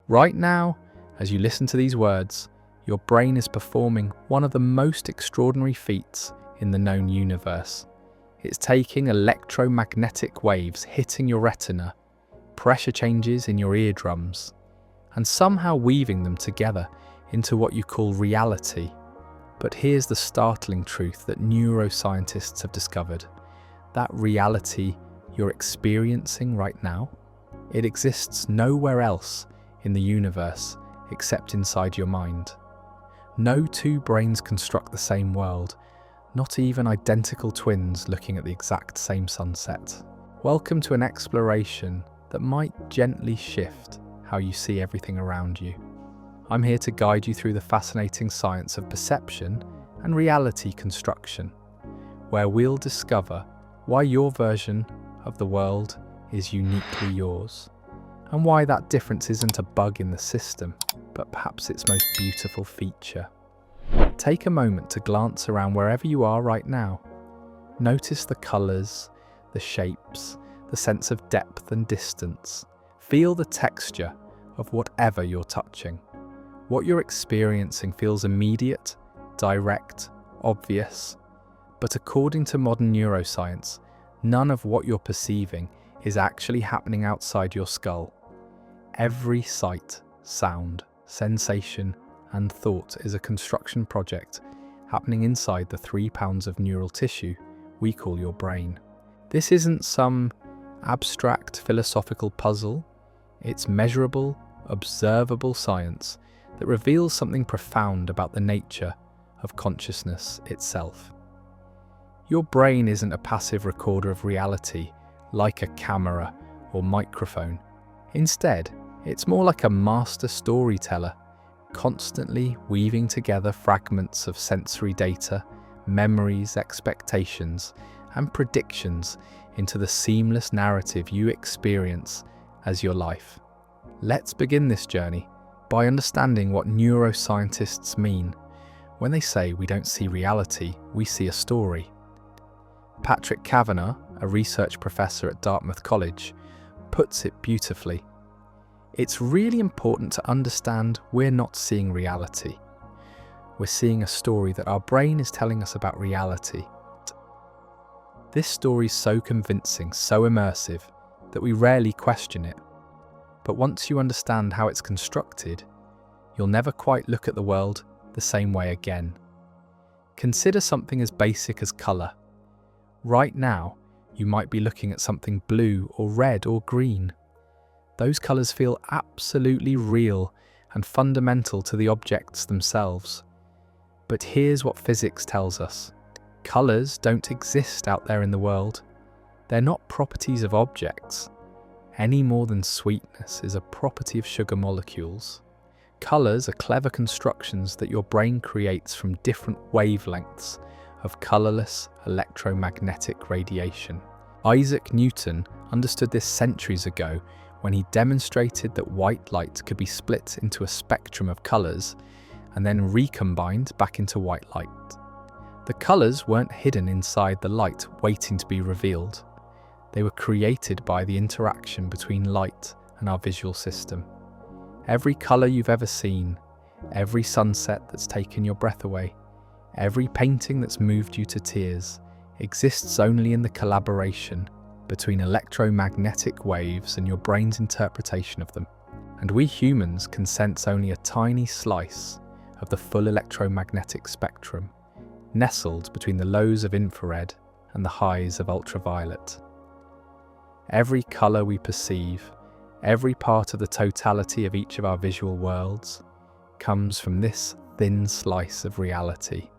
Right now, as you listen to these words, your brain is performing one of the most extraordinary feats in the known universe. It's taking electromagnetic waves hitting your retina, pressure changes in your eardrums, and somehow weaving them together into what you call reality. But here's the startling truth that neuroscientists have discovered. That reality you're experiencing right now, it exists nowhere else in the universe except inside your mind. No two brains construct the same world, not even identical twins looking at the exact same sunset. Welcome to an exploration that might gently shift how you see everything around you. I'm here to guide you through the fascinating science of perception and reality construction, where we'll discover why your version of the world is uniquely yours, and why that difference isn't a bug in the system, but perhaps its most beautiful feature. Take a moment to glance around wherever you are right now. Notice the colours, the shapes, the sense of depth and distance. Feel the texture of whatever you're touching. What you're experiencing feels immediate, direct, obvious, but according to modern neuroscience, none of what you're perceiving is actually happening outside your skull. Every sight, sound, sensation, and thought is a construction project happening inside the 3 pounds of neural tissue we call your brain. This isn't some abstract philosophical puzzle. It's measurable, observable science that reveals something profound about the nature of consciousness itself. Your brain isn't a passive recorder of reality like a camera or microphone. Instead, it's more like a master storyteller, constantly weaving together fragments of sensory data, memories, expectations, and predictions into the seamless narrative you experience as your life. Let's begin this journey by understanding what neuroscientists mean when they say we don't see reality, we see a story. Patrick Kavanagh, a research professor at Dartmouth College, puts it beautifully. It's really important to understand we're not seeing reality. We're seeing a story that our brain is telling us about reality. This story's so convincing, so immersive, that we rarely question it. But once you understand how it's constructed, you'll never quite look at the world the same way again. Consider something as basic as colour. Right now, you might be looking at something blue or red or green. Those colours feel absolutely real and fundamental to the objects themselves. But here's what physics tells us. Colours don't exist out there in the world. They're not properties of objects, any more than sweetness is a property of sugar molecules. Colours are clever constructions that your brain creates from different wavelengths of colourless electromagnetic radiation. Isaac Newton understood this centuries ago when he demonstrated that white light could be split into a spectrum of colours and then recombined back into white light. The colours weren't hidden inside the light waiting to be revealed. They were created by the interaction between light and our visual system. Every colour you've ever seen, every sunset that's taken your breath away, every painting that's moved you to tears, exists only in the collaboration between electromagnetic waves and your brain's interpretation of them. And we humans can sense only a tiny slice of the full electromagnetic spectrum, nestled between the lows of infrared and the highs of ultraviolet. Every colour we perceive, every part of the totality of each of our visual worlds, comes from this thin slice of reality.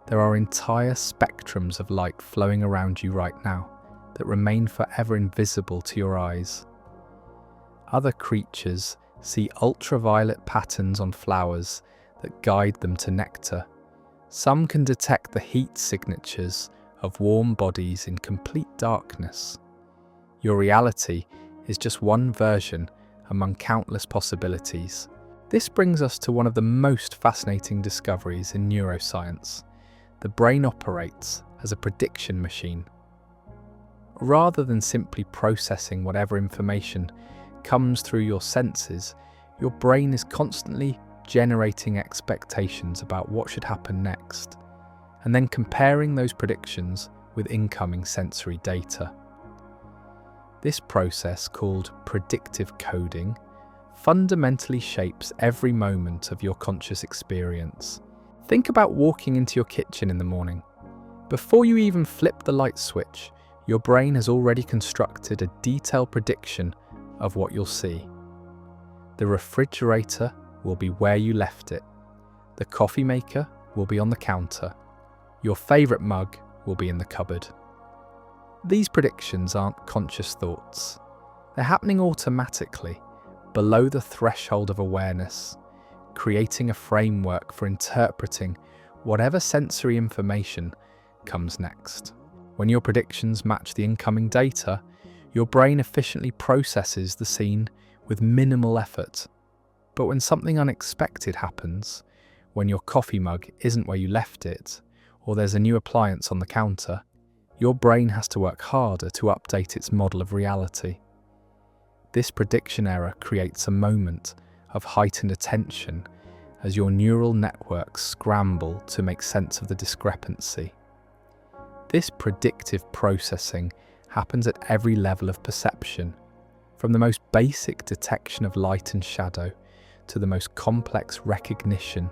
There are entire spectrums of light flowing around you right now that remain forever invisible to your eyes. Other creatures see ultraviolet patterns on flowers that guide them to nectar. Some can detect the heat signatures of warm bodies in complete darkness. Your reality is just one version among countless possibilities. This brings us to one of the most fascinating discoveries in neuroscience. The brain operates as a prediction machine. Rather than simply processing whatever information comes through your senses, Your brain is constantly generating expectations about what should happen next, and then comparing those predictions with incoming sensory data. This process, called predictive coding, fundamentally shapes every moment of your conscious experience. Think about walking into your kitchen in the morning. Before you even flip the light switch, your brain has already constructed a detailed prediction of what you'll see. The refrigerator will be where you left it. The coffee maker will be on the counter. Your favourite mug will be in the cupboard. These predictions aren't conscious thoughts. They're happening automatically, below the threshold of awareness, creating a framework for interpreting whatever sensory information comes next. When your predictions match the incoming data, your brain efficiently processes the scene with minimal effort. But when something unexpected happens, when your coffee mug isn't where you left it, or there's a new appliance on the counter, your brain has to work harder to update its model of reality. This prediction error creates a moment of heightened attention as your neural networks scramble to make sense of the discrepancy. This predictive processing happens at every level of perception, from the most basic detection of light and shadow to the most complex recognition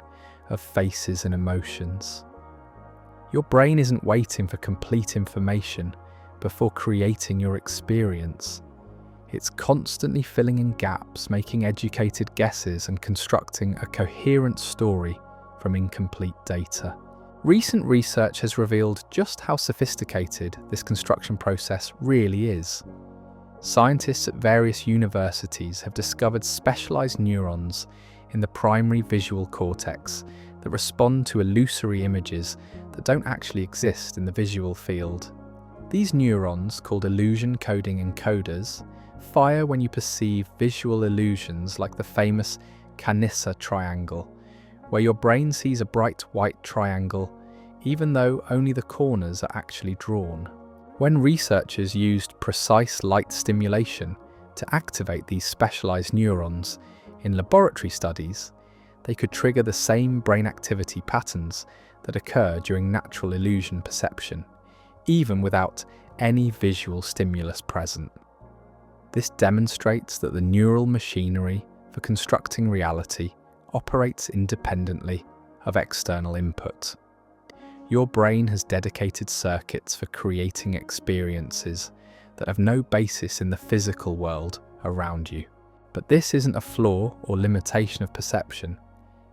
of faces and emotions. Your brain isn't waiting for complete information before creating your experience. It's constantly filling in gaps, making educated guesses, and constructing a coherent story from incomplete data. Recent research has revealed just how sophisticated this construction process really is. Scientists at various universities have discovered specialized neurons in the primary visual cortex that respond to illusory images that don't actually exist in the visual field. These neurons, called illusion-coding encoders, fire when you perceive visual illusions like the famous Canissa triangle, where your brain sees a bright white triangle even though only the corners are actually drawn. When researchers used precise light stimulation to activate these specialized neurons in laboratory studies, they could trigger the same brain activity patterns that occur during natural illusion perception, even without any visual stimulus present. This demonstrates that the neural machinery for constructing reality operates independently of external input. Your brain has dedicated circuits for creating experiences that have no basis in the physical world around you. But this isn't a flaw or limitation of perception.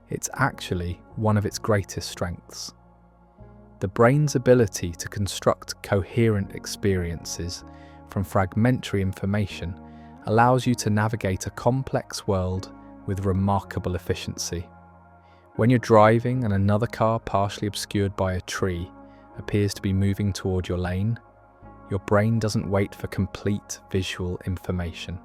It's actually one of its greatest strengths. The brain's ability to construct coherent experiences from fragmentary information allows you to navigate a complex world with remarkable efficiency. When you're driving and another car partially obscured by a tree appears to be moving toward your lane, your brain doesn't wait for complete visual information.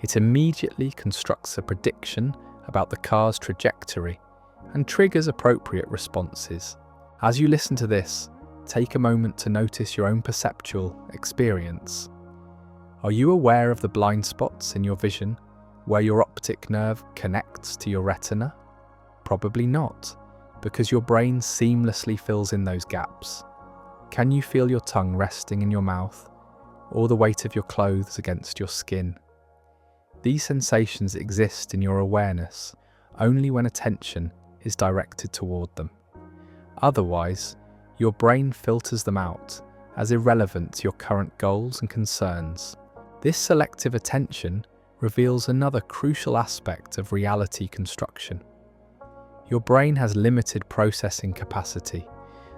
It immediately constructs a prediction about the car's trajectory and triggers appropriate responses. As you listen to this, take a moment to notice your own perceptual experience. Are you aware of the blind spots in your vision where your optic nerve connects to your retina? Probably not, because your brain seamlessly fills in those gaps. Can you feel your tongue resting in your mouth, or the weight of your clothes against your skin? These sensations exist in your awareness only when attention is directed toward them. Otherwise, your brain filters them out as irrelevant to your current goals and concerns. This selective attention reveals another crucial aspect of reality construction. Your brain has limited processing capacity,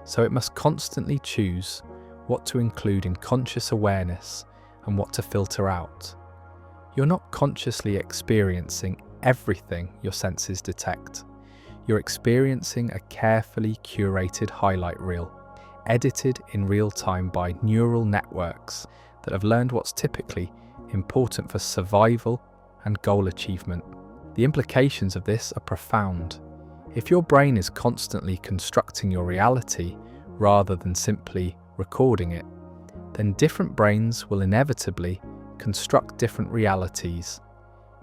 so it must constantly choose what to include in conscious awareness and what to filter out. You're not consciously experiencing everything your senses detect. You're experiencing a carefully curated highlight reel, edited in real time by neural networks that have learned what's typically important for survival and goal achievement. The implications of this are profound. If your brain is constantly constructing your reality rather than simply recording it, then different brains will inevitably construct different realities.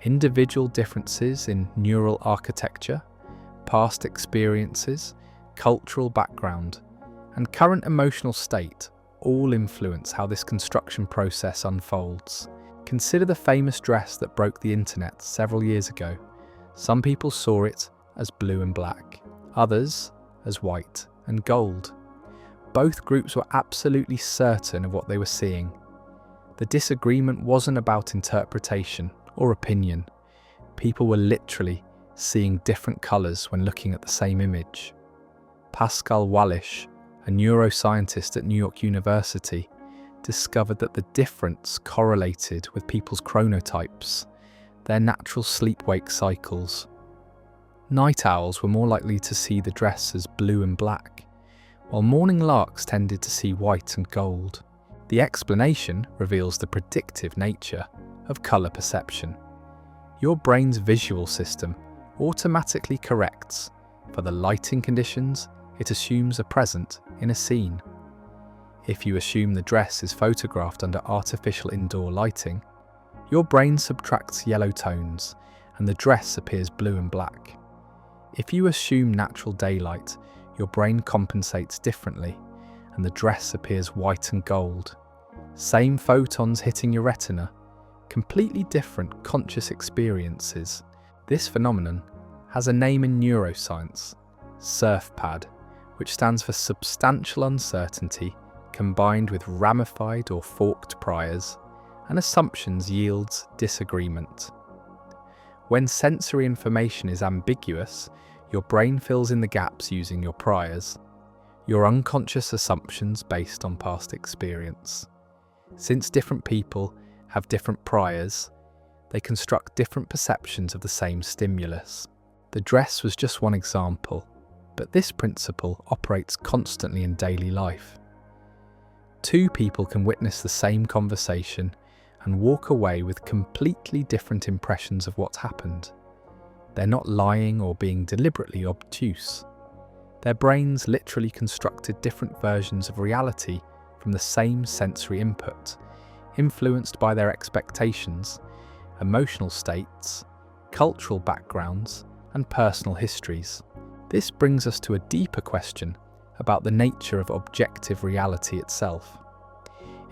Individual differences in neural architecture, past experiences, cultural background, and current emotional state all influence how this construction process unfolds. Consider the famous dress that broke the internet several years ago. Some people saw it as blue and black, others as white and gold. Both groups were absolutely certain of what they were seeing. The disagreement wasn't about interpretation or opinion. People were literally seeing different colours when looking at the same image. Pascal Wallisch, a neuroscientist at New York University, discovered that the difference correlated with people's chronotypes, their natural sleep-wake cycles. Night owls were more likely to see the dress as blue and black, while morning larks tended to see white and gold. The explanation reveals the predictive nature of colour perception. Your brain's visual system automatically corrects for the lighting conditions it assumes are present in a scene. If you assume the dress is photographed under artificial indoor lighting, your brain subtracts yellow tones and the dress appears blue and black. If you assume natural daylight, your brain compensates differently and the dress appears white and gold. Same photons hitting your retina, completely different conscious experiences. This phenomenon has a name in neuroscience, SURFPAD, which stands for substantial uncertainty combined with ramified or forked priors, and assumptions yields disagreement. When sensory information is ambiguous, your brain fills in the gaps using your priors, your unconscious assumptions based on past experience. Since different people have different priors, they construct different perceptions of the same stimulus. The dress was just one example, but this principle operates constantly in daily life. Two people can witness the same conversation and walk away with completely different impressions of what's happened. They're not lying or being deliberately obtuse. Their brains literally constructed different versions of reality from the same sensory input, influenced by their expectations, emotional states, cultural backgrounds, and personal histories. This brings us to a deeper question about the nature of objective reality itself.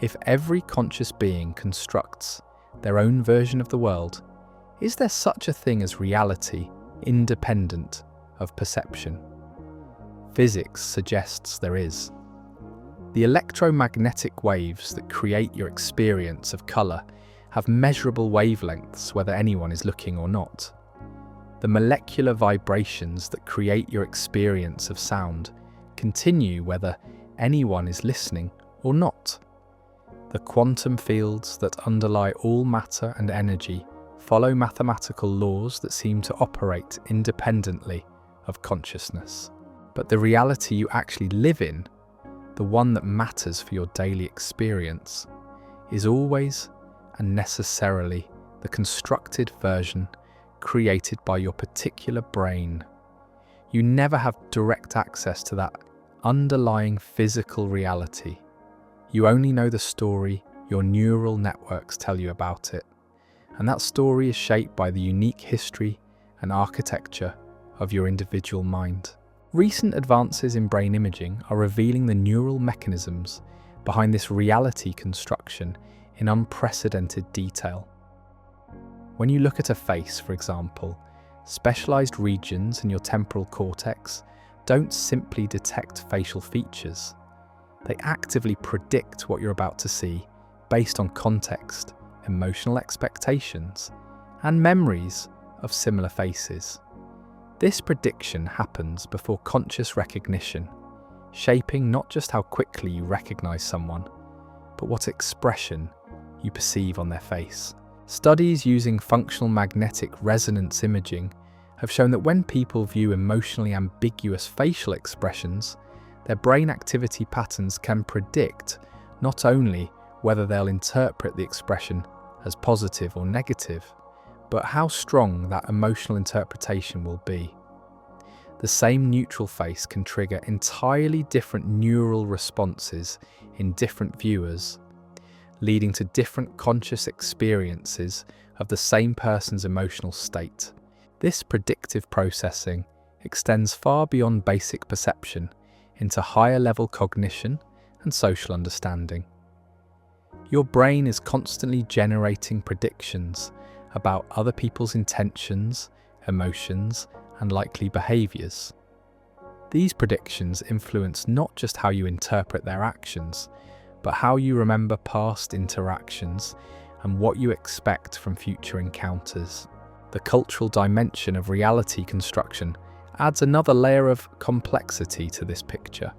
If every conscious being constructs their own version of the world, is there such a thing as reality independent of perception? Physics suggests there is. The electromagnetic waves that create your experience of colour have measurable wavelengths whether anyone is looking or not. The molecular vibrations that create your experience of sound continue whether anyone is listening or not. The quantum fields that underlie all matter and energy follow mathematical laws that seem to operate independently of consciousness. But the reality you actually live in, the one that matters for your daily experience, is always and necessarily the constructed version created by your particular brain. You never have direct access to that underlying physical reality. You only know the story your neural networks tell you about it, and that story is shaped by the unique history and architecture of your individual mind. Recent advances in brain imaging are revealing the neural mechanisms behind this reality construction in unprecedented detail. When you look at a face, for example, specialized regions in your temporal cortex don't simply detect facial features. They actively predict what you're about to see based on context, emotional expectations, and memories of similar faces. This prediction happens before conscious recognition, shaping not just how quickly you recognize someone, but what expression you perceive on their face. Studies using functional magnetic resonance imaging have shown that when people view emotionally ambiguous facial expressions, their brain activity patterns can predict not only whether they'll interpret the expression as positive or negative, but how strong that emotional interpretation will be. The same neutral face can trigger entirely different neural responses in different viewers, leading to different conscious experiences of the same person's emotional state. This predictive processing extends far beyond basic perception into higher-level cognition and social understanding. Your brain is constantly generating predictions about other people's intentions, emotions, and likely behaviors. These predictions influence not just how you interpret their actions, but how you remember past interactions and what you expect from future encounters. The cultural dimension of reality construction adds another layer of complexity to this picture.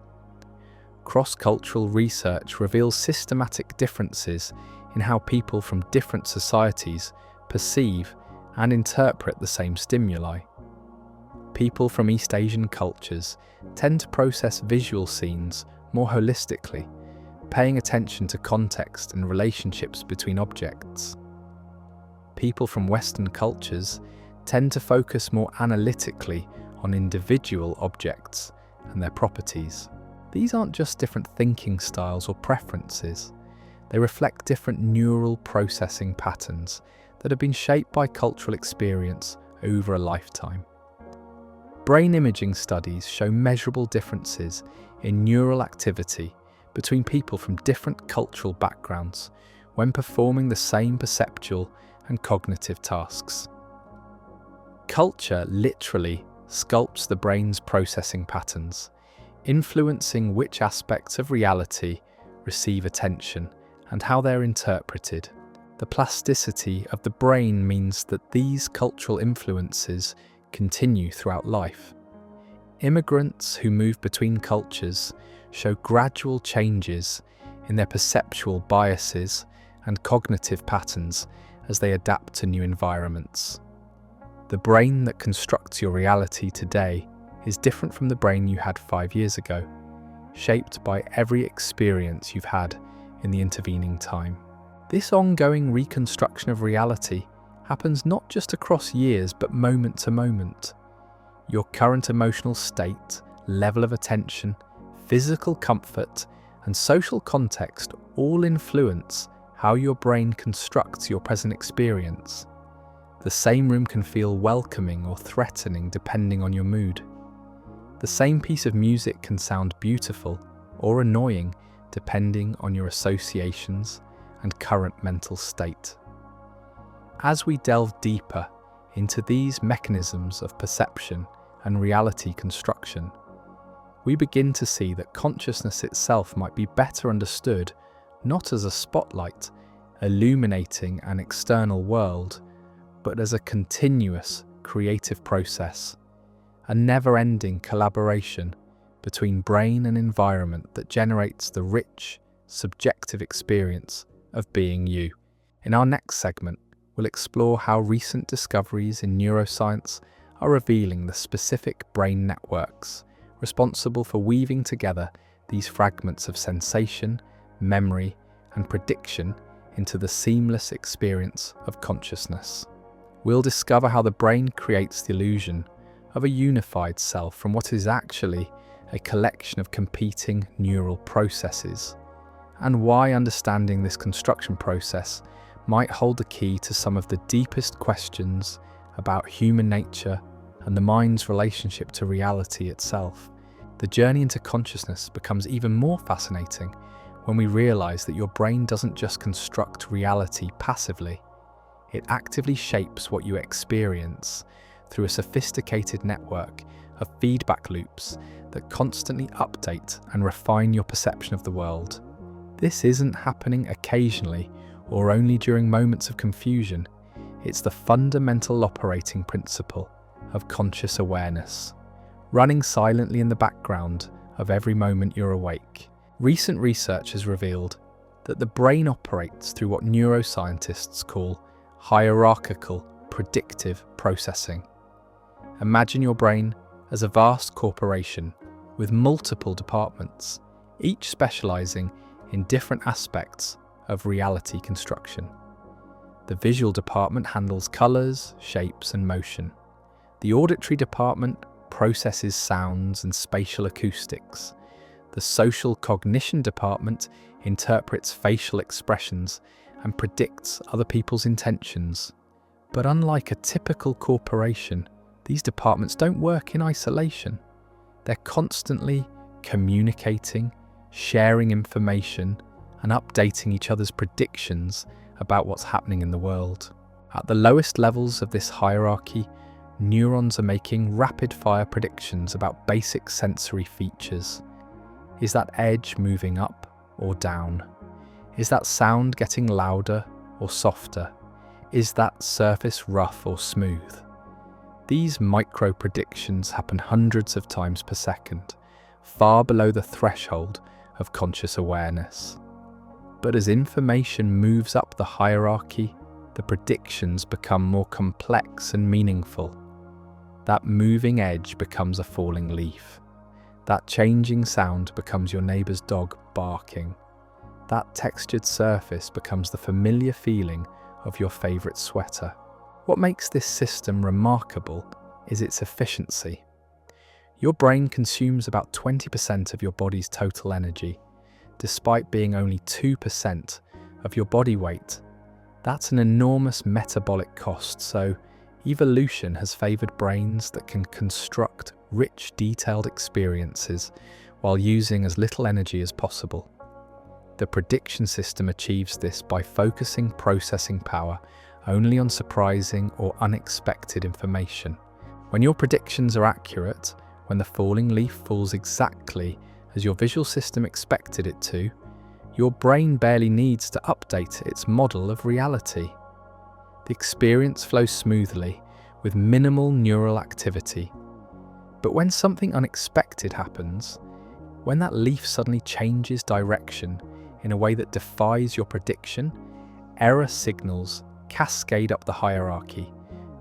Cross-cultural research reveals systematic differences in how people from different societies perceive and interpret the same stimuli. People from East Asian cultures tend to process visual scenes more holistically, paying attention to context and relationships between objects. People from Western cultures tend to focus more analytically on individual objects and their properties. These aren't just different thinking styles or preferences. They reflect different neural processing patterns that have been shaped by cultural experience over a lifetime. Brain imaging studies show measurable differences in neural activity between people from different cultural backgrounds when performing the same perceptual and cognitive tasks. Culture literally sculpts the brain's processing patterns, influencing which aspects of reality receive attention and how they're interpreted. The plasticity of the brain means that these cultural influences continue throughout life. Immigrants who move between cultures show gradual changes in their perceptual biases and cognitive patterns as they adapt to new environments. The brain that constructs your reality today is different from the brain you had 5 years ago, shaped by every experience you've had in the intervening time. This ongoing reconstruction of reality happens not just across years, but moment to moment. Your current emotional state, level of attention, physical comfort, and social context all influence how your brain constructs your present experience. The same room can feel welcoming or threatening depending on your mood. The same piece of music can sound beautiful or annoying depending on your associations and current mental state. As we delve deeper into these mechanisms of perception and reality construction, we begin to see that consciousness itself might be better understood not as a spotlight illuminating an external world, but as a continuous creative process, a never-ending collaboration between brain and environment that generates the rich, subjective experience of being you. In our next segment, we'll explore how recent discoveries in neuroscience are revealing the specific brain networks responsible for weaving together these fragments of sensation, memory, and prediction into the seamless experience of consciousness. We'll discover how the brain creates the illusion of a unified self from what is actually a collection of competing neural processes, and why understanding this construction process might hold the key to some of the deepest questions about human nature and the mind's relationship to reality itself. The journey into consciousness becomes even more fascinating when we realize that your brain doesn't just construct reality passively. It actively shapes what you experience through a sophisticated network of feedback loops that constantly update and refine your perception of the world. This isn't happening occasionally or only during moments of confusion. It's the fundamental operating principle of conscious awareness, running silently in the background of every moment you're awake. Recent research has revealed that the brain operates through what neuroscientists call hierarchical predictive processing. Imagine your brain as a vast corporation with multiple departments, each specializing in different aspects of reality construction. The visual department handles colors, shapes, and motion. The auditory department processes sounds and spatial acoustics. The social cognition department interprets facial expressions and predicts other people's intentions. But unlike a typical corporation, these departments don't work in isolation. They're constantly communicating, sharing information, and updating each other's predictions about what's happening in the world. At the lowest levels of this hierarchy, neurons are making rapid-fire predictions about basic sensory features. Is that edge moving up or down? Is that sound getting louder or softer? Is that surface rough or smooth? These micro-predictions happen hundreds of times per second, far below the threshold of conscious awareness. But as information moves up the hierarchy, the predictions become more complex and meaningful. That moving edge becomes a falling leaf. That changing sound becomes your neighbour's dog barking. That textured surface becomes the familiar feeling of your favourite sweater. What makes this system remarkable is its efficiency. Your brain consumes about 20% of your body's total energy, despite being only 2% of your body weight. That's an enormous metabolic cost, so evolution has favoured brains that can construct rich, detailed experiences while using as little energy as possible. The prediction system achieves this by focusing processing power only on surprising or unexpected information. When your predictions are accurate, when the falling leaf falls exactly as your visual system expected it to, your brain barely needs to update its model of reality. The experience flows smoothly, with minimal neural activity. But when something unexpected happens, when that leaf suddenly changes direction in a way that defies your prediction, error signals cascade up the hierarchy,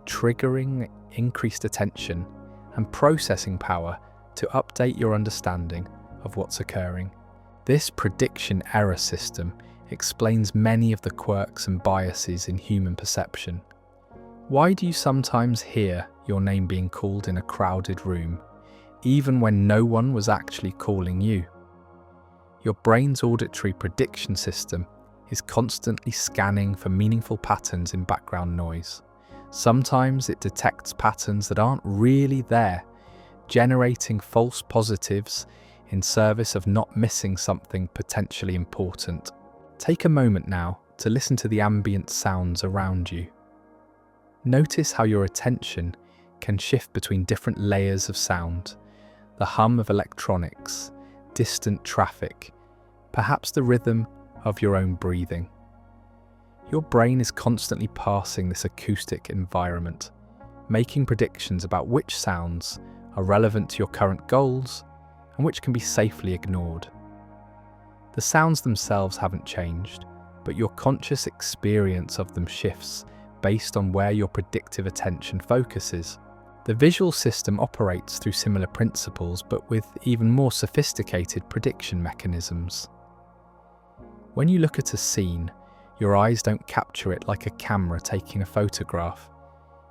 triggering increased attention and processing power to update your understanding of what's occurring. This prediction error system explains many of the quirks and biases in human perception. Why do you sometimes hear your name being called in a crowded room, even when no one was actually calling you? Your brain's auditory prediction system is constantly scanning for meaningful patterns in background noise. Sometimes it detects patterns that aren't really there, generating false positives in service of not missing something potentially important. Take a moment now to listen to the ambient sounds around you. Notice how your attention can shift between different layers of sound, the hum of electronics, distant traffic, perhaps the rhythm of your own breathing. Your brain is constantly parsing this acoustic environment, making predictions about which sounds are relevant to your current goals and which can be safely ignored. The sounds themselves haven't changed, but your conscious experience of them shifts based on where your predictive attention focuses. The visual system operates through similar principles, but with even more sophisticated prediction mechanisms. When you look at a scene, your eyes don't capture it like a camera taking a photograph.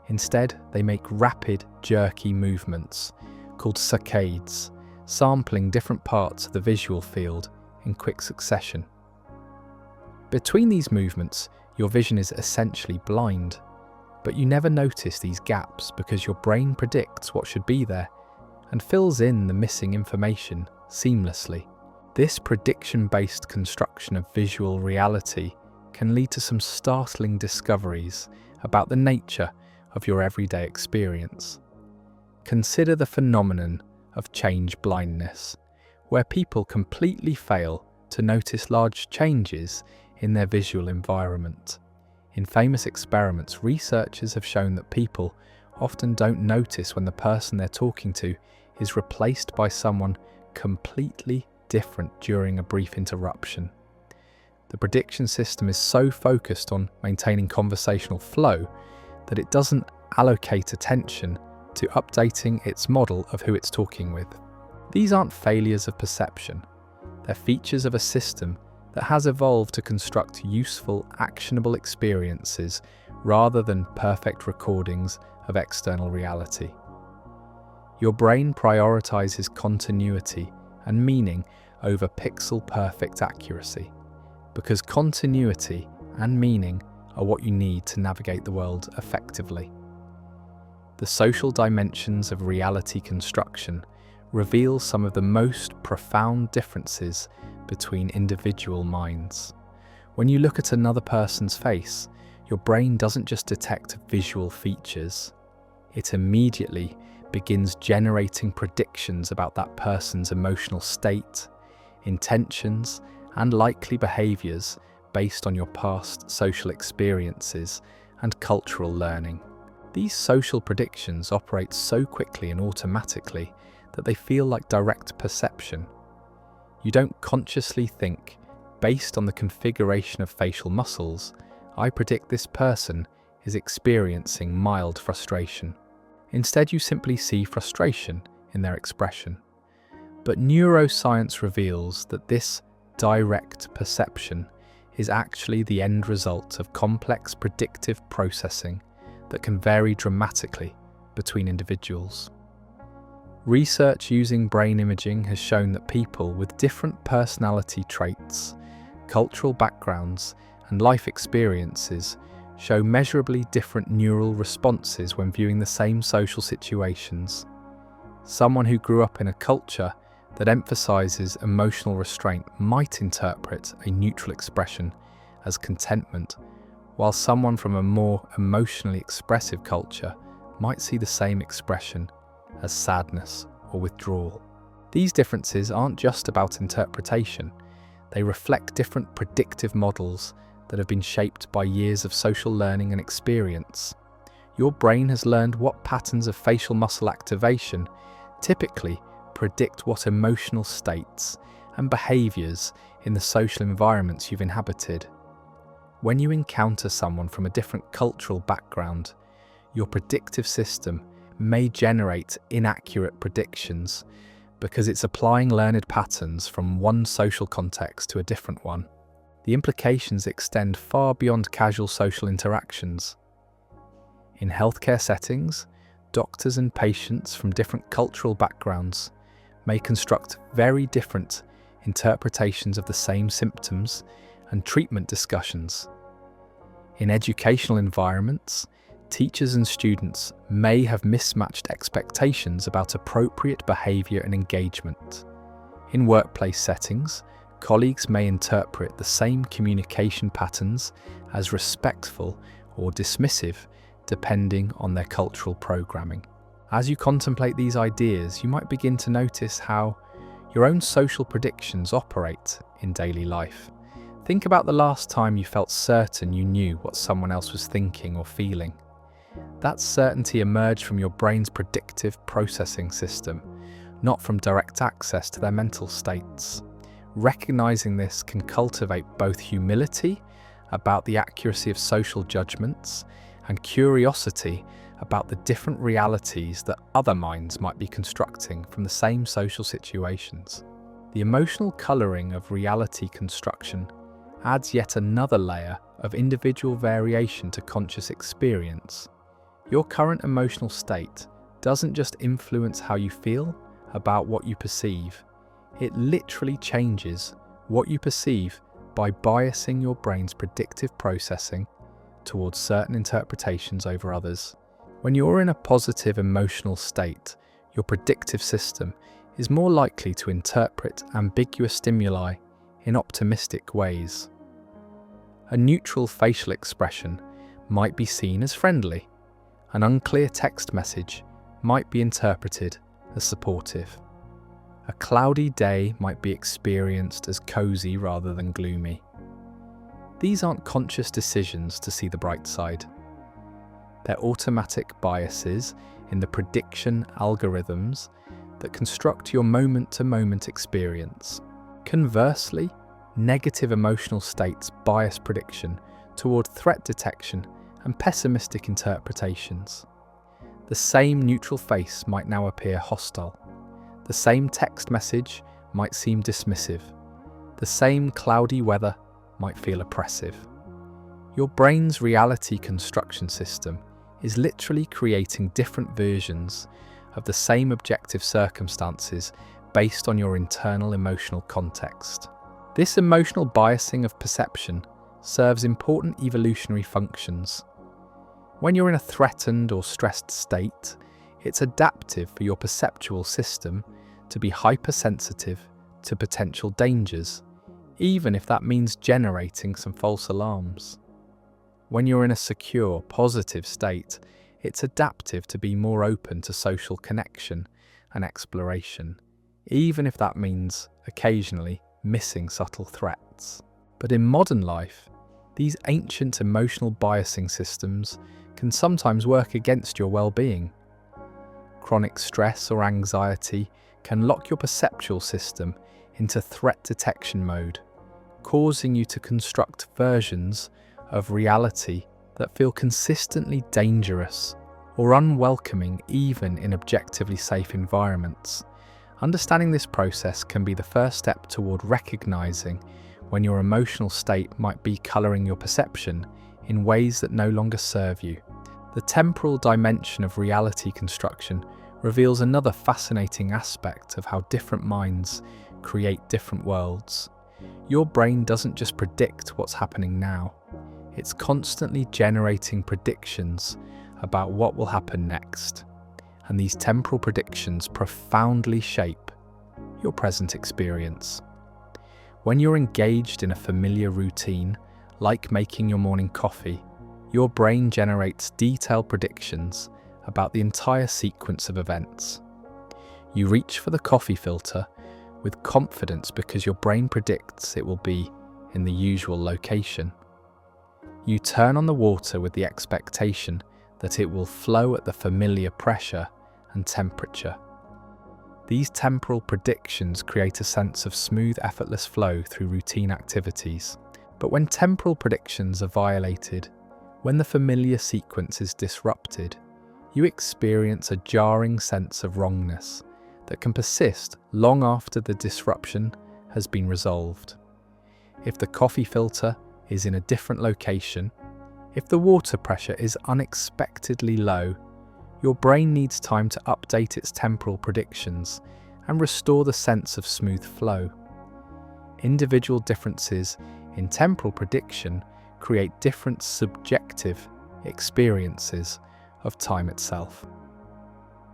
Instead, they make rapid, jerky movements, called saccades, sampling different parts of the visual field in quick succession. Between these movements, your vision is essentially blind, but you never notice these gaps because your brain predicts what should be there and fills in the missing information seamlessly. This prediction-based construction of visual reality can lead to some startling discoveries about the nature of your everyday experience. Consider the phenomenon of change blindness, where people completely fail to notice large changes in their visual environment. In famous experiments, researchers have shown that people often don't notice when the person they're talking to is replaced by someone completely different during a brief interruption. The prediction system is so focused on maintaining conversational flow that it doesn't allocate attention to updating its model of who it's talking with. These aren't failures of perception. They're features of a system that has evolved to construct useful, actionable experiences rather than perfect recordings of external reality. Your brain prioritizes continuity and meaning over pixel-perfect accuracy, because continuity and meaning are what you need to navigate the world effectively. The social dimensions of reality construction reveal some of the most profound differences between individual minds. When you look at another person's face, your brain doesn't just detect visual features. It immediately begins generating predictions about that person's emotional state, intentions, and likely behaviors based on your past social experiences and cultural learning. These social predictions operate so quickly and automatically that they feel like direct perception. You don't consciously think, based on the configuration of facial muscles, I predict this person is experiencing mild frustration. Instead, you simply see frustration in their expression. But neuroscience reveals that this direct perception is actually the end result of complex predictive processing that can vary dramatically between individuals. Research using brain imaging has shown that people with different personality traits, cultural backgrounds, and life experiences show measurably different neural responses when viewing the same social situations. Someone who grew up in a culture that emphasizes emotional restraint might interpret a neutral expression as contentment, while someone from a more emotionally expressive culture might see the same expression as sadness or withdrawal. These differences aren't just about interpretation, they reflect different predictive models that have been shaped by years of social learning and experience. Your brain has learned what patterns of facial muscle activation typically predict what emotional states and behaviors in the social environments you've inhabited. When you encounter someone from a different cultural background, your predictive system may generate inaccurate predictions because it's applying learned patterns from one social context to a different one. The implications extend far beyond casual social interactions. In healthcare settings, doctors and patients from different cultural backgrounds may construct very different interpretations of the same symptoms and treatment discussions. In educational environments, teachers and students may have mismatched expectations about appropriate behavior and engagement. In workplace settings, colleagues may interpret the same communication patterns as respectful or dismissive, depending on their cultural programming. As you contemplate these ideas, you might begin to notice how your own social predictions operate in daily life. Think about the last time you felt certain you knew what someone else was thinking or feeling. That certainty emerged from your brain's predictive processing system, not from direct access to their mental states. Recognizing this can cultivate both humility about the accuracy of social judgments and curiosity about the different realities that other minds might be constructing from the same social situations. The emotional coloring of reality construction adds yet another layer of individual variation to conscious experience. Your current emotional state doesn't just influence how you feel about what you perceive, it literally changes what you perceive by biasing your brain's predictive processing towards certain interpretations over others. When you're in a positive emotional state, your predictive system is more likely to interpret ambiguous stimuli in optimistic ways. A neutral facial expression might be seen as friendly. An unclear text message might be interpreted as supportive. A cloudy day might be experienced as cozy rather than gloomy. These aren't conscious decisions to see the bright side. They're automatic biases in the prediction algorithms that construct your moment-to-moment experience. Conversely, negative emotional states bias prediction toward threat detection and pessimistic interpretations. The same neutral face might now appear hostile. The same text message might seem dismissive. The same cloudy weather might feel oppressive. Your brain's reality construction system is literally creating different versions of the same objective circumstances based on your internal emotional context. This emotional biasing of perception serves important evolutionary functions. When you're in a threatened or stressed state, it's adaptive for your perceptual system to be hypersensitive to potential dangers, even if that means generating some false alarms. When you're in a secure, positive state, it's adaptive to be more open to social connection and exploration, even if that means occasionally missing subtle threats. But in modern life, these ancient emotional biasing systems can sometimes work against your well-being. Chronic stress or anxiety can lock your perceptual system into threat detection mode, causing you to construct versions of reality that feel consistently dangerous or unwelcoming even in objectively safe environments. Understanding this process can be the first step toward recognizing when your emotional state might be coloring your perception in ways that no longer serve you. The temporal dimension of reality construction reveals another fascinating aspect of how different minds create different worlds. Your brain doesn't just predict what's happening now, it's constantly generating predictions about what will happen next. And these temporal predictions profoundly shape your present experience. When you're engaged in a familiar routine, like making your morning coffee, your brain generates detailed predictions about the entire sequence of events. You reach for the coffee filter with confidence because your brain predicts it will be in the usual location. You turn on the water with the expectation that it will flow at the familiar pressure and temperature. These temporal predictions create a sense of smooth, effortless flow through routine activities. But when temporal predictions are violated, when the familiar sequence is disrupted, you experience a jarring sense of wrongness that can persist long after the disruption has been resolved. If the coffee filter is in a different location, if the water pressure is unexpectedly low, your brain needs time to update its temporal predictions and restore the sense of smooth flow. Individual differences in temporal prediction create different subjective experiences of time itself.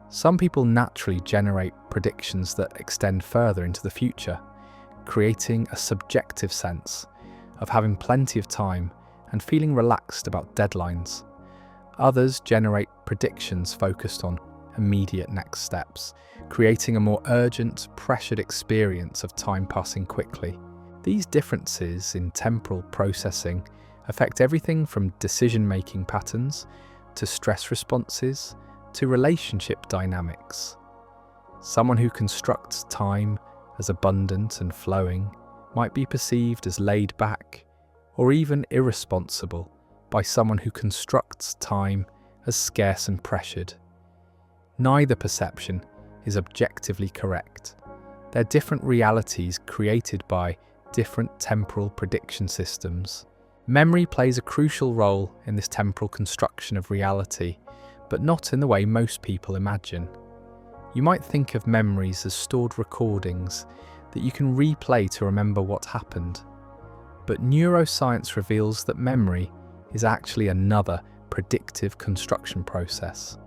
Some people naturally generate predictions that extend further into the future, creating a subjective sense of having plenty of time and feeling relaxed about deadlines. Others generate predictions focused on immediate next steps, creating a more urgent, pressured experience of time passing quickly. These differences in temporal processing affect everything from decision-making patterns to stress responses to relationship dynamics. Someone who constructs time as abundant and flowing might be perceived as laid back or even irresponsible by someone who constructs time as scarce and pressured. Neither perception is objectively correct. They're different realities created by different temporal prediction systems. Memory plays a crucial role in this temporal construction of reality, but not in the way most people imagine. You might think of memories as stored recordings that you can replay to remember what happened. But neuroscience reveals that memory is actually another predictive construction process.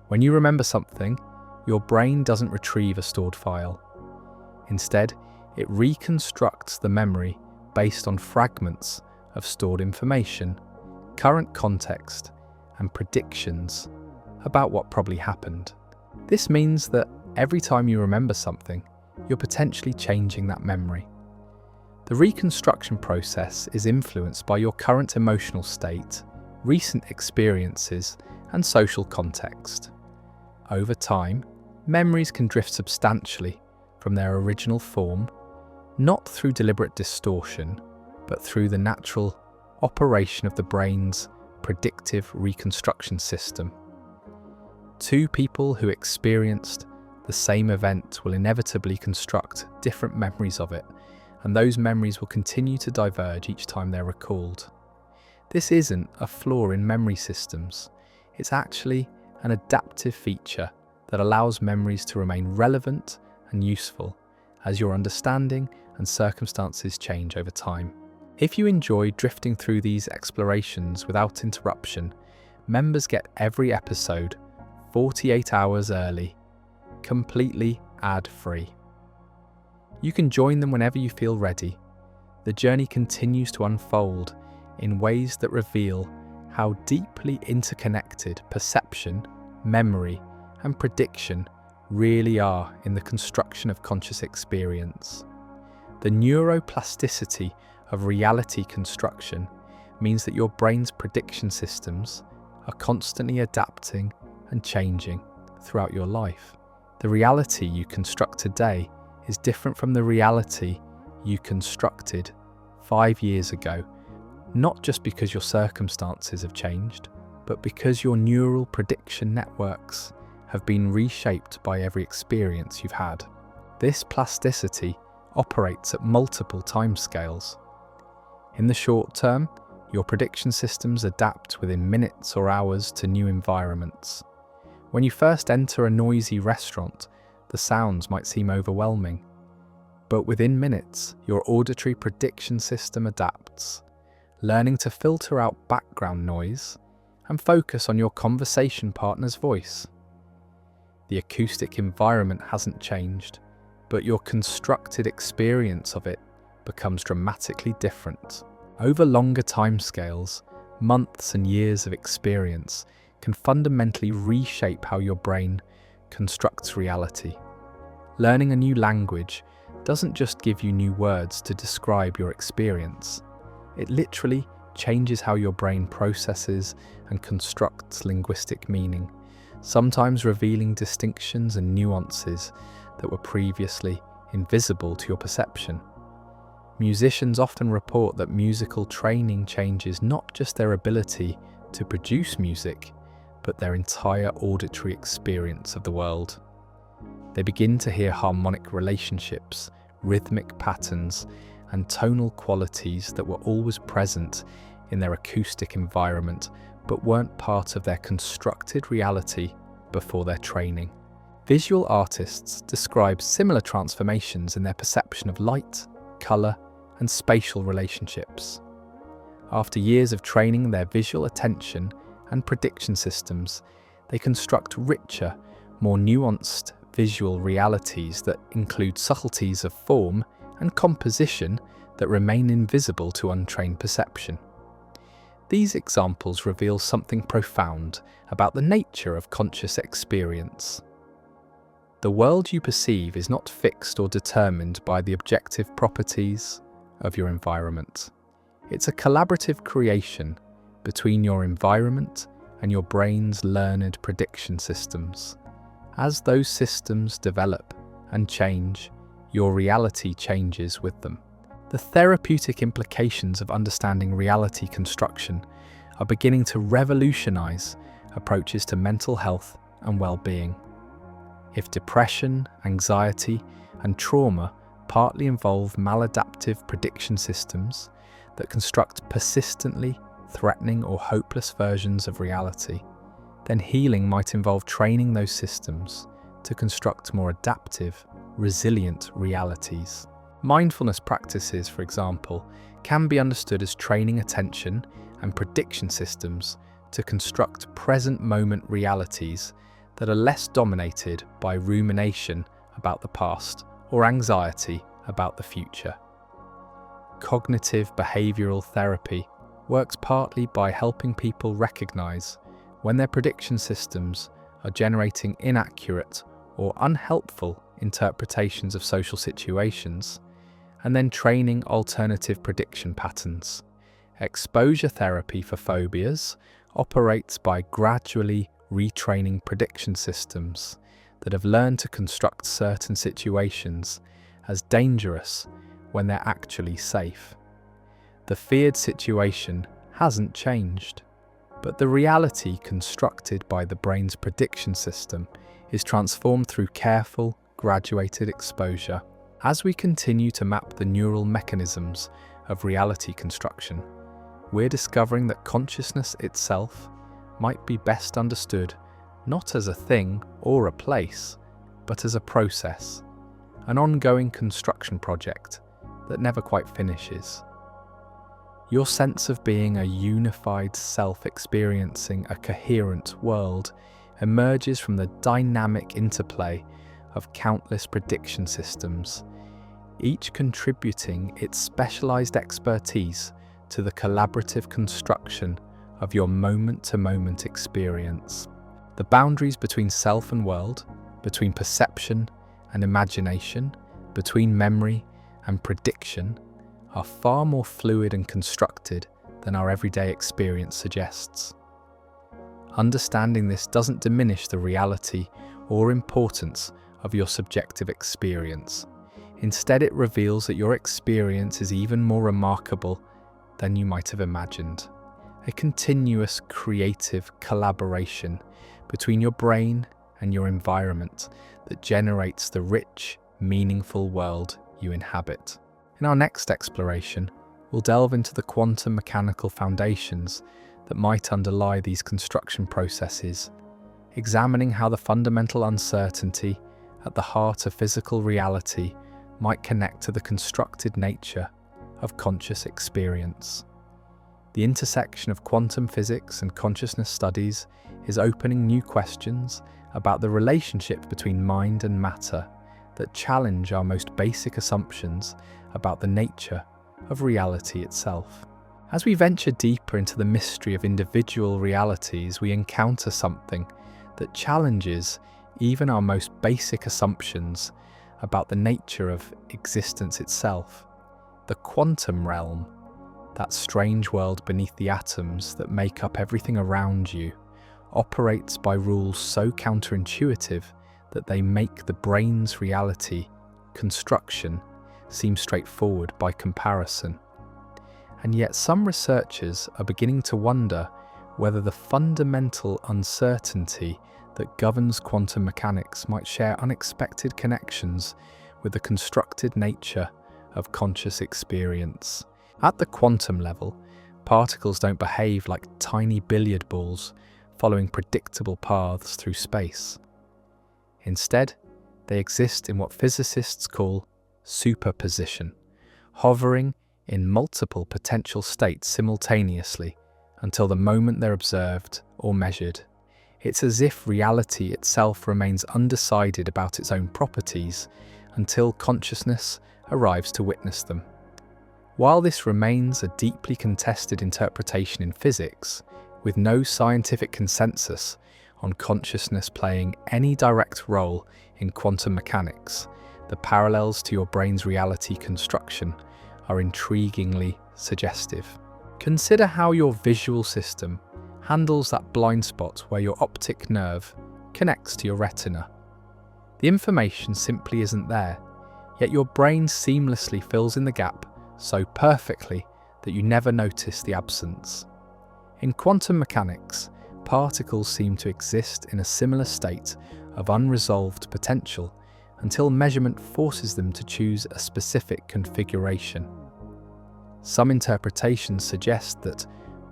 When you remember something, your brain doesn't retrieve a stored file. Instead, it reconstructs the memory based on fragments of stored information, current context, and predictions about what probably happened. This means that every time you remember something, you're potentially changing that memory. The reconstruction process is influenced by your current emotional state, recent experiences, and social context. Over time, memories can drift substantially from their original form, not through deliberate distortion, but through the natural operation of the brain's predictive reconstruction system. Two people who experienced the same event will inevitably construct different memories of it, and those memories will continue to diverge each time they're recalled. This isn't a flaw in memory systems, it's actually an adaptive feature that allows memories to remain relevant and useful as your understanding and circumstances change over time. If you enjoy drifting through these explorations without interruption, members get every episode 48 hours early, completely ad-free. You can join them whenever you feel ready. The journey continues to unfold in ways that reveal how deeply interconnected perception, memory, and prediction really are in the construction of conscious experience. The neuroplasticity of reality construction means that your brain's prediction systems are constantly adapting and changing throughout your life. The reality you construct today is different from the reality you constructed 5 years ago, not just because your circumstances have changed, but because your neural prediction networks have been reshaped by every experience you've had. This plasticity operates at multiple timescales. In the short term, your prediction systems adapt within minutes or hours to new environments. When you first enter a noisy restaurant, the sounds might seem overwhelming. But within minutes, your auditory prediction system adapts, learning to filter out background noise and focus on your conversation partner's voice. The acoustic environment hasn't changed, but your constructed experience of it becomes dramatically different. Over longer timescales, months and years of experience can fundamentally reshape how your brain constructs reality. Learning a new language doesn't just give you new words to describe your experience. It literally changes how your brain processes and constructs linguistic meaning, sometimes revealing distinctions and nuances that were previously invisible to your perception. Musicians often report that musical training changes not just their ability to produce music, but their entire auditory experience of the world. They begin to hear harmonic relationships, rhythmic patterns, and tonal qualities that were always present in their acoustic environment, but weren't part of their constructed reality before their training. Visual artists describe similar transformations in their perception of light, colour, and spatial relationships. After years of training their visual attention and prediction systems, they construct richer, more nuanced visual realities that include subtleties of form and composition that remain invisible to untrained perception. These examples reveal something profound about the nature of conscious experience. The world you perceive is not fixed or determined by the objective properties of your environment. It's a collaborative creation between your environment and your brain's learned prediction systems. As those systems develop and change, your reality changes with them. The therapeutic implications of understanding reality construction are beginning to revolutionize approaches to mental health and well-being. If depression, anxiety, and trauma partly involve maladaptive prediction systems that construct persistently threatening or hopeless versions of reality, then healing might involve training those systems to construct more adaptive, resilient realities. Mindfulness practices, for example, can be understood as training attention and prediction systems to construct present moment realities that are less dominated by rumination about the past or anxiety about the future. Cognitive behavioral therapy works partly by helping people recognize when their prediction systems are generating inaccurate or unhelpful interpretations of social situations, and then training alternative prediction patterns. Exposure therapy for phobias operates by gradually retraining prediction systems that have learned to construct certain situations as dangerous when they're actually safe. The feared situation hasn't changed, but the reality constructed by the brain's prediction system is transformed through careful, graduated exposure. As we continue to map the neural mechanisms of reality construction, we're discovering that consciousness itself might be best understood not as a thing or a place, but as a process, an ongoing construction project that never quite finishes. Your sense of being a unified self experiencing a coherent world emerges from the dynamic interplay of countless prediction systems, each contributing its specialized expertise to the collaborative construction of your moment-to-moment experience. The boundaries between self and world, between perception and imagination, between memory and prediction, are far more fluid and constructed than our everyday experience suggests. Understanding this doesn't diminish the reality or importance of your subjective experience. Instead, it reveals that your experience is even more remarkable than you might have imagined. A continuous creative collaboration between your brain and your environment that generates the rich, meaningful world you inhabit. In our next exploration, we'll delve into the quantum mechanical foundations that might underlie these construction processes, examining how the fundamental uncertainty at the heart of physical reality might connect to the constructed nature of conscious experience. The intersection of quantum physics and consciousness studies is opening new questions about the relationship between mind and matter that challenge our most basic assumptions about the nature of reality itself. As we venture deeper into the mystery of individual realities, we encounter something that challenges even our most basic assumptions about the nature of existence itself. The quantum realm, that strange world beneath the atoms that make up everything around you, operates by rules so counterintuitive that they make the brain's reality construction seem straightforward by comparison. And yet some researchers are beginning to wonder whether the fundamental uncertainty that governs quantum mechanics might share unexpected connections with the constructed nature of conscious experience. At the quantum level, particles don't behave like tiny billiard balls following predictable paths through space. Instead, they exist in what physicists call superposition, hovering in multiple potential states simultaneously until the moment they're observed or measured. It's as if reality itself remains undecided about its own properties until consciousness arrives to witness them. While this remains a deeply contested interpretation in physics, with no scientific consensus on consciousness playing any direct role in quantum mechanics, the parallels to your brain's reality construction are intriguingly suggestive. Consider how your visual system handles that blind spot where your optic nerve connects to your retina. The information simply isn't there, yet your brain seamlessly fills in the gap so perfectly that you never notice the absence. In quantum mechanics, particles seem to exist in a similar state of unresolved potential until measurement forces them to choose a specific configuration. Some interpretations suggest that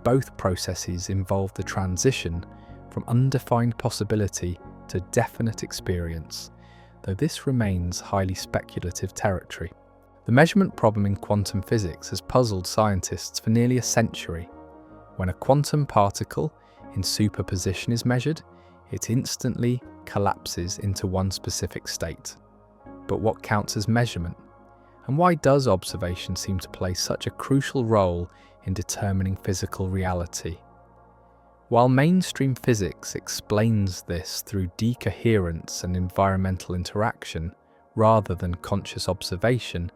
both processes involve the transition from undefined possibility to definite experience, though this remains highly speculative territory. The measurement problem in quantum physics has puzzled scientists for nearly a century. When a quantum particle in superposition is measured, it instantly collapses into one specific state. But what counts as measurement? And why does observation seem to play such a crucial role in determining physical reality? While mainstream physics explains this through decoherence and environmental interaction rather than conscious observation,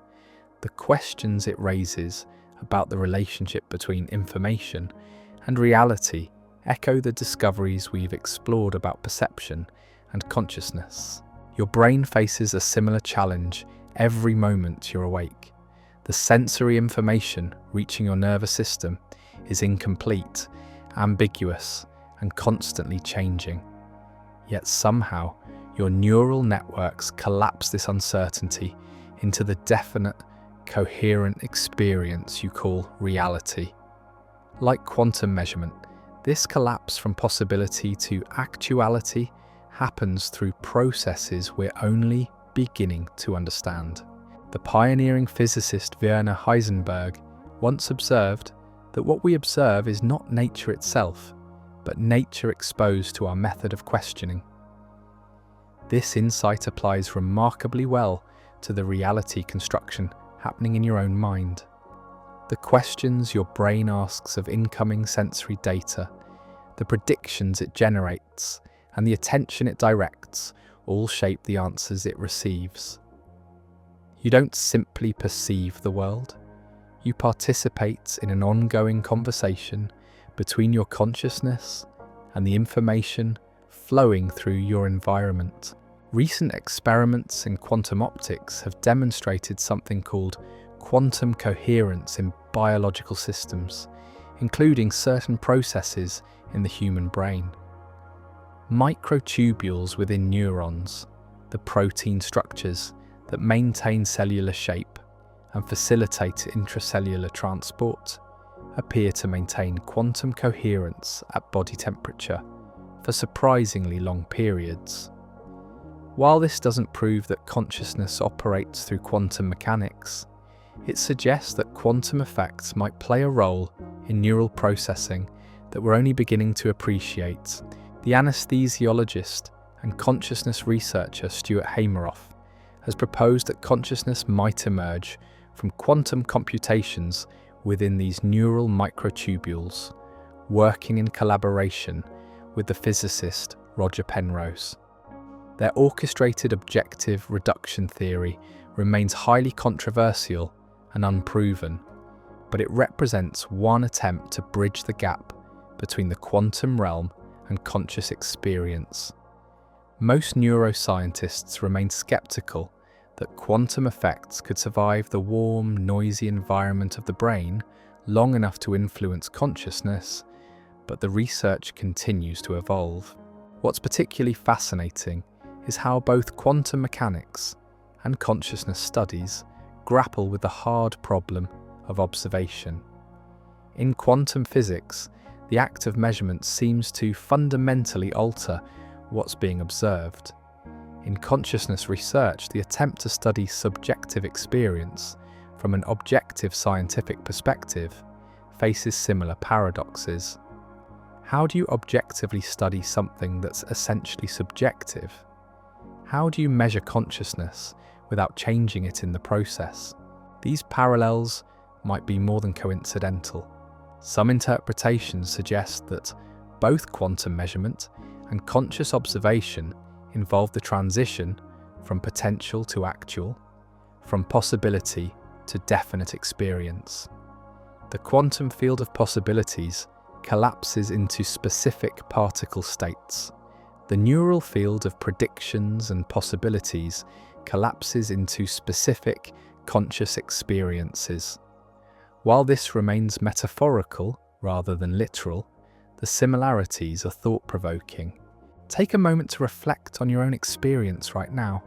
the questions it raises about the relationship between information and reality echo the discoveries we've explored about perception and consciousness. Your brain faces a similar challenge every moment you're awake. The sensory information reaching your nervous system is incomplete, ambiguous, and constantly changing. Yet somehow, your neural networks collapse this uncertainty into the definite, coherent experience you call reality. Like quantum measurement, this collapse from possibility to actuality happens through processes we're only beginning to understand. The pioneering physicist Werner Heisenberg once observed that what we observe is not nature itself, but nature exposed to our method of questioning. This insight applies remarkably well to the reality construction happening in your own mind. The questions your brain asks of incoming sensory data, the predictions it generates, and the attention it directs all shape the answers it receives. You don't simply perceive the world, you participate in an ongoing conversation between your consciousness and the information flowing through your environment. Recent experiments in quantum optics have demonstrated something called quantum coherence in biological systems, including certain processes in the human brain. Microtubules within neurons, the protein structures that maintain cellular shape and facilitate intracellular transport, appear to maintain quantum coherence at body temperature for surprisingly long periods. While this doesn't prove that consciousness operates through quantum mechanics, it suggests that quantum effects might play a role in neural processing that we're only beginning to appreciate. The anesthesiologist and consciousness researcher Stuart Hameroff has proposed that consciousness might emerge from quantum computations within these neural microtubules, working in collaboration with the physicist Roger Penrose. Their orchestrated objective reduction theory remains highly controversial and unproven, but it represents one attempt to bridge the gap between the quantum realm and conscious experience. Most neuroscientists remain skeptical that quantum effects could survive the warm, noisy environment of the brain long enough to influence consciousness, but the research continues to evolve. What's particularly fascinating is how both quantum mechanics and consciousness studies grapple with the hard problem of observation. In quantum physics, the act of measurement seems to fundamentally alter what's being observed. In consciousness research, the attempt to study subjective experience from an objective scientific perspective faces similar paradoxes. How do you objectively study something that's essentially subjective? How do you measure consciousness without changing it in the process? These parallels might be more than coincidental. Some interpretations suggest that both quantum measurement and conscious observation involve the transition from potential to actual, from possibility to definite experience. The quantum field of possibilities collapses into specific particle states. The neural field of predictions and possibilities collapses into specific conscious experiences. While this remains metaphorical rather than literal, the similarities are thought-provoking. Take a moment to reflect on your own experience right now.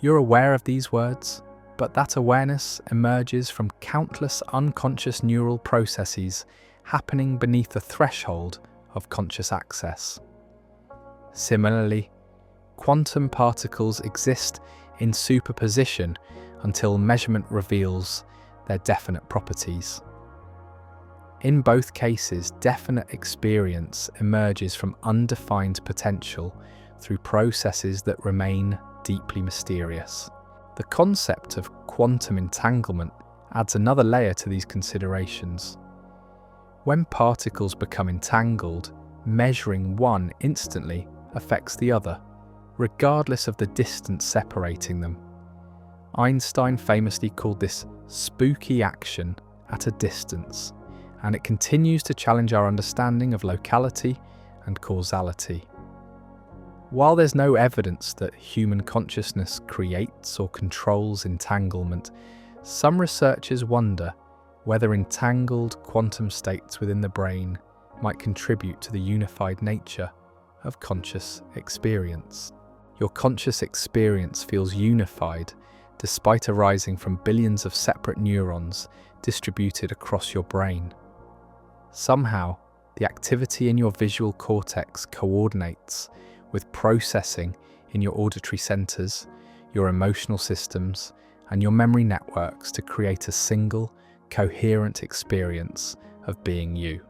You're aware of these words, but that awareness emerges from countless unconscious neural processes happening beneath the threshold of conscious access. Similarly, quantum particles exist in superposition until measurement reveals their definite properties. In both cases, definite experience emerges from undefined potential through processes that remain deeply mysterious. The concept of quantum entanglement adds another layer to these considerations. When particles become entangled, measuring one instantly affects the other, regardless of the distance separating them. Einstein famously called this spooky action at a distance, and it continues to challenge our understanding of locality and causality. While there's no evidence that human consciousness creates or controls entanglement, some researchers wonder whether entangled quantum states within the brain might contribute to the unified nature of conscious experience. Your conscious experience feels unified despite arising from billions of separate neurons distributed across your brain. Somehow, the activity in your visual cortex coordinates with processing in your auditory centers, your emotional systems, and your memory networks to create a single, coherent experience of being you.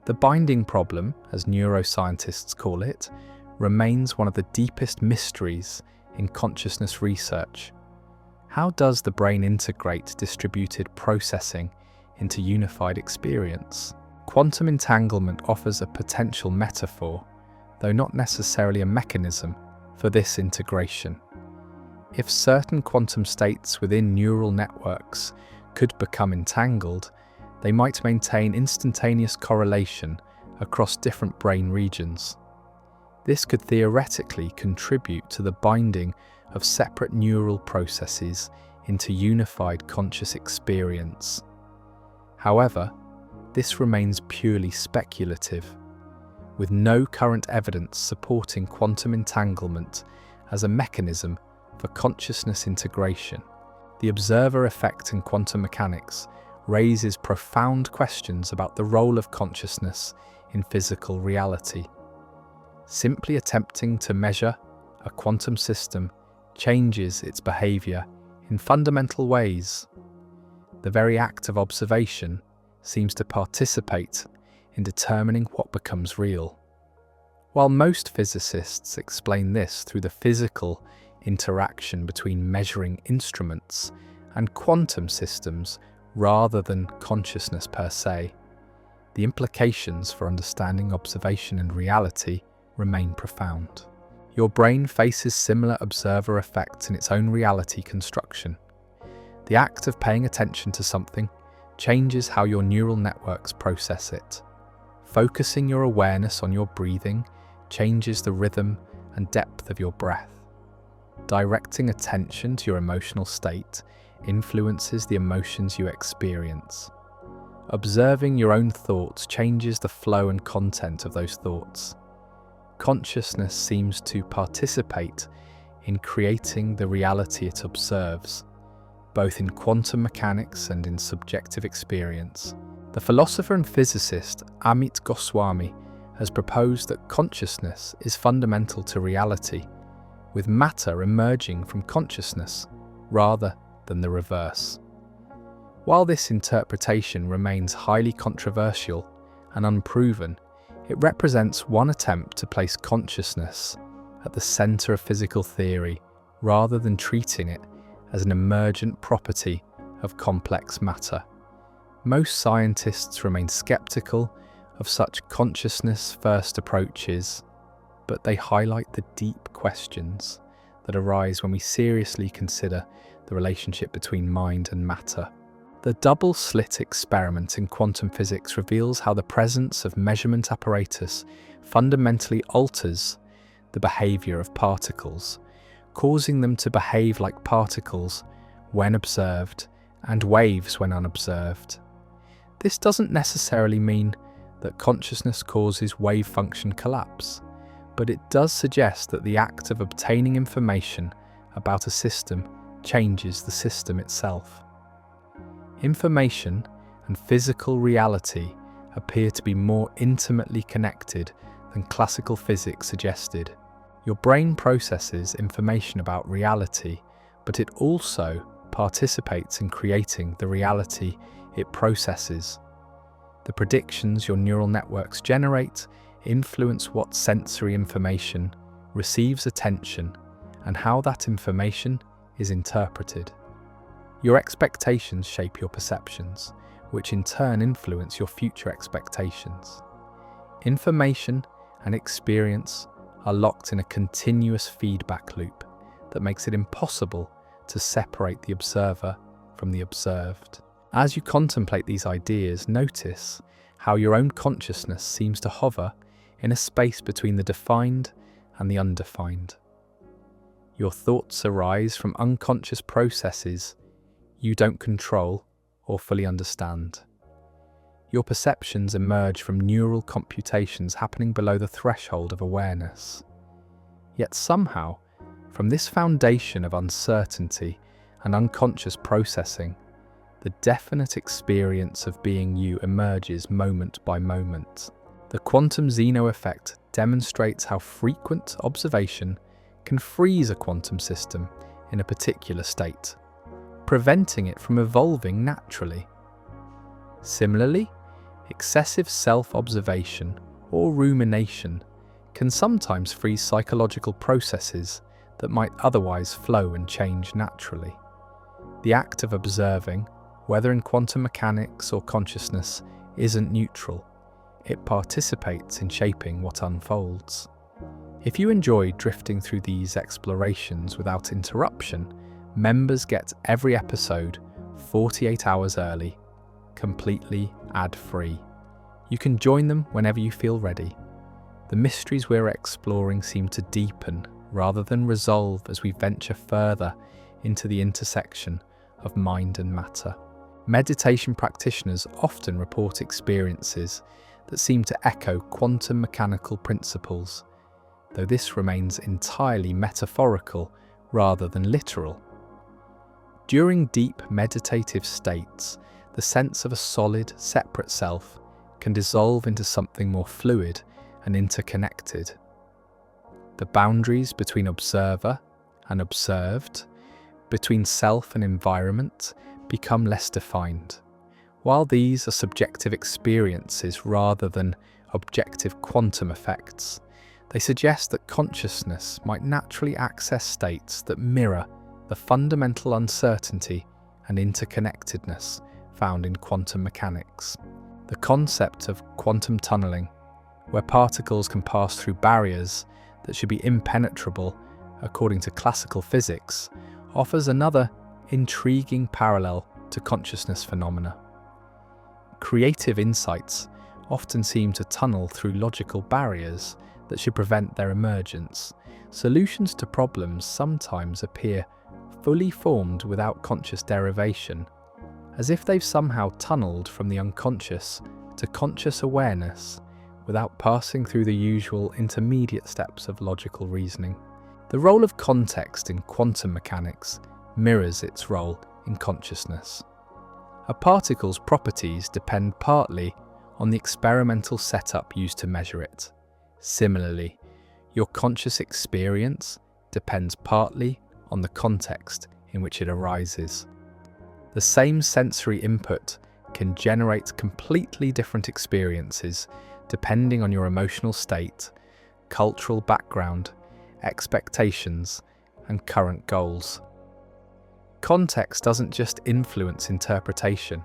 The binding problem, as neuroscientists call it, remains one of the deepest mysteries in consciousness research. How does the brain integrate distributed processing into unified experience? Quantum entanglement offers a potential metaphor, though not necessarily a mechanism, for this integration. If certain quantum states within neural networks could become entangled, they might maintain instantaneous correlation across different brain regions. This could theoretically contribute to the binding of separate neural processes into unified conscious experience. However, this remains purely speculative, with no current evidence supporting quantum entanglement as a mechanism for consciousness integration. The observer effect in quantum mechanics raises profound questions about the role of consciousness in physical reality. Simply attempting to measure a quantum system changes its behavior in fundamental ways. The very act of observation seems to participate in determining what becomes real. While most physicists explain this through the physical interaction between measuring instruments and quantum systems rather than consciousness per se, the implications for understanding observation and reality remain profound. Your brain faces similar observer effects in its own reality construction. The act of paying attention to something changes how your neural networks process it. Focusing your awareness on your breathing changes the rhythm and depth of your breath. Directing attention to your emotional state influences the emotions you experience. Observing your own thoughts changes the flow and content of those thoughts. Consciousness seems to participate in creating the reality it observes, both in quantum mechanics and in subjective experience. The philosopher and physicist Amit Goswami has proposed that consciousness is fundamental to reality, with matter emerging from consciousness rather than the reverse. While this interpretation remains highly controversial and unproven, it represents one attempt to place consciousness at the center of physical theory rather than treating it as an emergent property of complex matter. Most scientists remain skeptical of such consciousness-first approaches, but they highlight the deep questions that arise when we seriously consider the relationship between mind and matter. The double-slit experiment in quantum physics reveals how the presence of measurement apparatus fundamentally alters the behavior of particles, causing them to behave like particles when observed and waves when unobserved. This doesn't necessarily mean that consciousness causes wave function collapse, but it does suggest that the act of obtaining information about a system changes the system itself. Information and physical reality appear to be more intimately connected than classical physics suggested. Your brain processes information about reality, but it also participates in creating the reality it processes. The predictions your neural networks generate influence what sensory information receives attention and how that information is interpreted. Your expectations shape your perceptions, which in turn influence your future expectations. Information and experience are locked in a continuous feedback loop that makes it impossible to separate the observer from the observed. As you contemplate these ideas, notice how your own consciousness seems to hover in a space between the defined and the undefined. Your thoughts arise from unconscious processes you don't control or fully understand. Your perceptions emerge from neural computations happening below the threshold of awareness. Yet somehow, from this foundation of uncertainty and unconscious processing, the definite experience of being you emerges moment by moment. The quantum Zeno effect demonstrates how frequent observation can freeze a quantum system in a particular state, preventing it from evolving naturally. Similarly, excessive self-observation or rumination can sometimes freeze psychological processes that might otherwise flow and change naturally. The act of observing, whether in quantum mechanics or consciousness, isn't neutral. It participates in shaping what unfolds. If you enjoy drifting through these explorations without interruption, members get every episode 48 hours early, completely ad-free. You can join them whenever you feel ready. The mysteries we're exploring seem to deepen rather than resolve as we venture further into the intersection of mind and matter. Meditation practitioners often report experiences that seem to echo quantum mechanical principles, though this remains entirely metaphorical rather than literal. During deep meditative states, the sense of a solid, separate self can dissolve into something more fluid and interconnected. The boundaries between observer and observed, between self and environment, become less defined. While these are subjective experiences rather than objective quantum effects, they suggest that consciousness might naturally access states that mirror the fundamental uncertainty and interconnectedness found in quantum mechanics. The concept of quantum tunneling, where particles can pass through barriers that should be impenetrable according to classical physics, offers another intriguing parallel to consciousness phenomena. Creative insights often seem to tunnel through logical barriers that should prevent their emergence. Solutions to problems sometimes appear fully formed without conscious derivation, as if they've somehow tunneled from the unconscious to conscious awareness without passing through the usual intermediate steps of logical reasoning. The role of context in quantum mechanics mirrors its role in consciousness. A particle's properties depend partly on the experimental setup used to measure it. Similarly, your conscious experience depends partly on the context in which it arises. The same sensory input can generate completely different experiences depending on your emotional state, cultural background, expectations, and current goals. Context doesn't just influence interpretation,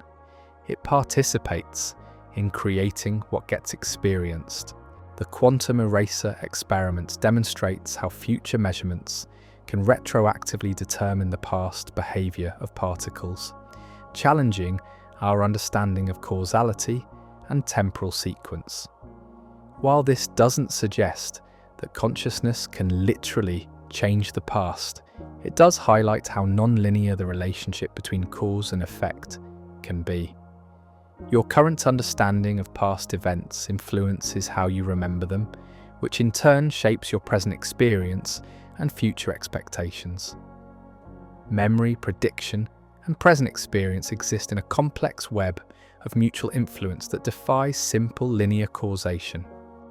it participates in creating what gets experienced. The quantum eraser experiment demonstrates how future measurements can retroactively determine the past behavior of particles, challenging our understanding of causality and temporal sequence. While this doesn't suggest that consciousness can literally change the past, it does highlight how non-linear the relationship between cause and effect can be. Your current understanding of past events influences how you remember them, which in turn shapes your present experience and future expectations. Memory, prediction, and present experience exist in a complex web of mutual influence that defies simple linear causation.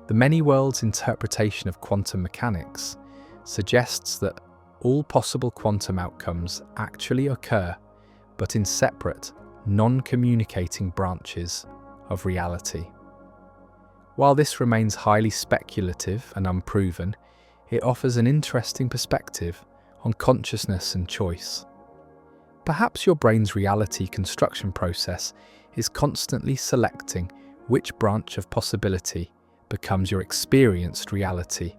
The many worlds interpretation of quantum mechanics suggests that all possible quantum outcomes actually occur, but in separate, non-communicating branches of reality. While this remains highly speculative and unproven, it offers an interesting perspective on consciousness and choice. Perhaps your brain's reality construction process is constantly selecting which branch of possibility becomes your experienced reality,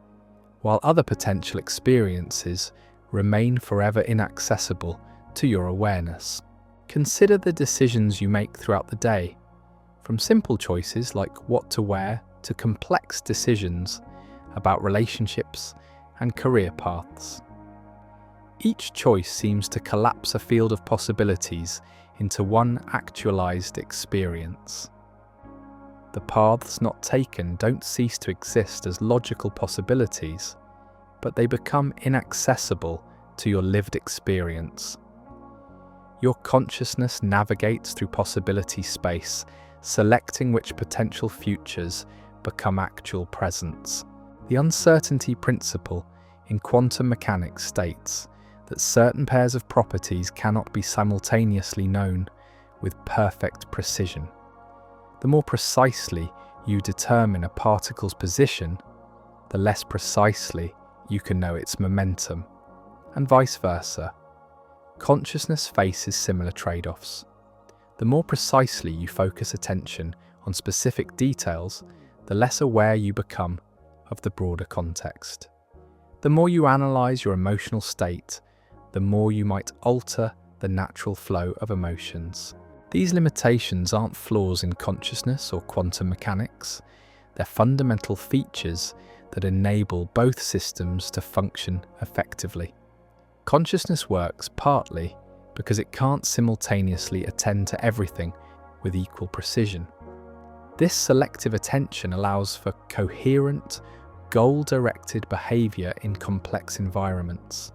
while other potential experiences remain forever inaccessible to your awareness. Consider the decisions you make throughout the day, from simple choices like what to wear to complex decisions about relationships and career paths. Each choice seems to collapse a field of possibilities into one actualized experience. The paths not taken don't cease to exist as logical possibilities, but they become inaccessible to your lived experience. Your consciousness navigates through possibility space, selecting which potential futures become actual presents. The uncertainty principle in quantum mechanics states that certain pairs of properties cannot be simultaneously known with perfect precision. The more precisely you determine a particle's position, the less precisely you can know its momentum, and vice versa. Consciousness faces similar trade-offs. The more precisely you focus attention on specific details, the less aware you become of the broader context. The more you analyze your emotional state, the more you might alter the natural flow of emotions. These limitations aren't flaws in consciousness or quantum mechanics. They're fundamental features that enable both systems to function effectively. Consciousness works partly because it can't simultaneously attend to everything with equal precision. This selective attention allows for coherent, goal-directed behavior in complex environments.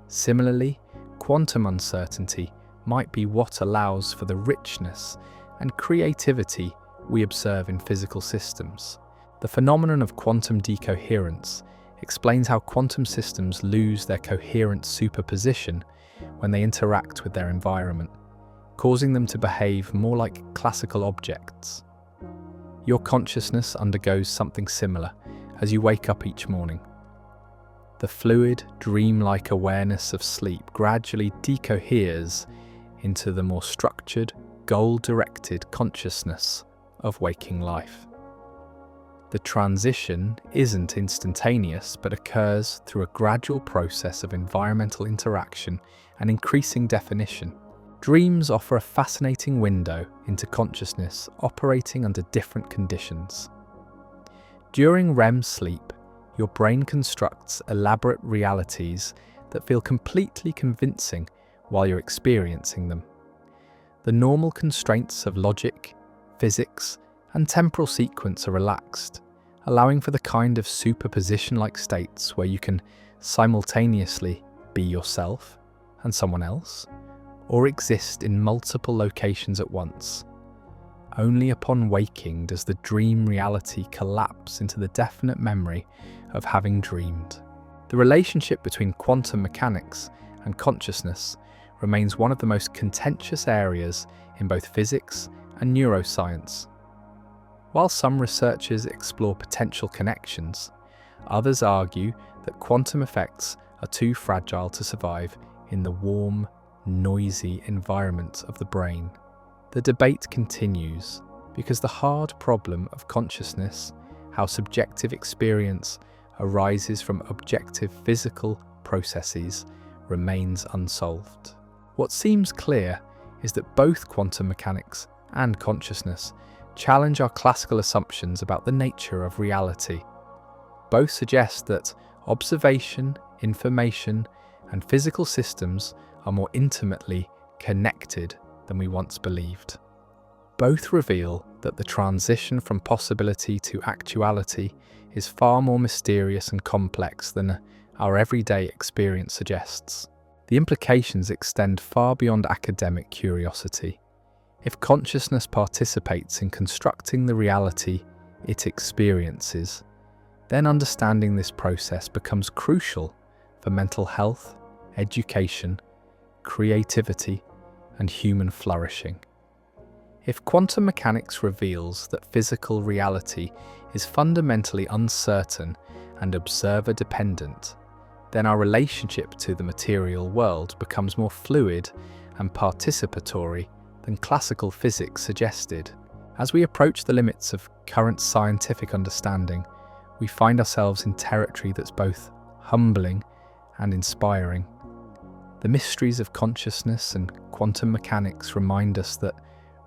Similarly, quantum uncertainty might be what allows for the richness and creativity we observe in physical systems. The phenomenon of quantum decoherence explains how quantum systems lose their coherent superposition when they interact with their environment, causing them to behave more like classical objects. Your consciousness undergoes something similar as you wake up each morning. The fluid, dreamlike awareness of sleep gradually decoheres into the more structured, goal-directed consciousness of waking life. The transition isn't instantaneous, but occurs through a gradual process of environmental interaction and increasing definition. Dreams offer a fascinating window into consciousness operating under different conditions. During REM sleep, your brain constructs elaborate realities that feel completely convincing while you're experiencing them. The normal constraints of logic, physics, and temporal sequence are relaxed, allowing for the kind of superposition-like states where you can simultaneously be yourself and someone else, or exist in multiple locations at once. Only upon waking does the dream reality collapse into the definite memory of having dreamed. The relationship between quantum mechanics and consciousness remains one of the most contentious areas in both physics and neuroscience. While some researchers explore potential connections, others argue that quantum effects are too fragile to survive in the warm, noisy environment of the brain. The debate continues because the hard problem of consciousness, how subjective experience arises from objective physical processes, remains unsolved. What seems clear is that both quantum mechanics and consciousness challenge our classical assumptions about the nature of reality. Both suggest that observation, information, and physical systems are more intimately connected than we once believed. Both reveal that the transition from possibility to actuality is far more mysterious and complex than our everyday experience suggests. The implications extend far beyond academic curiosity. If consciousness participates in constructing the reality it experiences, then understanding this process becomes crucial for mental health, education, creativity, and human flourishing. If quantum mechanics reveals that physical reality is fundamentally uncertain and observer-dependent, then our relationship to the material world becomes more fluid and participatory than classical physics suggested. As we approach the limits of current scientific understanding, we find ourselves in territory that's both humbling and inspiring. The mysteries of consciousness and quantum mechanics remind us that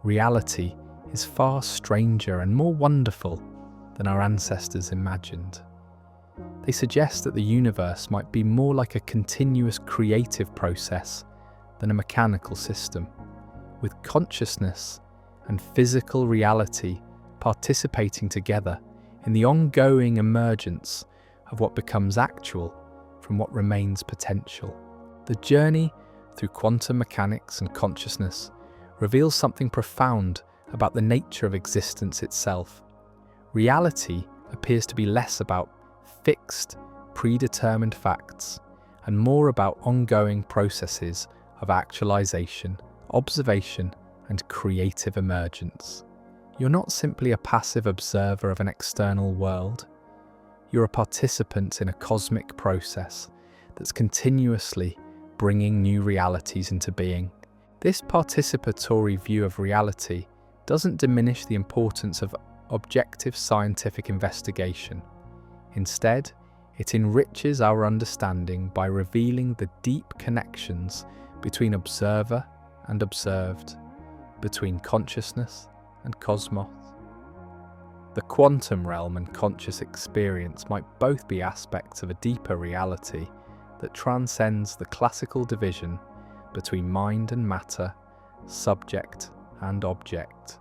reality is far stranger and more wonderful than our ancestors imagined. They suggest that the universe might be more like a continuous creative process than a mechanical system, with consciousness and physical reality participating together in the ongoing emergence of what becomes actual from what remains potential. The journey through quantum mechanics and consciousness reveals something profound about the nature of existence itself. Reality appears to be less about fixed, predetermined facts and more about ongoing processes of actualization, observation, and creative emergence. You're not simply a passive observer of an external world. You're a participant in a cosmic process that's continuously bringing new realities into being. This participatory view of reality doesn't diminish the importance of objective scientific investigation. Instead, it enriches our understanding by revealing the deep connections between observer and observed, between consciousness and cosmos. The quantum realm and conscious experience might both be aspects of a deeper reality that transcends the classical division between mind and matter, subject and object,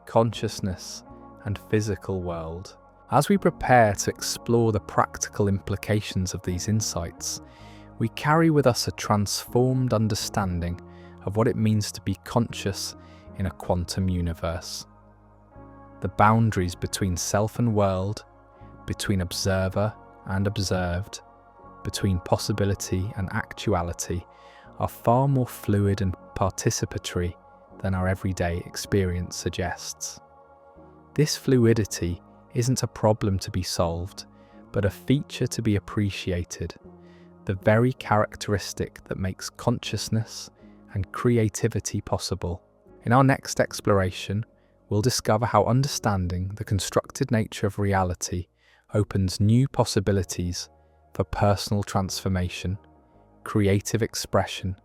consciousness and physical world. As we prepare to explore the practical implications of these insights, we carry with us a transformed understanding of what it means to be conscious in a quantum universe. The boundaries between self and world, between observer and observed, between possibility and actuality are far more fluid and participatory than our everyday experience suggests. This fluidity isn't a problem to be solved, but a feature to be appreciated, the very characteristic that makes consciousness and creativity possible. In our next exploration, we'll discover how understanding the constructed nature of reality opens new possibilities for personal transformation, creative expression,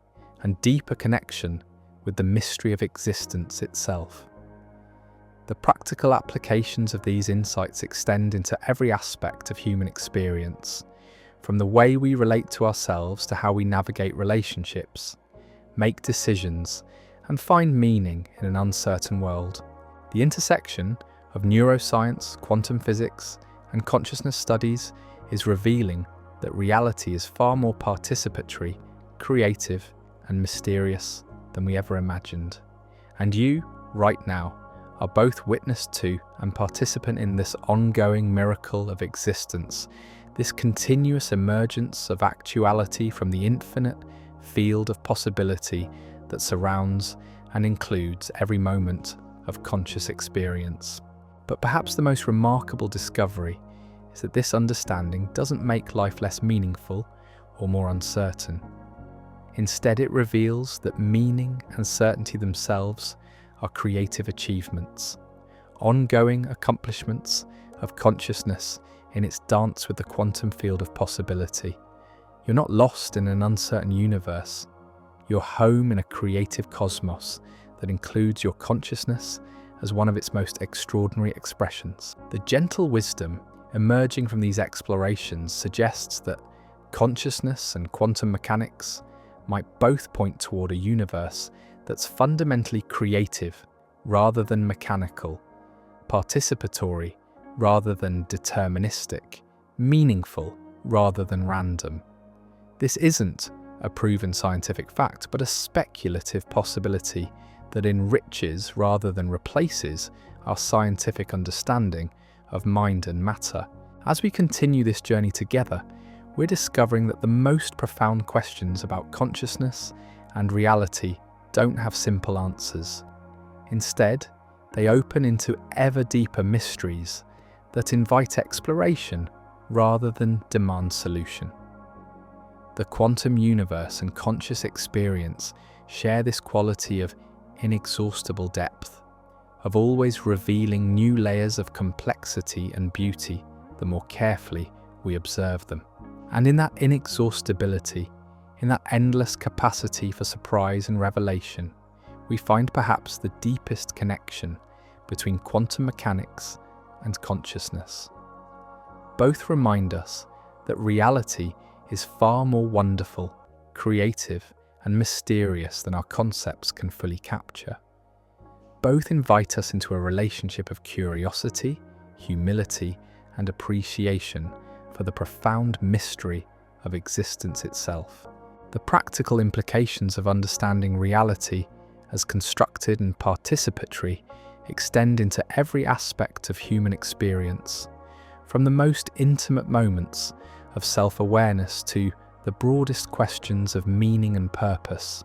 and deeper connection with the mystery of existence itself. The practical applications of these insights extend into every aspect of human experience, from the way we relate to ourselves to how we navigate relationships, make decisions, and find meaning in an uncertain world. The intersection of neuroscience, quantum physics, and consciousness studies is revealing that reality is far more participatory, creative, and mysterious than we ever imagined. And you, right now, are both witness to and participant in this ongoing miracle of existence, this continuous emergence of actuality from the infinite field of possibility that surrounds and includes every moment of conscious experience. But perhaps the most remarkable discovery is that this understanding doesn't make life less meaningful or more uncertain. Instead, it reveals that meaning and certainty themselves are creative achievements, ongoing accomplishments of consciousness in its dance with the quantum field of possibility. You're not lost in an uncertain universe. You're home in a creative cosmos that includes your consciousness as one of its most extraordinary expressions. The gentle wisdom emerging from these explorations suggests that consciousness and quantum mechanics might both point toward a universe that's fundamentally creative rather than mechanical, participatory rather than deterministic, meaningful rather than random. This isn't a proven scientific fact, but a speculative possibility that enriches rather than replaces our scientific understanding of mind and matter. As we continue this journey together, we're discovering that the most profound questions about consciousness and reality don't have simple answers. Instead, they open into ever deeper mysteries that invite exploration rather than demand solution. The quantum universe and conscious experience share this quality of inexhaustible depth, of always revealing new layers of complexity and beauty the more carefully we observe them. And in that inexhaustibility, in that endless capacity for surprise and revelation, we find perhaps the deepest connection between quantum mechanics and consciousness. Both remind us that reality is far more wonderful, creative, and mysterious than our concepts can fully capture. Both invite us into a relationship of curiosity, humility, and appreciation for the profound mystery of existence itself. The practical implications of understanding reality as constructed and participatory extend into every aspect of human experience, from the most intimate moments of self-awareness to the broadest questions of meaning and purpose.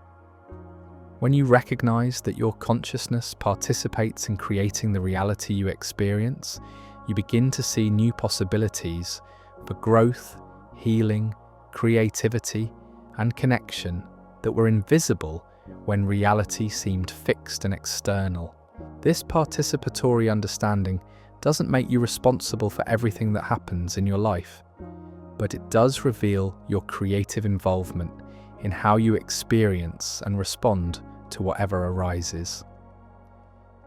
When you recognize that your consciousness participates in creating the reality you experience, you begin to see new possibilities for growth, healing, creativity, and connection that were invisible when reality seemed fixed and external. This participatory understanding doesn't make you responsible for everything that happens in your life, but it does reveal your creative involvement in how you experience and respond to whatever arises.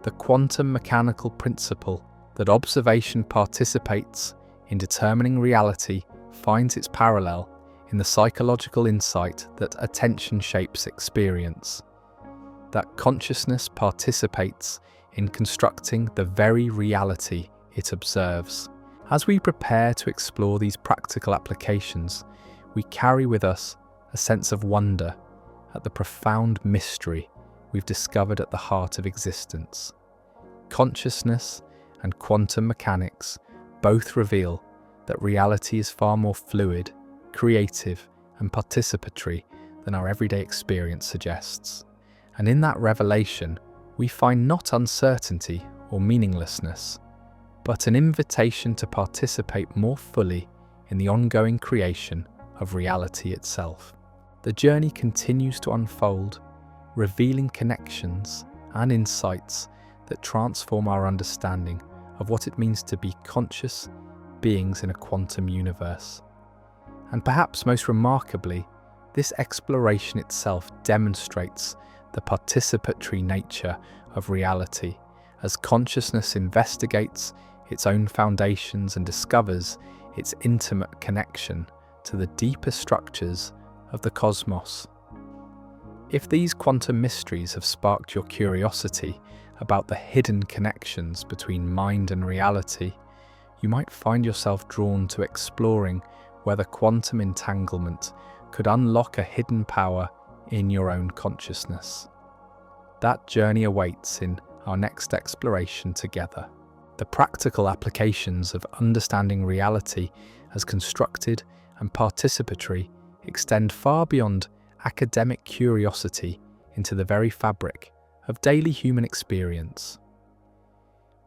The quantum mechanical principle that observation participates in determining reality finds its parallel in the psychological insight that attention shapes experience, that consciousness participates in constructing the very reality it observes. As we prepare to explore these practical applications, we carry with us a sense of wonder at the profound mystery we've discovered at the heart of existence. Consciousness and quantum mechanics both reveal that reality is far more fluid, creative, and participatory than our everyday experience suggests. And in that revelation, we find not uncertainty or meaninglessness, but an invitation to participate more fully in the ongoing creation of reality itself. The journey continues to unfold, revealing connections and insights that transform our understanding of what it means to be conscious beings in a quantum universe. And perhaps most remarkably, this exploration itself demonstrates the participatory nature of reality as consciousness investigates its own foundations and discovers its intimate connection to the deeper structures of the cosmos. If these quantum mysteries have sparked your curiosity about the hidden connections between mind and reality, you might find yourself drawn to exploring whether quantum entanglement could unlock a hidden power in your own consciousness. That journey awaits in our next exploration together. The practical applications of understanding reality as constructed and participatory extend far beyond academic curiosity into the very fabric of daily human experience.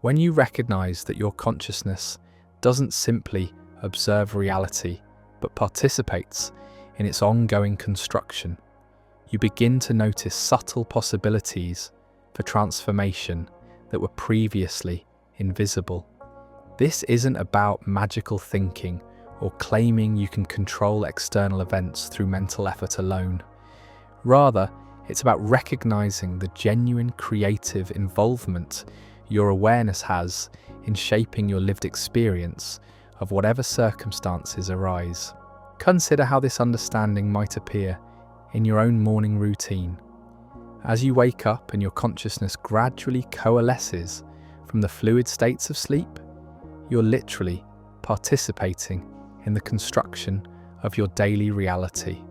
When you recognize that your consciousness doesn't simply observe reality, but participates in its ongoing construction, you begin to notice subtle possibilities for transformation that were previously invisible. This isn't about magical thinking or claiming you can control external events through mental effort alone. Rather, it's about recognizing the genuine creative involvement your awareness has in shaping your lived experience of whatever circumstances arise. Consider how this understanding might appear in your own morning routine. As you wake up and your consciousness gradually coalesces from the fluid states of sleep, you're literally participating in the construction of your daily reality.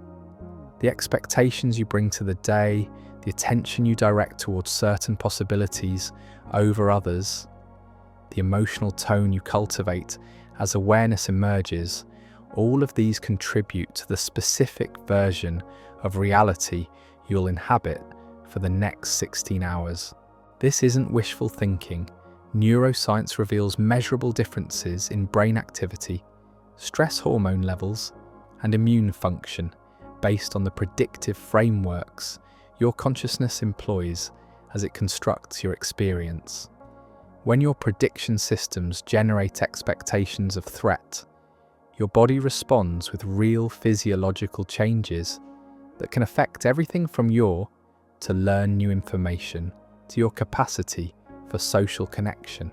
The expectations you bring to the day, the attention you direct towards certain possibilities over others, the emotional tone you cultivate as awareness emerges, all of these contribute to the specific version of reality you'll inhabit for the next 16 hours. This isn't wishful thinking. Neuroscience reveals measurable differences in brain activity, stress hormone levels, and immune function based on the predictive frameworks your consciousness employs as it constructs your experience. When your prediction systems generate expectations of threat, your body responds with real physiological changes that can affect everything from your to learn new information to your capacity for social connection.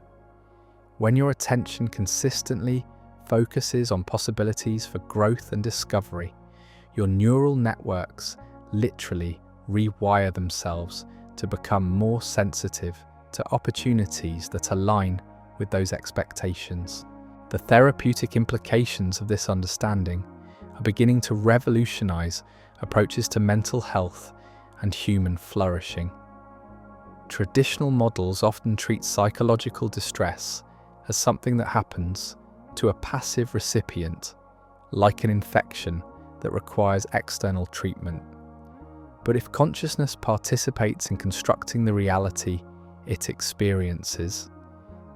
When your attention consistently focuses on possibilities for growth and discovery, your neural networks literally rewire themselves to become more sensitive to opportunities that align with those expectations. The therapeutic implications of this understanding are beginning to revolutionize approaches to mental health and human flourishing. Traditional models often treat psychological distress as something that happens to a passive recipient, like an infection that requires external treatment. But if consciousness participates in constructing the reality it experiences,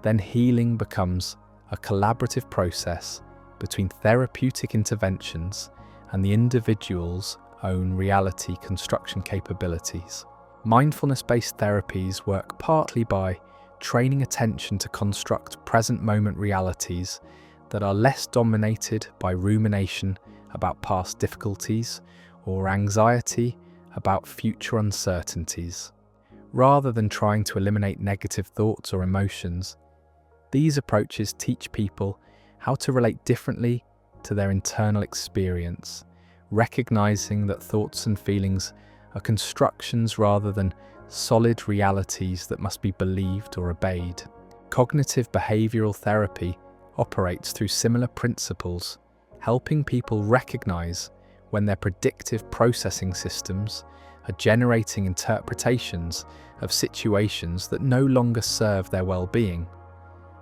then healing becomes a collaborative process between therapeutic interventions and the individual's own reality construction capabilities. Mindfulness-based therapies work partly by training attention to construct present moment realities that are less dominated by rumination about past difficulties or anxiety about future uncertainties. Rather than trying to eliminate negative thoughts or emotions, these approaches teach people how to relate differently to their internal experience, recognizing that thoughts and feelings are constructions rather than solid realities that must be believed or obeyed. Cognitive behavioral therapy operates through similar principles, helping people recognize when their predictive processing systems are generating interpretations of situations that no longer serve their well-being.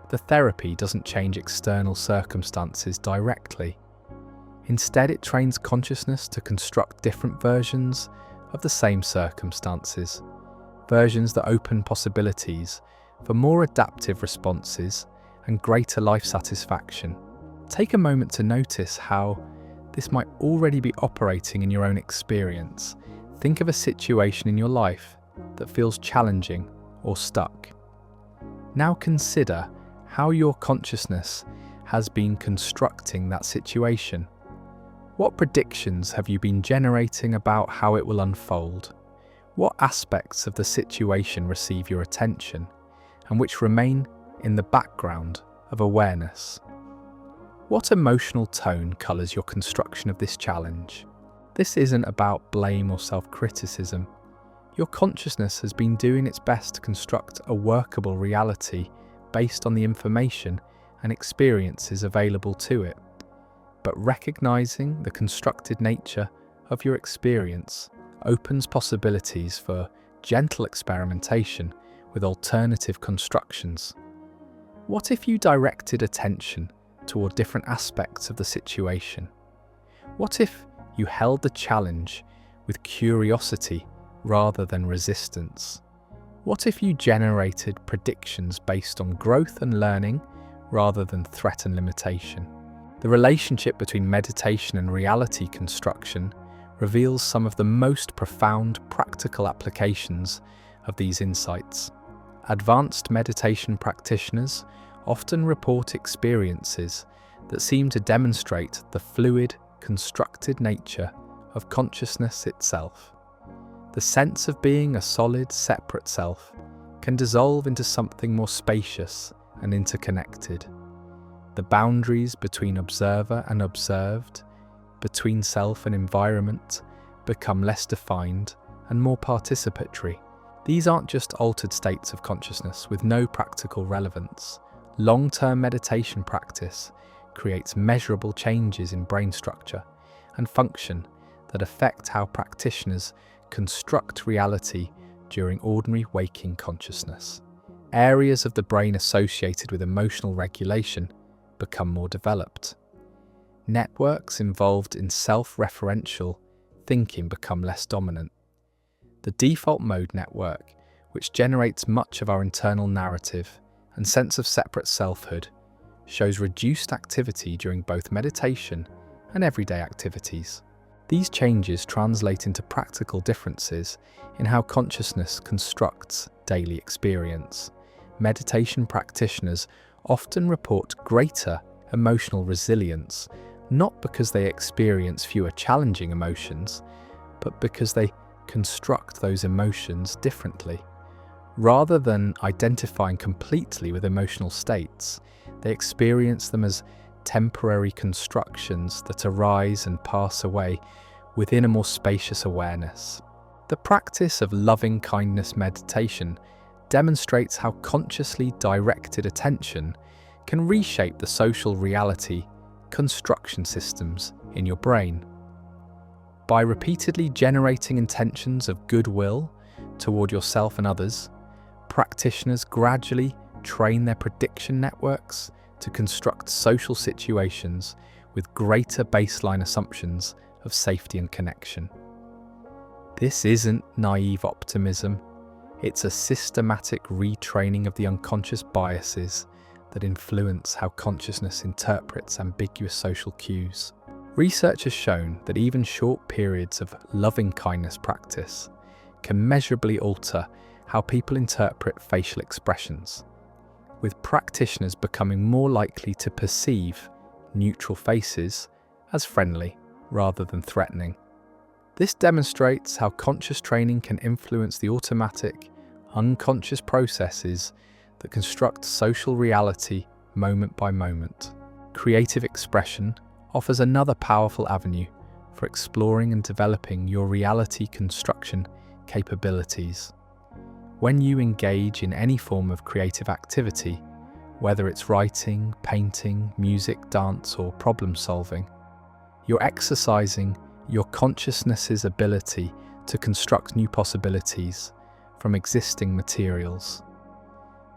The therapy doesn't change external circumstances directly. Instead, it trains consciousness to construct different versions of the same circumstances, versions that open possibilities for more adaptive responses and greater life satisfaction. Take a moment to notice how this might already be operating in your own experience. Think of a situation in your life that feels challenging or stuck. Now consider how your consciousness has been constructing that situation. What predictions have you been generating about how it will unfold? What aspects of the situation receive your attention and which remain in the background of awareness? What emotional tone colours your construction of this challenge? This isn't about blame or self-criticism. Your consciousness has been doing its best to construct a workable reality based on the information and experiences available to it. But recognizing the constructed nature of your experience opens possibilities for gentle experimentation with alternative constructions. What if you directed attention toward different aspects of the situation? What if you held the challenge with curiosity rather than resistance? What if you generated predictions based on growth and learning rather than threat and limitation? The relationship between meditation and reality construction reveals some of the most profound practical applications of these insights. Advanced meditation practitioners often report experiences that seem to demonstrate the fluid, constructed nature of consciousness itself. The sense of being a solid, separate self can dissolve into something more spacious and interconnected. The boundaries between observer and observed, between self and environment, become less defined and more participatory. These aren't just altered states of consciousness with no practical relevance. Long-term meditation practice creates measurable changes in brain structure and function that affect how practitioners construct reality during ordinary waking consciousness. Areas of the brain associated with emotional regulation become more developed. Networks involved in self-referential thinking become less dominant. The default mode network, which generates much of our internal narrative and sense of separate selfhood, shows reduced activity during both meditation and everyday activities. These changes translate into practical differences in how consciousness constructs daily experience. Meditation practitioners often report greater emotional resilience, not because they experience fewer challenging emotions, but because they construct those emotions differently. Rather than identifying completely with emotional states, they experience them as temporary constructions that arise and pass away within a more spacious awareness. The practice of loving kindness meditation demonstrates how consciously directed attention can reshape the social reality construction systems in your brain. By repeatedly generating intentions of goodwill toward yourself and others, practitioners gradually train their prediction networks to construct social situations with greater baseline assumptions of safety and connection. This isn't naive optimism. It's a systematic retraining of the unconscious biases that influence how consciousness interprets ambiguous social cues. Research has shown that even short periods of loving-kindness practice can measurably alter how people interpret facial expressions, with practitioners becoming more likely to perceive neutral faces as friendly rather than threatening. This demonstrates how conscious training can influence the automatic, unconscious processes that construct social reality moment by moment. Creative expression offers another powerful avenue for exploring and developing your reality construction capabilities. When you engage in any form of creative activity, whether it's writing, painting, music, dance, or problem solving, you're exercising your consciousness's ability to construct new possibilities from existing materials.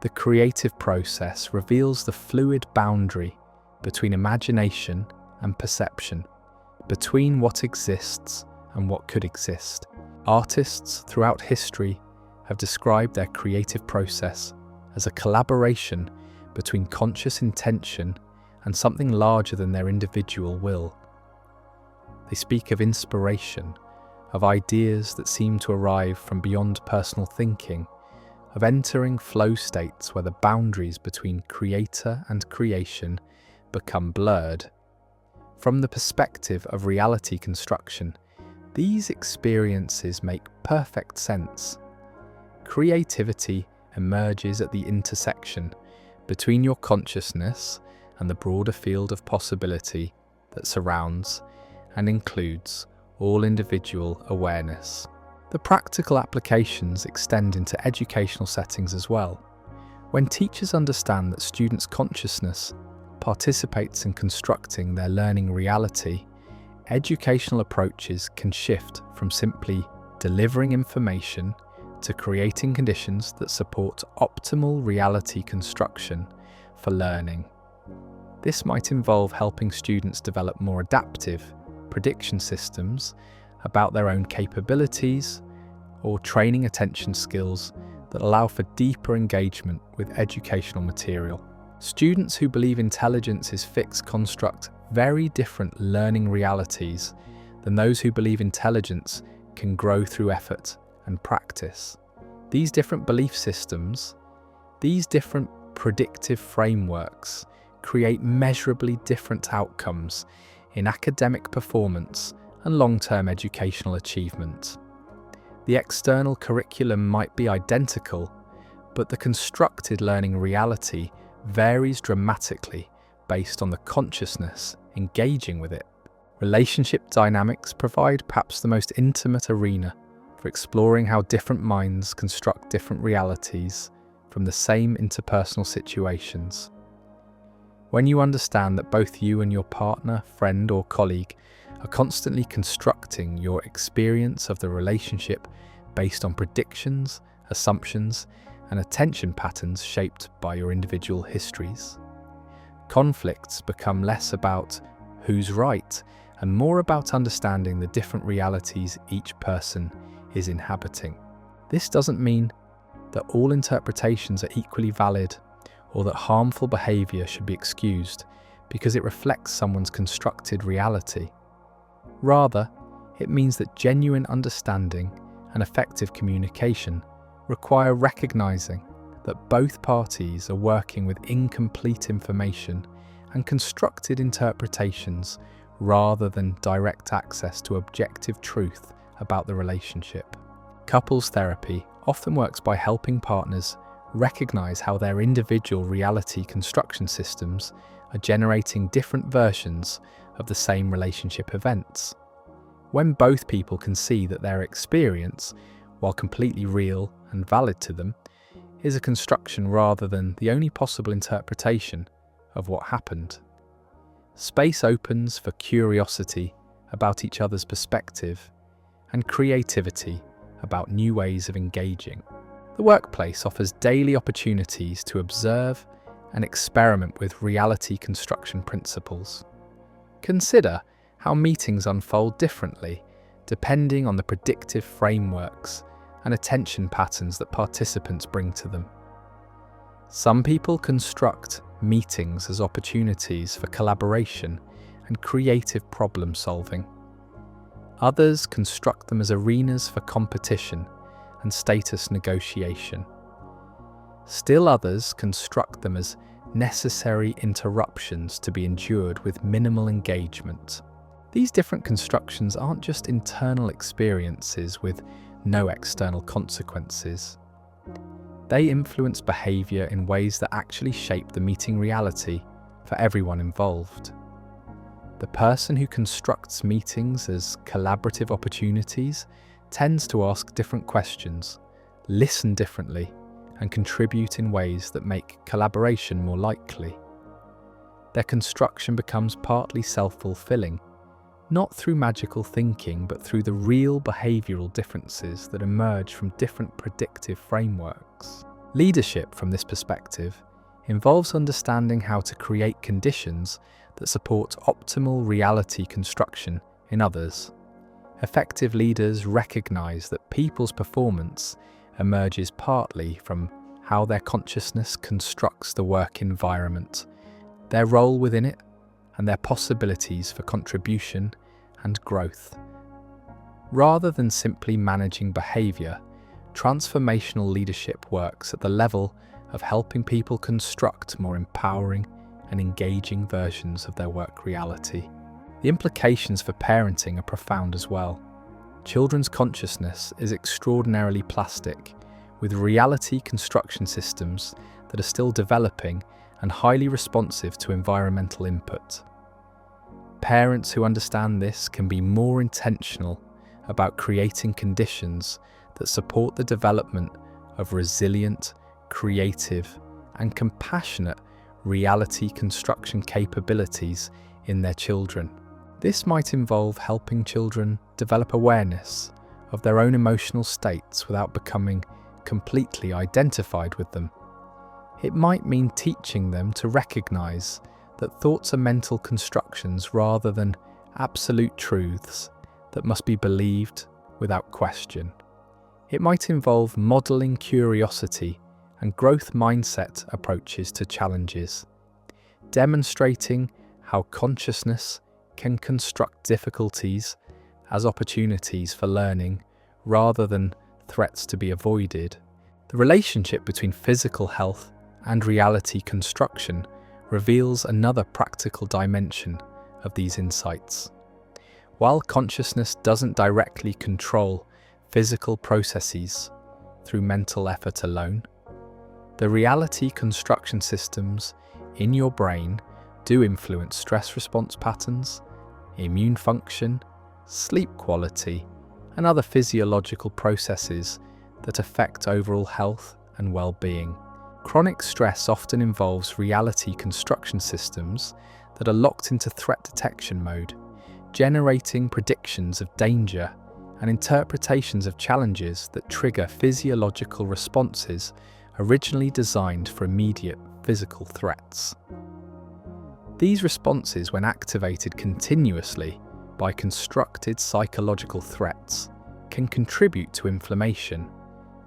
The creative process reveals the fluid boundary between imagination and perception, between what exists and what could exist. Artists throughout history have described their creative process as a collaboration between conscious intention and something larger than their individual will. They speak of inspiration, of ideas that seem to arrive from beyond personal thinking, of entering flow states where the boundaries between creator and creation become blurred. From the perspective of reality construction, these experiences make perfect sense. Creativity emerges at the intersection between your consciousness and the broader field of possibility that surrounds and includes all individual awareness. The practical applications extend into educational settings as well. When teachers understand that students' consciousness participates in constructing their learning reality, educational approaches can shift from simply delivering information to creating conditions that support optimal reality construction for learning. This might involve helping students develop more adaptive prediction systems about their own capabilities, or training attention skills that allow for deeper engagement with educational material. Students who believe intelligence is fixed construct very different learning realities than those who believe intelligence can grow through effort and practice. These different belief systems, these different predictive frameworks, create measurably different outcomes in academic performance and long-term educational achievement. The external curriculum might be identical, but the constructed learning reality varies dramatically based on the consciousness engaging with it. Relationship dynamics provide perhaps the most intimate arena for exploring how different minds construct different realities from the same interpersonal situations. When you understand that both you and your partner, friend, or colleague are constantly constructing your experience of the relationship based on predictions, assumptions, and attention patterns shaped by your individual histories, conflicts become less about who's right and more about understanding the different realities each person is inhabiting. This doesn't mean that all interpretations are equally valid or that harmful behavior should be excused because it reflects someone's constructed reality. Rather, it means that genuine understanding and effective communication require recognizing that both parties are working with incomplete information and constructed interpretations rather than direct access to objective truth about the relationship. Couples therapy often works by helping partners recognize how their individual reality construction systems are generating different versions of the same relationship events. When both people can see that their experience, while completely real and valid to them, is a construction rather than the only possible interpretation of what happened, space opens for curiosity about each other's perspective and creativity about new ways of engaging. The workplace offers daily opportunities to observe and experiment with reality construction principles. Consider how meetings unfold differently depending on the predictive frameworks and attention patterns that participants bring to them. Some people construct meetings as opportunities for collaboration and creative problem solving. Others construct them as arenas for competition and status negotiation. Still others construct them as necessary interruptions to be endured with minimal engagement. These different constructions aren't just internal experiences with no external consequences. They influence behaviour in ways that actually shape the meeting reality for everyone involved. The person who constructs meetings as collaborative opportunities tends to ask different questions, listen differently, and contribute in ways that make collaboration more likely. Their construction becomes partly self-fulfilling, not through magical thinking, but through the real behavioural differences that emerge from different predictive frameworks. Leadership, from this perspective, involves understanding how to create conditions that support optimal reality construction in others. Effective leaders recognise that people's performance emerges partly from how their consciousness constructs the work environment, their role within it, and their possibilities for contribution and growth. Rather than simply managing behaviour, transformational leadership works at the level of helping people construct more empowering and engaging versions of their work reality. The implications for parenting are profound as well. Children's consciousness is extraordinarily plastic, with reality construction systems that are still developing and highly responsive to environmental input. Parents who understand this can be more intentional about creating conditions that support the development of resilient, creative, and compassionate reality construction capabilities in their children. This might involve helping children develop awareness of their own emotional states without becoming completely identified with them. It might mean teaching them to recognize that thoughts are mental constructions rather than absolute truths that must be believed without question. It might involve modeling curiosity and growth mindset approaches to challenges, demonstrating how consciousness can construct difficulties as opportunities for learning rather than threats to be avoided. The relationship between physical health and reality construction reveals another practical dimension of these insights. While consciousness doesn't directly control physical processes through mental effort alone, the reality construction systems in your brain do influence stress response patterns, immune function, sleep quality, and other physiological processes that affect overall health and well-being. Chronic stress often involves reality construction systems that are locked into threat detection mode, generating predictions of danger and interpretations of challenges that trigger physiological responses originally designed for immediate physical threats. These responses, when activated continuously by constructed psychological threats, can contribute to inflammation,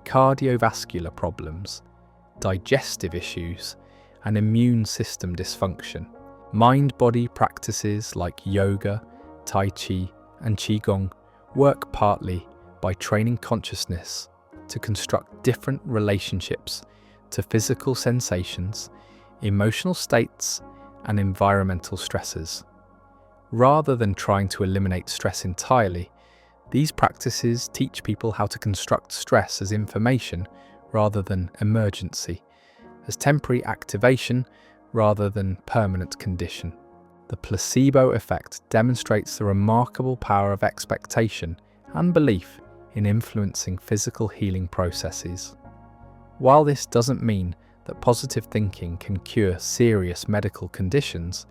cardiovascular problems, digestive issues, and immune system dysfunction. Mind-body practices like yoga, tai chi, and qigong work partly by training consciousness to construct different relationships to physical sensations, emotional states, and environmental stresses. Rather than trying to eliminate stress entirely, these practices teach people how to construct stress as information rather than emergency, as temporary activation rather than permanent condition. The placebo effect demonstrates the remarkable power of expectation and belief in influencing physical healing processes. While this doesn't mean that positive thinking can cure serious medical conditions,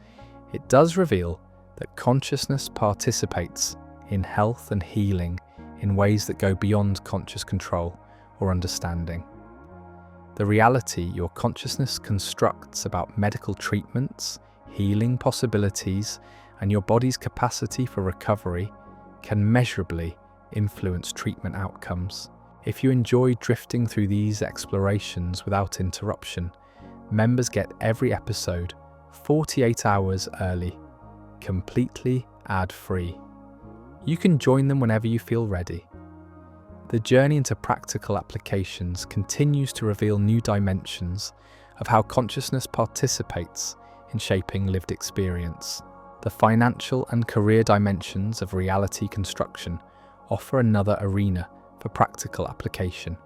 it does reveal that consciousness participates in health and healing in ways that go beyond conscious control or understanding. The reality your consciousness constructs about medical treatments, healing possibilities, and your body's capacity for recovery can measurably influence treatment outcomes. If you enjoy drifting through these explorations without interruption, members get every episode 48 hours early, completely ad-free. You can join them whenever you feel ready. The journey into practical applications continues to reveal new dimensions of how consciousness participates in shaping lived experience. The financial and career dimensions of reality construction offer another arena for practical application.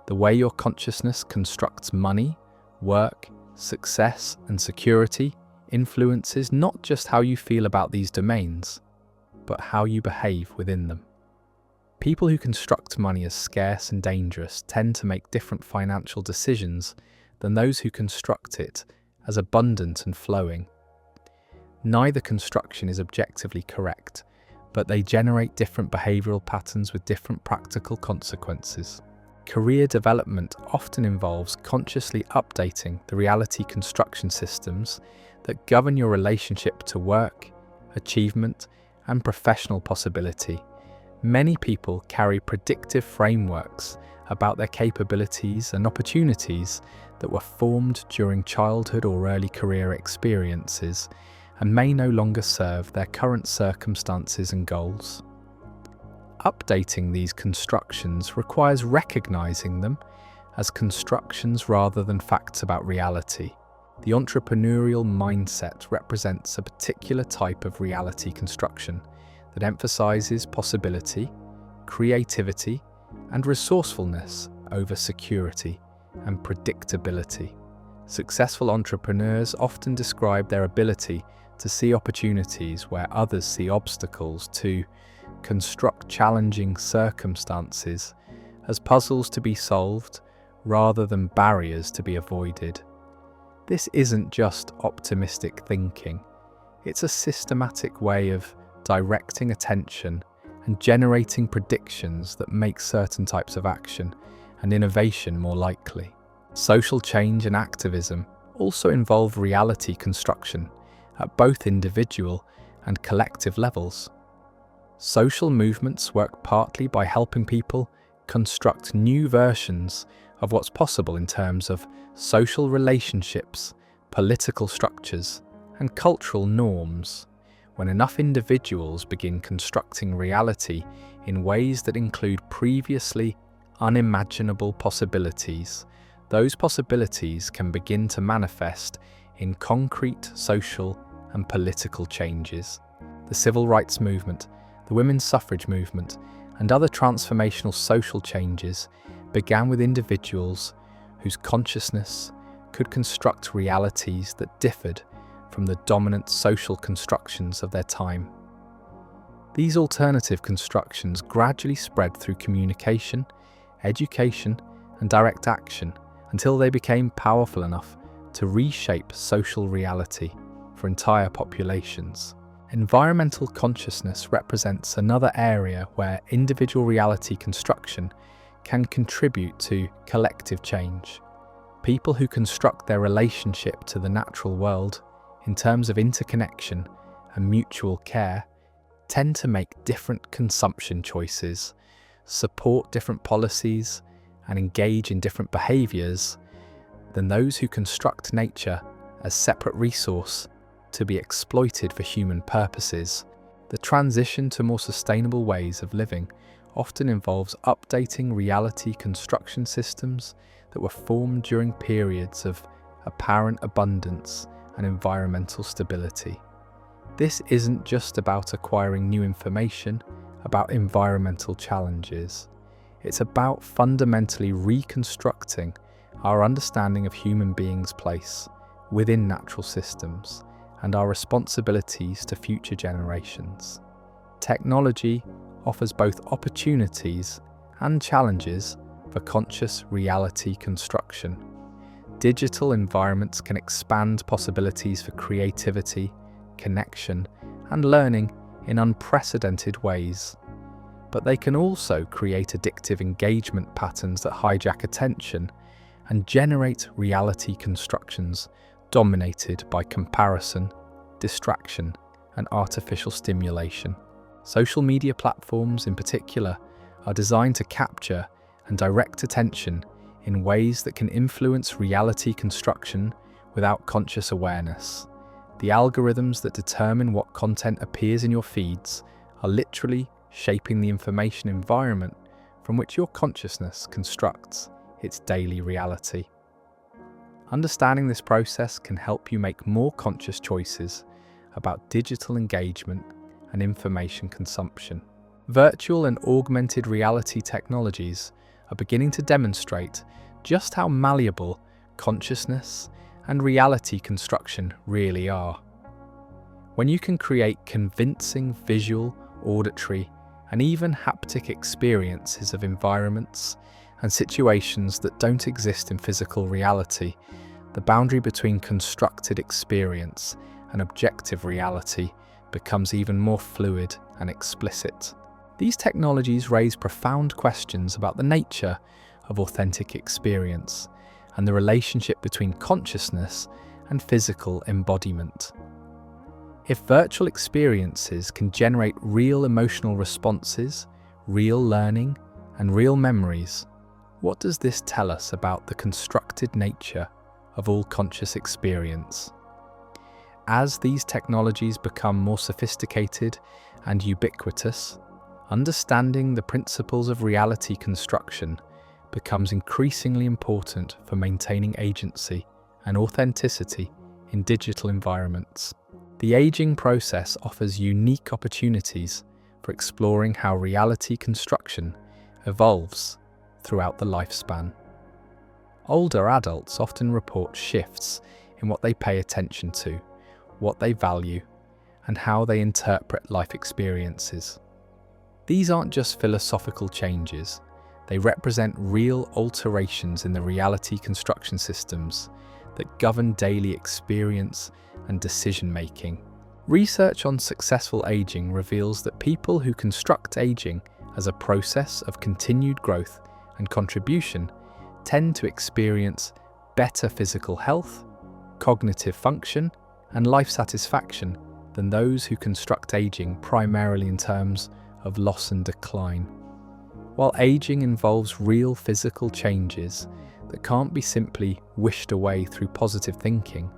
The way your consciousness constructs money, work, success, and security influences not just how you feel about these domains, but how you behave within them. People who construct money as scarce and dangerous tend to make different financial decisions than those who construct it as abundant and flowing. Neither construction is objectively correct, but they generate different behavioral patterns with different practical consequences. Career development often involves consciously updating the reality construction systems that govern your relationship to work, achievement, and professional possibility. Many people carry predictive frameworks about their capabilities and opportunities that were formed during childhood or early career experiences and may no longer serve their current circumstances and goals. Updating these constructions requires recognizing them as constructions rather than facts about reality. The entrepreneurial mindset represents a particular type of reality construction that emphasizes possibility, creativity, and resourcefulness over security and predictability. Successful entrepreneurs often describe their ability to see opportunities where others see obstacles, to construct challenging circumstances as puzzles to be solved rather than barriers to be avoided. This isn't just optimistic thinking, it's a systematic way of directing attention and generating predictions that make certain types of action and innovation more likely. Social change and activism also involve reality construction at both individual and collective levels. Social movements work partly by helping people construct new versions of what's possible in terms of social relationships, political structures, and cultural norms. When enough individuals begin constructing reality in ways that include previously unimaginable possibilities, those possibilities can begin to manifest in concrete social and political changes. The civil rights movement, the women's suffrage movement, and other transformational social changes began with individuals whose consciousness could construct realities that differed from the dominant social constructions of their time. These alternative constructions gradually spread through communication, education, and direct action until they became powerful enough to reshape social reality for entire populations. Environmental consciousness represents another area where individual reality construction can contribute to collective change. People who construct their relationship to the natural world in terms of interconnection and mutual care tend to make different consumption choices, support different policies, and engage in different behaviours than those who construct nature as separate resource to be exploited for human purposes. The transition to more sustainable ways of living often involves updating reality construction systems that were formed during periods of apparent abundance and environmental stability. This isn't just about acquiring new information about environmental challenges. It's about fundamentally reconstructing our understanding of human beings' place within natural systems and our responsibilities to future generations. Technology offers both opportunities and challenges for conscious reality construction. Digital environments can expand possibilities for creativity, connection, and learning in unprecedented ways. But they can also create addictive engagement patterns that hijack attention and generate reality constructions dominated by comparison, distraction, and artificial stimulation. Social media platforms, in particular, are designed to capture and direct attention in ways that can influence reality construction without conscious awareness. The algorithms that determine what content appears in your feeds are literally shaping the information environment from which your consciousness constructs its daily reality. Understanding this process can help you make more conscious choices about digital engagement and information consumption. Virtual and augmented reality technologies are beginning to demonstrate just how malleable consciousness and reality construction really are. When you can create convincing visual, auditory, and even haptic experiences of environments and situations that don't exist in physical reality, the boundary between constructed experience and objective reality becomes even more fluid and explicit. These technologies raise profound questions about the nature of authentic experience and the relationship between consciousness and physical embodiment. If virtual experiences can generate real emotional responses, real learning, and real memories, what does this tell us about the constructed nature of all conscious experience? As these technologies become more sophisticated and ubiquitous, understanding the principles of reality construction becomes increasingly important for maintaining agency and authenticity in digital environments. The aging process offers unique opportunities for exploring how reality construction evolves throughout the lifespan. Older adults often report shifts in what they pay attention to, what they value, and how they interpret life experiences. These aren't just philosophical changes, they represent real alterations in the reality construction systems that govern daily experience and decision-making. Research on successful aging reveals that people who construct aging as a process of continued growth and contribution tend to experience better physical health, cognitive function, and life satisfaction than those who construct aging primarily in terms of loss and decline. While aging involves real physical changes that can't be simply wished away through positive thinking,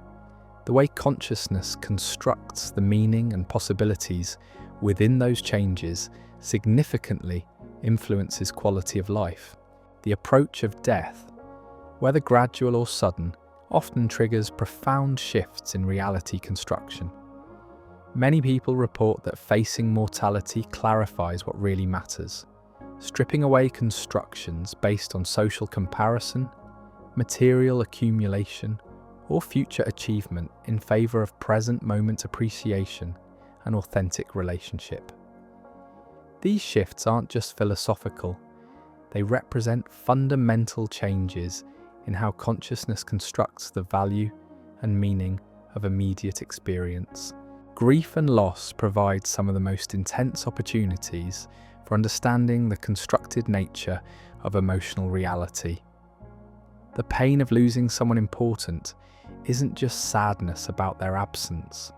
the way consciousness constructs the meaning and possibilities within those changes significantly influences quality of life. The approach of death, whether gradual or sudden, often triggers profound shifts in reality construction. Many people report that facing mortality clarifies what really matters, stripping away constructions based on social comparison, material accumulation, or future achievement in favor of present moment appreciation and authentic relationship. These shifts aren't just philosophical, they represent fundamental changes in how consciousness constructs the value and meaning of immediate experience. Grief and loss provide some of the most intense opportunities for understanding the constructed nature of emotional reality. The pain of losing someone important isn't just sadness about their absence.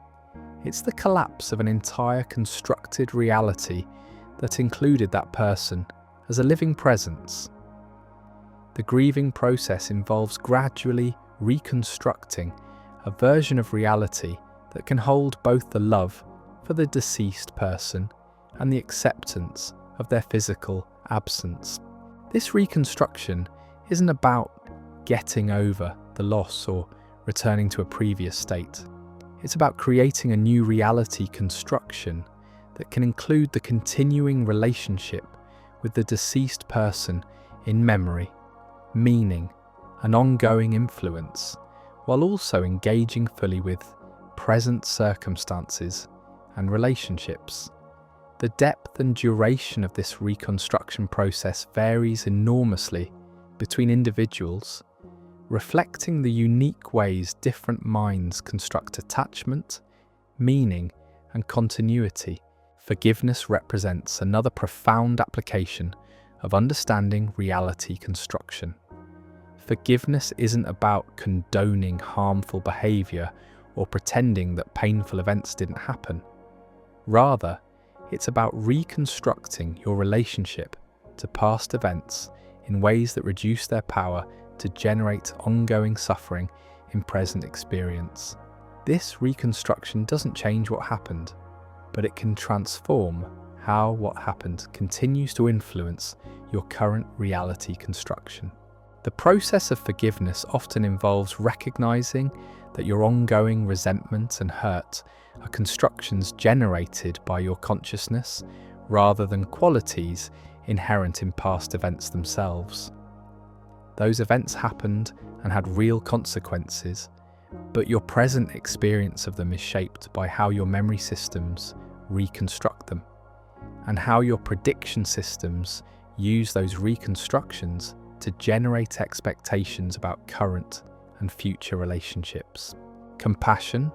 It's the collapse of an entire constructed reality that included that person as a living presence. The grieving process involves gradually reconstructing a version of reality that can hold both the love for the deceased person and the acceptance of their physical absence. This reconstruction isn't about getting over the loss or returning to a previous state. It's about creating a new reality construction that can include the continuing relationship with the deceased person in memory, meaning, and ongoing influence, while also engaging fully with present circumstances and relationships. The depth and duration of this reconstruction process varies enormously between individuals, reflecting the unique ways different minds construct attachment, meaning, and continuity. Forgiveness represents another profound application of understanding reality construction. Forgiveness isn't about condoning harmful behavior or pretending that painful events didn't happen. Rather, It's about reconstructing your relationship to past events in ways that reduce their power to generate ongoing suffering in present experience. This reconstruction doesn't change what happened, but it can transform how what happened continues to influence your current reality construction. The process of forgiveness often involves recognizing that your ongoing resentment and hurt are constructions generated by your consciousness rather than qualities inherent in past events themselves. Those events happened and had real consequences, but your present experience of them is shaped by how your memory systems reconstruct them, and how your prediction systems use those reconstructions to generate expectations about current and future relationships. Compassion,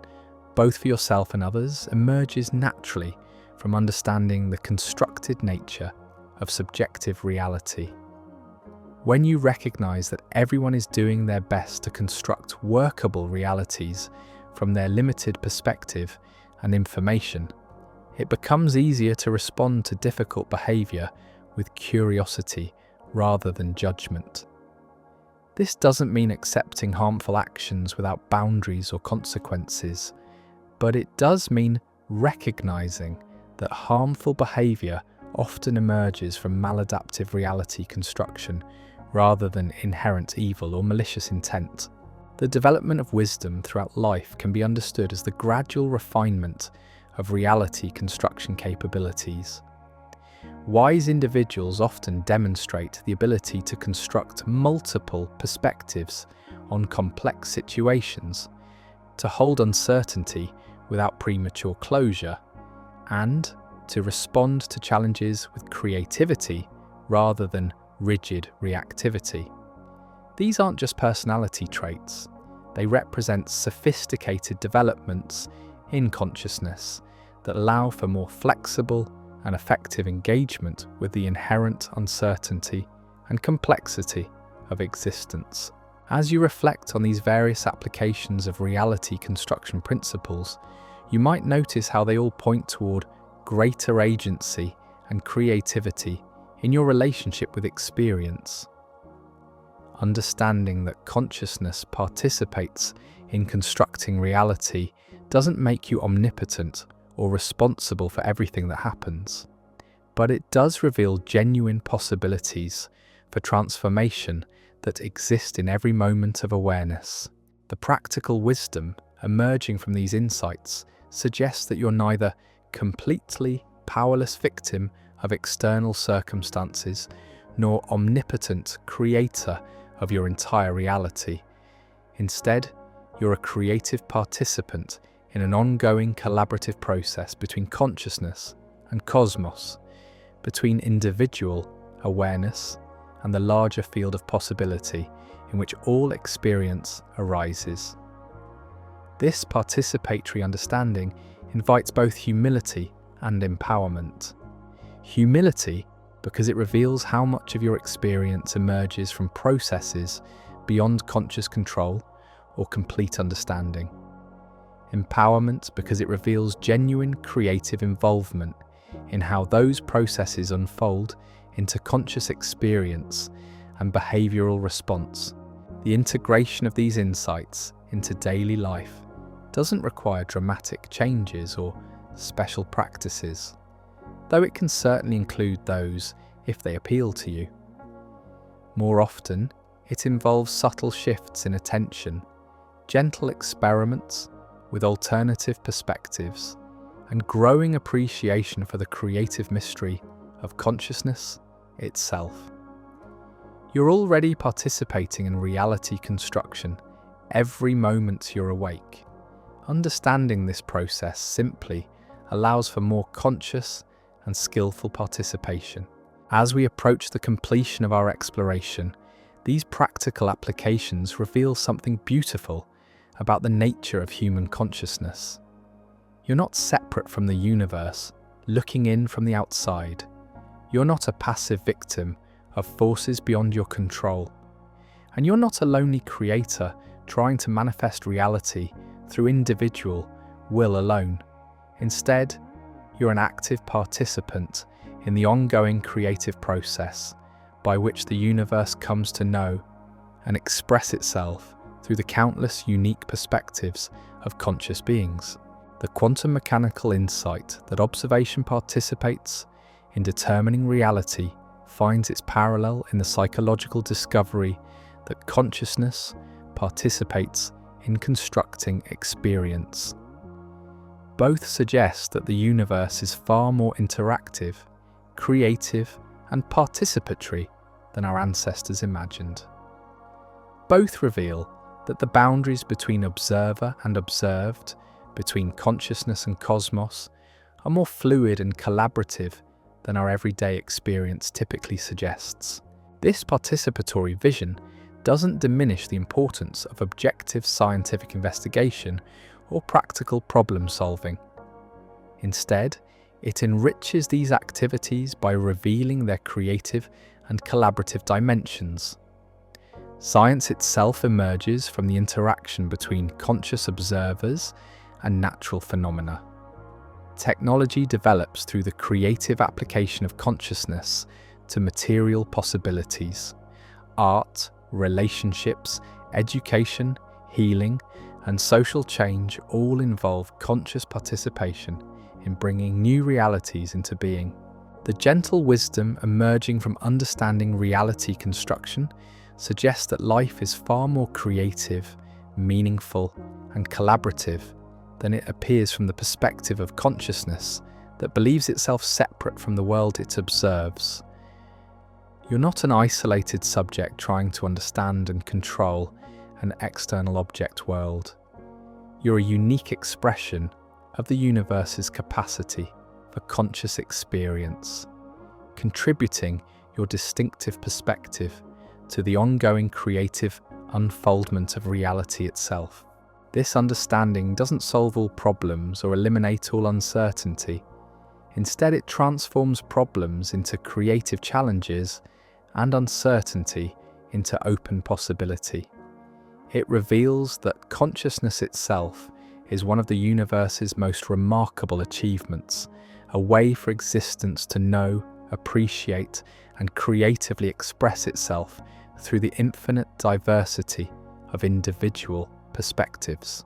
both for yourself and others, emerges naturally from understanding the constructed nature of subjective reality. When you recognize that everyone is doing their best to construct workable realities from their limited perspective and information, it becomes easier to respond to difficult behavior with curiosity rather than judgment. This doesn't mean accepting harmful actions without boundaries or consequences, but it does mean recognizing that harmful behavior often emerges from maladaptive reality construction rather than inherent evil or malicious intent. The development of wisdom throughout life can be understood as the gradual refinement of reality construction capabilities. Wise individuals often demonstrate the ability to construct multiple perspectives on complex situations, to hold uncertainty without premature closure, and to respond to challenges with creativity rather than rigid reactivity. These aren't just personality traits, they represent sophisticated developments in consciousness that allow for more flexible and effective engagement with the inherent uncertainty and complexity of existence. As you reflect on these various applications of reality construction principles, you might notice how they all point toward greater agency and creativity in your relationship with experience. Understanding that consciousness participates in constructing reality doesn't make you omnipotent or responsible for everything that happens, but it does reveal genuine possibilities for transformation that exist in every moment of awareness. The practical wisdom emerging from these insights suggests that you're neither completely powerless victim of external circumstances nor omnipotent creator of your entire reality. Instead, you're a creative participant in an ongoing collaborative process between consciousness and cosmos, between individual awareness and the larger field of possibility in which all experience arises. This participatory understanding invites both humility and empowerment. Humility because it reveals how much of your experience emerges from processes beyond conscious control or complete understanding. Empowerment because it reveals genuine creative involvement in how those processes unfold into conscious experience and behavioral response. The integration of these insights into daily life doesn't require dramatic changes or special practices, though it can certainly include those if they appeal to you. More often, it involves subtle shifts in attention, gentle experiments with alternative perspectives, and growing appreciation for the creative mystery of consciousness itself. You're already participating in reality construction every moment you're awake. Understanding this process simply allows for more conscious and skillful participation. As we approach the completion of our exploration, these practical applications reveal something beautiful about the nature of human consciousness. You're not separate from the universe, looking in from the outside. You're not a passive victim of forces beyond your control. And you're not a lonely creator trying to manifest reality through individual will alone. Instead, You're an active participant in the ongoing creative process by which the universe comes to know and express itself through the countless unique perspectives of conscious beings. The quantum mechanical insight that observation participates in determining reality finds its parallel in the psychological discovery that consciousness participates in constructing experience. Both suggest that the universe is far more interactive, creative, and participatory than our ancestors imagined. Both reveal that the boundaries between observer and observed, between consciousness and cosmos, are more fluid and collaborative than our everyday experience typically suggests. This participatory vision doesn't diminish the importance of objective scientific investigation or practical problem solving. Instead, it enriches these activities by revealing their creative and collaborative dimensions. Science itself emerges from the interaction between conscious observers and natural phenomena. Technology develops through the creative application of consciousness to material possibilities. Art, relationships, education, healing, and social change all involve conscious participation in bringing new realities into being. The gentle wisdom emerging from understanding reality construction suggests that life is far more creative, meaningful, and collaborative than it appears from the perspective of consciousness that believes itself separate from the world it observes. You're not an isolated subject trying to understand and control an external object world. You're a unique expression of the universe's capacity for conscious experience, contributing your distinctive perspective to the ongoing creative unfoldment of reality itself. This understanding doesn't solve all problems or eliminate all uncertainty. Instead, it transforms problems into creative challenges and uncertainty into open possibility. It reveals that consciousness itself is one of the universe's most remarkable achievements, a way for existence to know, appreciate, and creatively express itself through the infinite diversity of individual perspectives.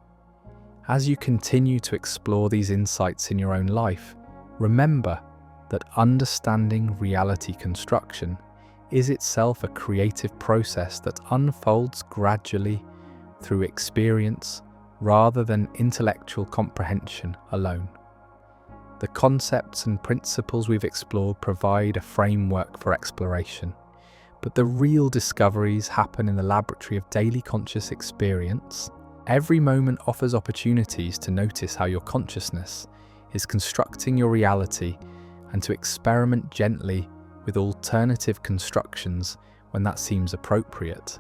As you continue to explore these insights in your own life, remember that understanding reality construction is itself a creative process that unfolds gradually through experience rather than intellectual comprehension alone. The concepts and principles we've explored provide a framework for exploration, but the real discoveries happen in the laboratory of daily conscious experience. Every moment offers opportunities to notice how your consciousness is constructing your reality and to experiment gently with alternative constructions when that seems appropriate.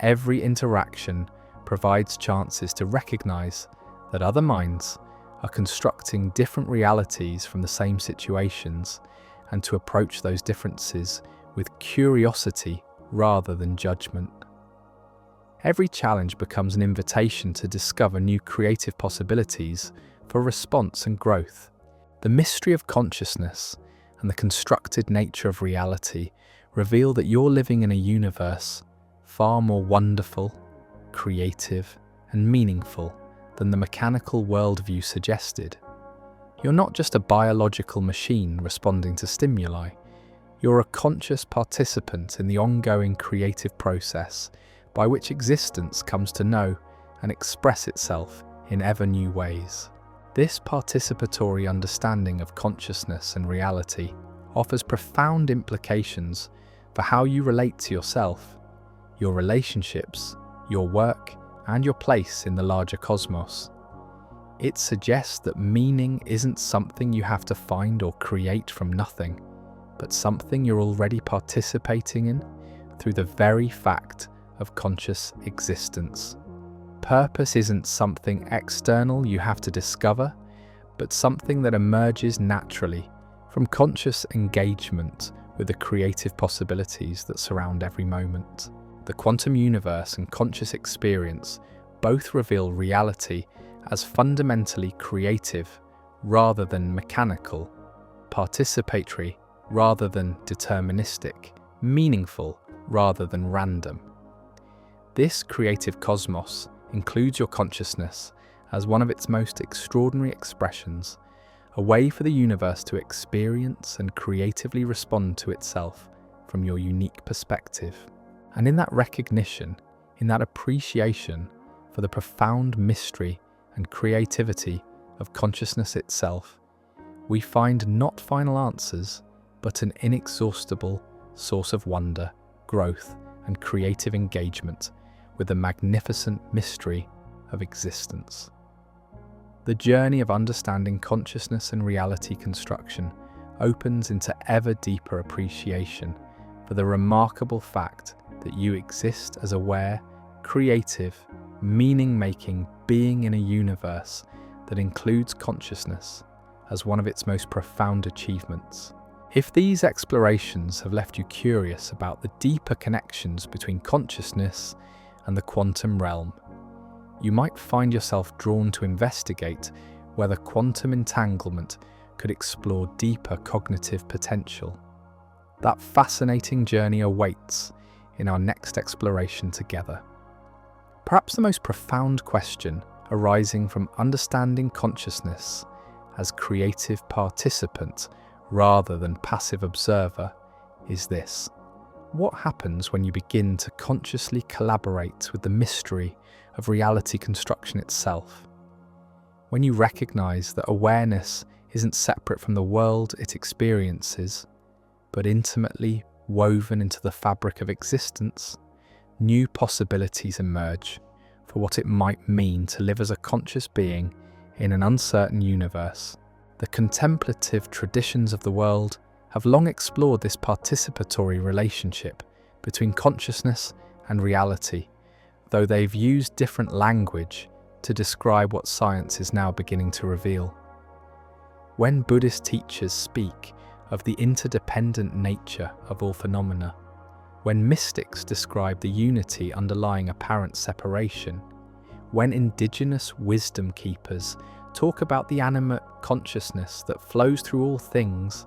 Every interaction provides chances to recognize that other minds are constructing different realities from the same situations and to approach those differences with curiosity rather than judgment. Every challenge becomes an invitation to discover new creative possibilities for response and growth. The mystery of consciousness and the constructed nature of reality reveal that you're living in a universe far more wonderful, creative, and meaningful than the mechanical worldview suggested. You're not just a biological machine responding to stimuli. You're a conscious participant in the ongoing creative process by which existence comes to know and express itself in ever new ways. This participatory understanding of consciousness and reality offers profound implications for how you relate to yourself, your relationships, your work, and your place in the larger cosmos. It suggests that meaning isn't something you have to find or create from nothing, but something you're already participating in through the very fact of conscious existence. Purpose isn't something external you have to discover, but something that emerges naturally from conscious engagement with the creative possibilities that surround every moment. The quantum universe and conscious experience both reveal reality as fundamentally creative rather than mechanical, participatory rather than deterministic, meaningful rather than random. This creative cosmos includes your consciousness as one of its most extraordinary expressions, a way for the universe to experience and creatively respond to itself from your unique perspective. And in that recognition, in that appreciation for the profound mystery and creativity of consciousness itself, we find not final answers, but an inexhaustible source of wonder, growth, and creative engagement with the magnificent mystery of existence. The journey of understanding consciousness and reality construction opens into ever deeper appreciation for the remarkable fact that you exist as aware, creative, meaning-making being in a universe that includes consciousness as one of its most profound achievements. If these explorations have left you curious about the deeper connections between consciousness and the quantum realm, you might find yourself drawn to investigate whether quantum entanglement could explore deeper cognitive potential. That fascinating journey awaits in our next exploration together. Perhaps the most profound question arising from understanding consciousness as creative participant rather than passive observer is this: what happens when you begin to consciously collaborate with the mystery of reality construction itself? When you recognize that awareness isn't separate from the world it experiences, but intimately woven into the fabric of existence, new possibilities emerge for what it might mean to live as a conscious being in an uncertain universe. The contemplative traditions of the world have long explored this participatory relationship between consciousness and reality, though they've used different language to describe what science is now beginning to reveal. When Buddhist teachers speak of the interdependent nature of all phenomena, when mystics describe the unity underlying apparent separation, when indigenous wisdom keepers talk about the animate consciousness that flows through all things,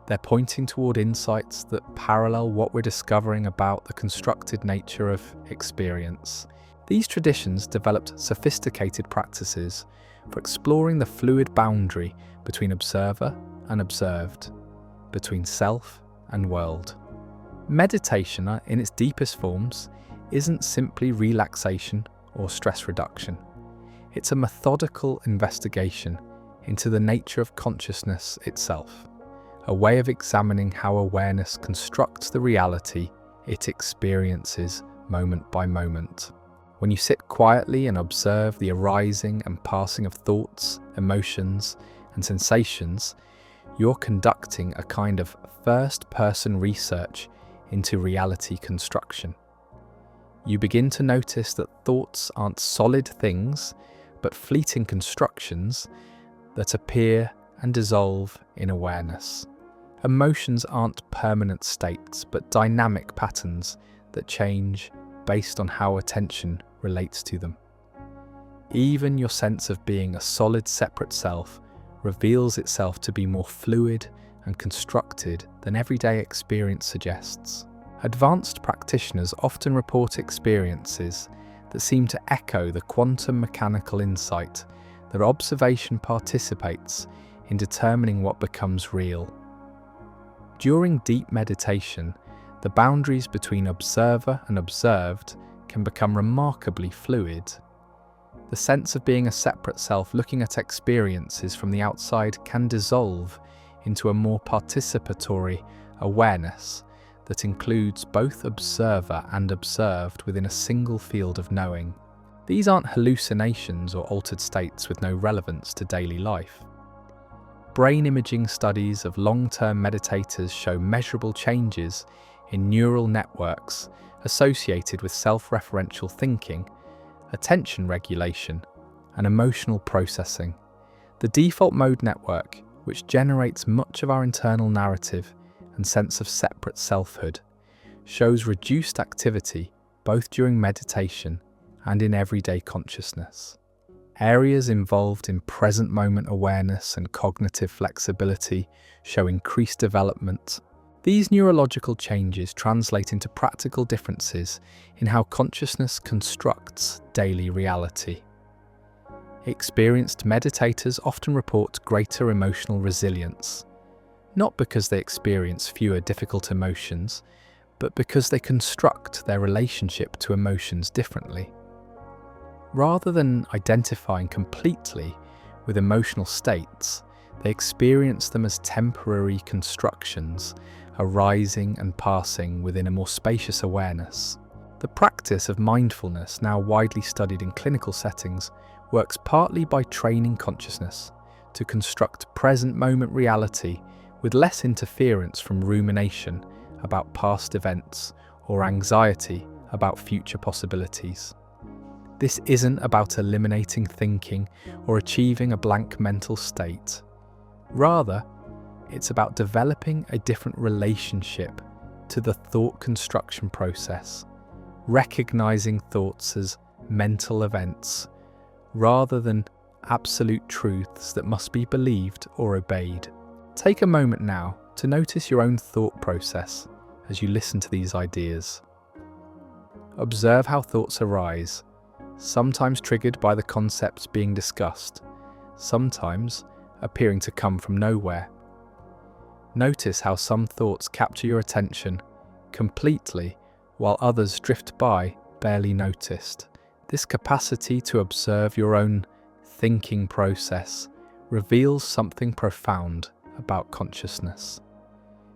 they're pointing toward insights that parallel what we're discovering about the constructed nature of experience. These traditions developed sophisticated practices for exploring the fluid boundary between observer and observed, between self and world. Meditation, in its deepest forms, isn't simply relaxation or stress reduction. It's a methodical investigation into the nature of consciousness itself, a way of examining how awareness constructs the reality it experiences moment by moment. When you sit quietly and observe the arising and passing of thoughts, emotions, and sensations, you're conducting a kind of first-person research into reality construction. You begin to notice that thoughts aren't solid things, but fleeting constructions that appear and dissolve in awareness. Emotions aren't permanent states, but dynamic patterns that change based on how attention relates to them. Even your sense of being a solid, separate self reveals itself to be more fluid and constructed than everyday experience suggests. Advanced practitioners often report experiences that seem to echo the quantum mechanical insight that observation participates in determining what becomes real. During deep meditation, the boundaries between observer and observed can become remarkably fluid. The sense of being a separate self looking at experiences from the outside can dissolve into a more participatory awareness that includes both observer and observed within a single field of knowing. These aren't hallucinations or altered states with no relevance to daily life. Brain imaging studies of long-term meditators show measurable changes in neural networks associated with self-referential thinking, attention regulation, and emotional processing. The default mode network, which generates much of our internal narrative and sense of separate selfhood, shows reduced activity both during meditation and in everyday consciousness. Areas involved in present moment awareness and cognitive flexibility show increased development. These neurological changes translate into practical differences in how consciousness constructs daily reality. Experienced meditators often report greater emotional resilience, not because they experience fewer difficult emotions, but because they construct their relationship to emotions differently. Rather than identifying completely with emotional states, they experience them as temporary constructions, arising and passing within a more spacious awareness. The practice of mindfulness, now widely studied in clinical settings, works partly by training consciousness to construct present moment reality with less interference from rumination about past events or anxiety about future possibilities. This isn't about eliminating thinking or achieving a blank mental state. Rather, it's about developing a different relationship to the thought construction process, recognizing thoughts as mental events rather than absolute truths that must be believed or obeyed. Take a moment now to notice your own thought process as you listen to these ideas. Observe how thoughts arise, sometimes triggered by the concepts being discussed, sometimes appearing to come from nowhere. Notice how some thoughts capture your attention completely while others drift by, barely noticed. This capacity to observe your own thinking process reveals something profound about consciousness.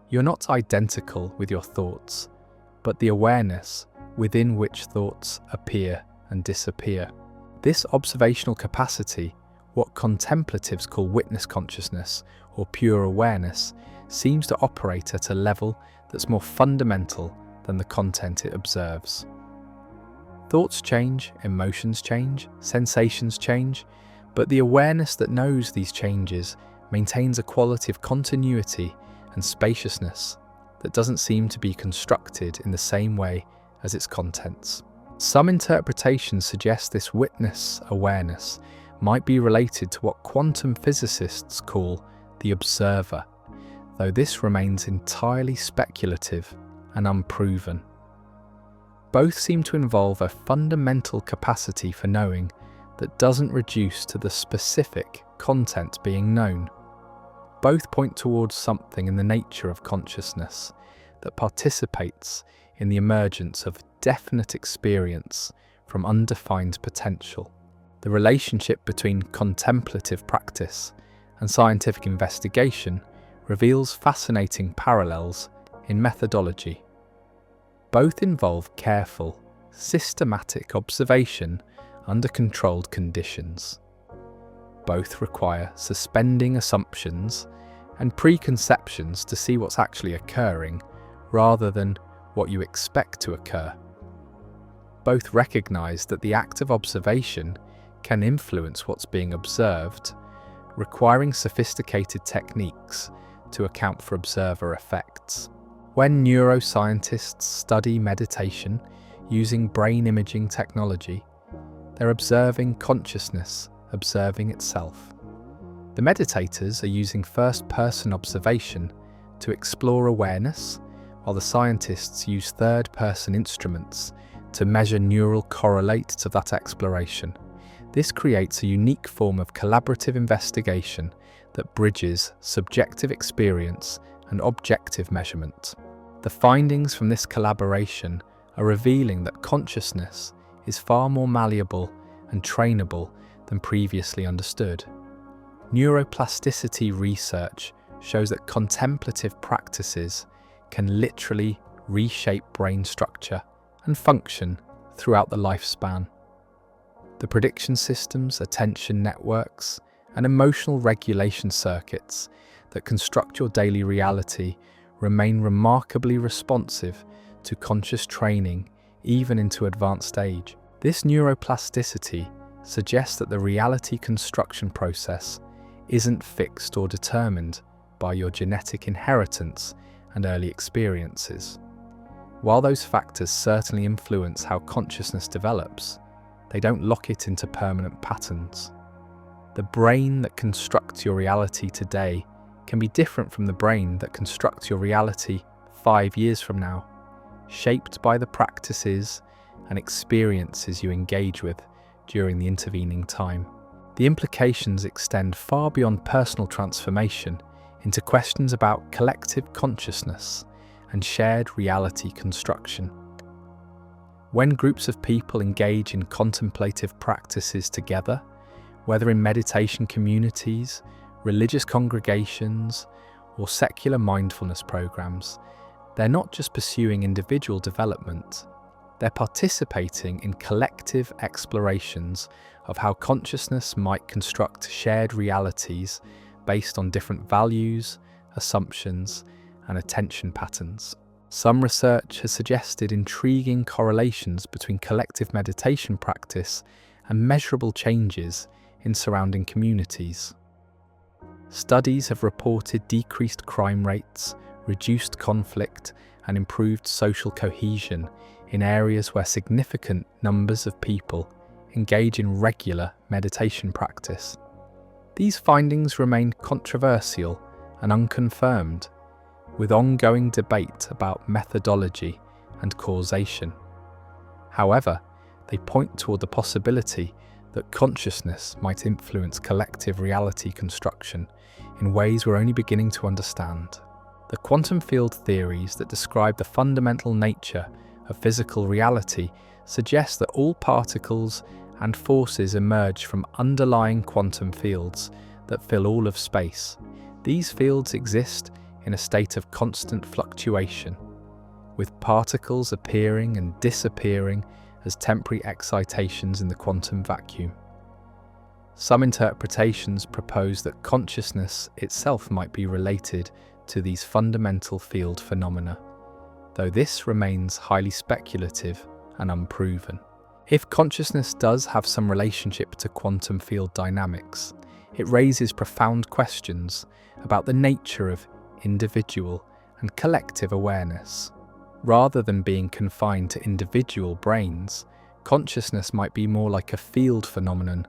You're not identical with your thoughts, but the awareness within which thoughts appear and disappear. This observational capacity, what contemplatives call witness consciousness or pure awareness, seems to operate at a level that's more fundamental than the content it observes. Thoughts change, emotions change, sensations change, but the awareness that knows these changes maintains a quality of continuity and spaciousness that doesn't seem to be constructed in the same way as its contents. Some interpretations suggest this witness awareness might be related to what quantum physicists call the observer, though this remains entirely speculative and unproven. Both seem to involve a fundamental capacity for knowing that doesn't reduce to the specific content being known. Both point towards something in the nature of consciousness that participates in the emergence of definite experience from undefined potential. The relationship between contemplative practice and scientific investigation reveals fascinating parallels in methodology. Both involve careful, systematic observation under controlled conditions. Both require suspending assumptions and preconceptions to see what's actually occurring rather than what you expect to occur. Both recognize that the act of observation can influence what's being observed, requiring sophisticated techniques to account for observer effects. When neuroscientists study meditation using brain imaging technology, they're observing consciousness observing itself. The meditators are using first-person observation to explore awareness, while the scientists use third-person instruments to measure neural correlates to that exploration. This creates a unique form of collaborative investigation that bridges subjective experience and objective measurement. The findings from this collaboration are revealing that consciousness is far more malleable and trainable than previously understood. Neuroplasticity research shows that contemplative practices can literally reshape brain structure and function throughout the lifespan. The prediction systems, attention networks, and emotional regulation circuits that construct your daily reality remain remarkably responsive to conscious training even into advanced age. This neuroplasticity suggests that the reality construction process isn't fixed or determined by your genetic inheritance and early experiences. While those factors certainly influence how consciousness develops, they don't lock it into permanent patterns. The brain that constructs your reality today can be different from the brain that constructs your reality 5 years from now, shaped by the practices and experiences you engage with during the intervening time. The implications extend far beyond personal transformation into questions about collective consciousness and shared reality construction. When groups of people engage in contemplative practices together, whether in meditation communities, religious congregations, or secular mindfulness programs, they're not just pursuing individual development, they're participating in collective explorations of how consciousness might construct shared realities based on different values, assumptions, and attention patterns. Some research has suggested intriguing correlations between collective meditation practice and measurable changes in surrounding communities. Studies have reported decreased crime rates, reduced conflict, and improved social cohesion in areas where significant numbers of people engage in regular meditation practice. These findings remain controversial and unconfirmed, with ongoing debate about methodology and causation. However, they point toward the possibility that consciousness might influence collective reality construction in ways we're only beginning to understand. The quantum field theories that describe the fundamental nature of physical reality suggest that all particles and forces emerge from underlying quantum fields that fill all of space. These fields exist in a state of constant fluctuation, with particles appearing and disappearing as temporary excitations in the quantum vacuum. Some interpretations propose that consciousness itself might be related to these fundamental field phenomena, though this remains highly speculative and unproven. If consciousness does have some relationship to quantum field dynamics, it raises profound questions about the nature of individual and collective awareness. Rather than being confined to individual brains, consciousness might be more like a field phenomenon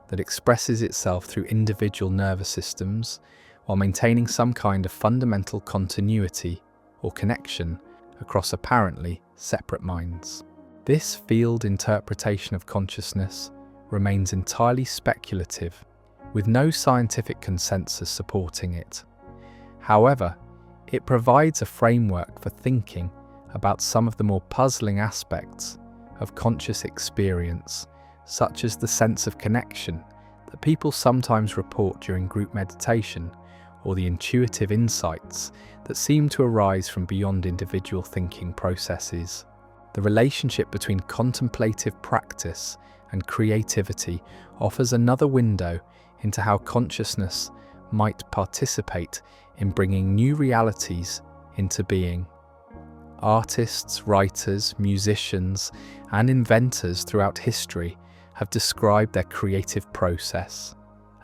that expresses itself through individual nervous systems while maintaining some kind of fundamental continuity or connection across apparently separate minds. This field interpretation of consciousness remains entirely speculative, with no scientific consensus supporting it. However, it provides a framework for thinking about some of the more puzzling aspects of conscious experience, such as the sense of connection that people sometimes report during group meditation, or the intuitive insights that seem to arise from beyond individual thinking processes. The relationship between contemplative practice and creativity offers another window into how consciousness might participate in bringing new realities into being. Artists, writers, musicians, and inventors throughout history have described their creative process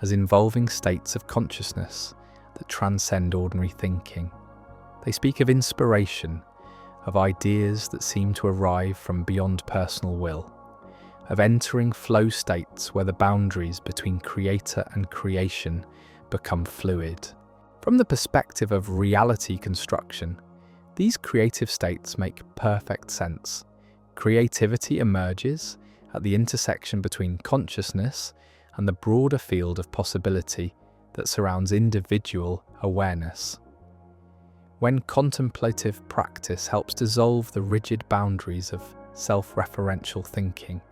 as involving states of consciousness that transcend ordinary thinking. They speak of inspiration, of ideas that seem to arrive from beyond personal will, of entering flow states where the boundaries between creator and creation become fluid. From the perspective of reality construction, these creative states make perfect sense. Creativity emerges at the intersection between consciousness and the broader field of possibility that surrounds individual awareness. When contemplative practice helps dissolve the rigid boundaries of self-referential thinking,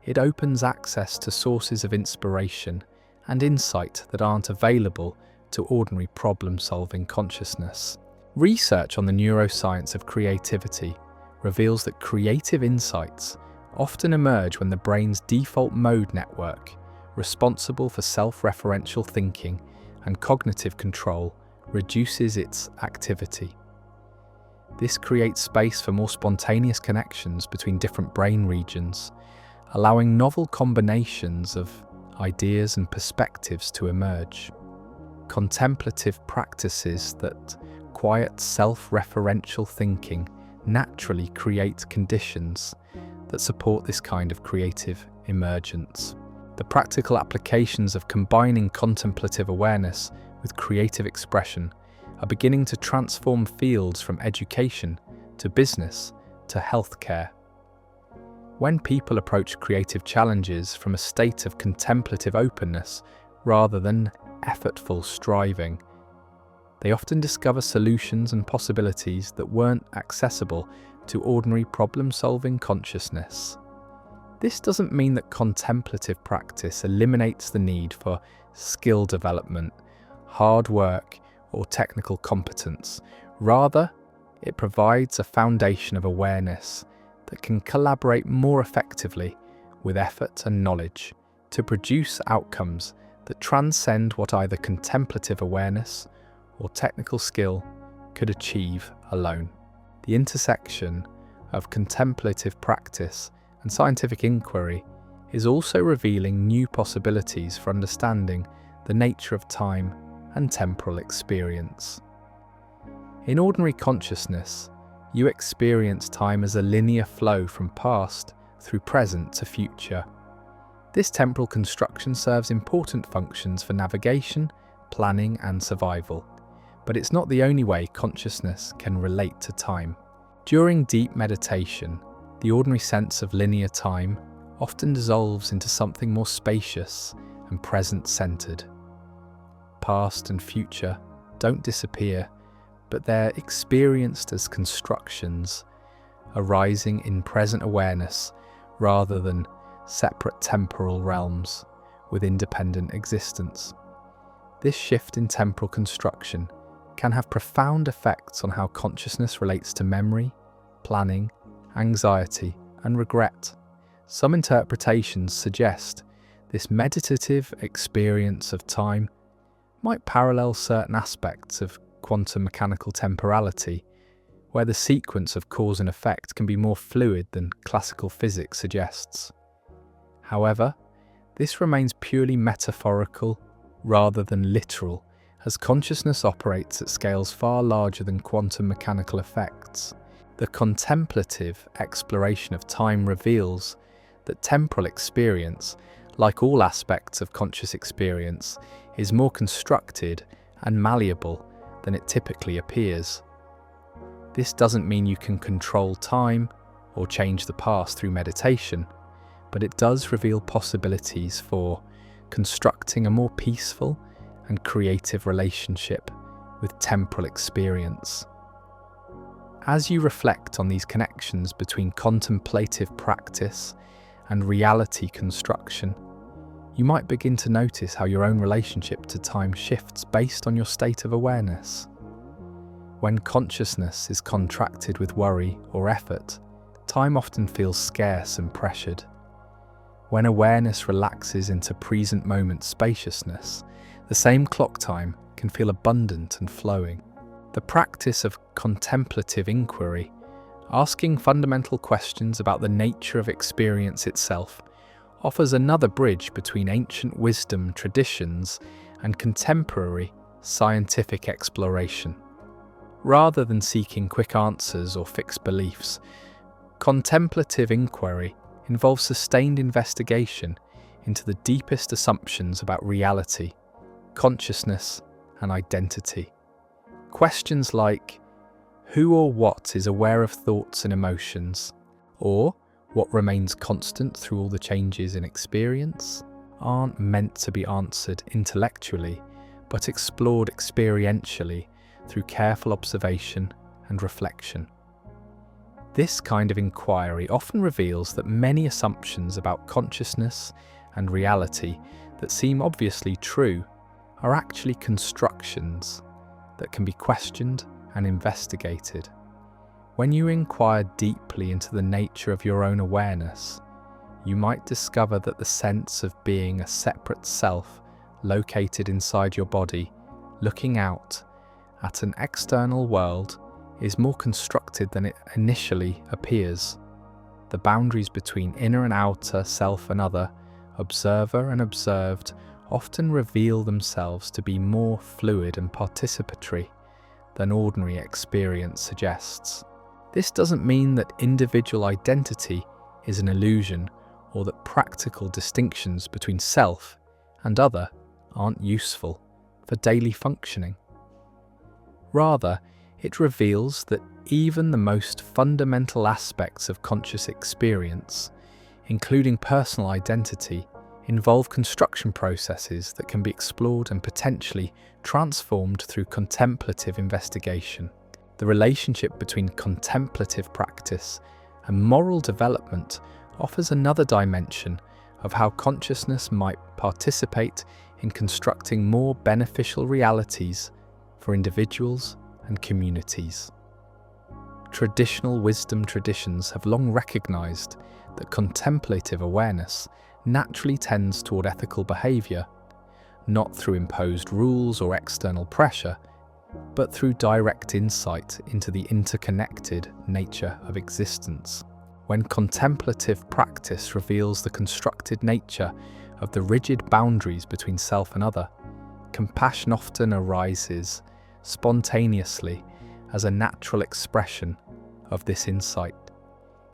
it opens access to sources of inspiration and insight that aren't available to ordinary problem-solving consciousness. Research on the neuroscience of creativity reveals that creative insights often emerge when the brain's default mode network, responsible for self-referential thinking and cognitive control, reduces its activity. This creates space for more spontaneous connections between different brain regions, allowing novel combinations of ideas and perspectives to emerge. Contemplative practices that quiet self-referential thinking naturally create conditions that support this kind of creative emergence. The practical applications of combining contemplative awareness with creative expression are beginning to transform fields from education to business to healthcare. When people approach creative challenges from a state of contemplative openness rather than effortful striving, they often discover solutions and possibilities that weren't accessible to ordinary problem-solving consciousness. This doesn't mean that contemplative practice eliminates the need for skill development, hard work, or technical competence. Rather, it provides a foundation of awareness that can collaborate more effectively with effort and knowledge to produce outcomes that transcend what either contemplative awareness or technical skill could achieve alone. The intersection of contemplative practice and scientific inquiry is also revealing new possibilities for understanding the nature of time and temporal experience. In ordinary consciousness, you experience time as a linear flow from past through present to future. This temporal construction serves important functions for navigation, planning, and survival, but it's not the only way consciousness can relate to time. During deep meditation, the ordinary sense of linear time often dissolves into something more spacious and present-centered. Past and future don't disappear, but they're experienced as constructions arising in present awareness rather than separate temporal realms with independent existence. This shift in temporal construction can have profound effects on how consciousness relates to memory, planning, anxiety, and regret. Some interpretations suggest this meditative experience of time might parallel certain aspects of quantum mechanical temporality, where the sequence of cause and effect can be more fluid than classical physics suggests. However, this remains purely metaphorical rather than literal, as consciousness operates at scales far larger than quantum mechanical effects. The contemplative exploration of time reveals that temporal experience, like all aspects of conscious experience, is more constructed and malleable than it typically appears. This doesn't mean you can control time or change the past through meditation, but it does reveal possibilities for constructing a more peaceful and creative relationship with temporal experience. As you reflect on these connections between contemplative practice and reality construction, you might begin to notice how your own relationship to time shifts based on your state of awareness. When consciousness is contracted with worry or effort, time often feels scarce and pressured. When awareness relaxes into present moment spaciousness, the same clock time can feel abundant and flowing. The practice of contemplative inquiry, asking fundamental questions about the nature of experience itself, offers another bridge between ancient wisdom traditions and contemporary scientific exploration. Rather than seeking quick answers or fixed beliefs, contemplative inquiry involves sustained investigation into the deepest assumptions about reality, consciousness, and identity. Questions like, who or what is aware of thoughts and emotions, or what remains constant through all the changes in experience, aren't meant to be answered intellectually, but explored experientially through careful observation and reflection. This kind of inquiry often reveals that many assumptions about consciousness and reality that seem obviously true are actually constructions that can be questioned and investigated. When you inquire deeply into the nature of your own awareness, you might discover that the sense of being a separate self located inside your body, looking out at an external world, is more constructed than it initially appears. The boundaries between inner and outer, self and other, observer and observed, often reveal themselves to be more fluid and participatory than ordinary experience suggests. This doesn't mean that individual identity is an illusion, or that practical distinctions between self and other aren't useful for daily functioning. Rather, it reveals that even the most fundamental aspects of conscious experience, including personal identity, involve construction processes that can be explored and potentially transformed through contemplative investigation. The relationship between contemplative practice and moral development offers another dimension of how consciousness might participate in constructing more beneficial realities for individuals and communities. Traditional wisdom traditions have long recognized that contemplative awareness naturally tends toward ethical behavior, not through imposed rules or external pressure, but through direct insight into the interconnected nature of existence. When contemplative practice reveals the constructed nature of the rigid boundaries between self and other, compassion often arises spontaneously as a natural expression of this insight.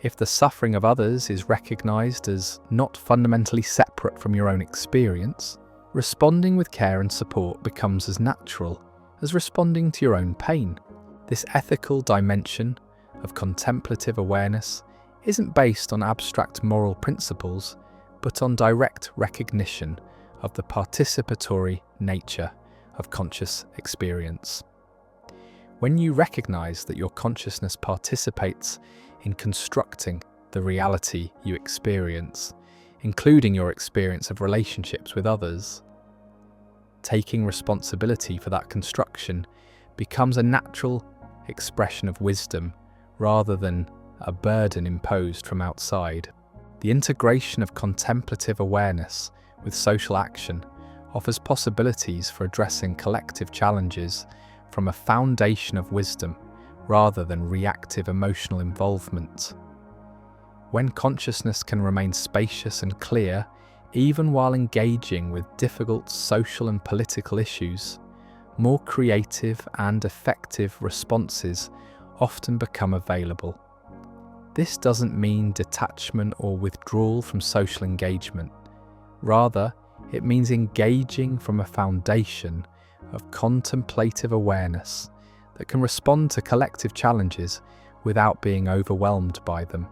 If the suffering of others is recognized as not fundamentally separate from your own experience, responding with care and support becomes as natural as responding to your own pain. This ethical dimension of contemplative awareness isn't based on abstract moral principles, but on direct recognition of the participatory nature of conscious experience. When you recognize that your consciousness participates in constructing the reality you experience, including your experience of relationships with others, taking responsibility for that construction becomes a natural expression of wisdom rather than a burden imposed from outside. The integration of contemplative awareness with social action offers possibilities for addressing collective challenges from a foundation of wisdom rather than reactive emotional involvement. When consciousness can remain spacious and clear, even while engaging with difficult social and political issues, more creative and effective responses often become available. This doesn't mean detachment or withdrawal from social engagement. Rather, it means engaging from a foundation of contemplative awareness that can respond to collective challenges without being overwhelmed by them.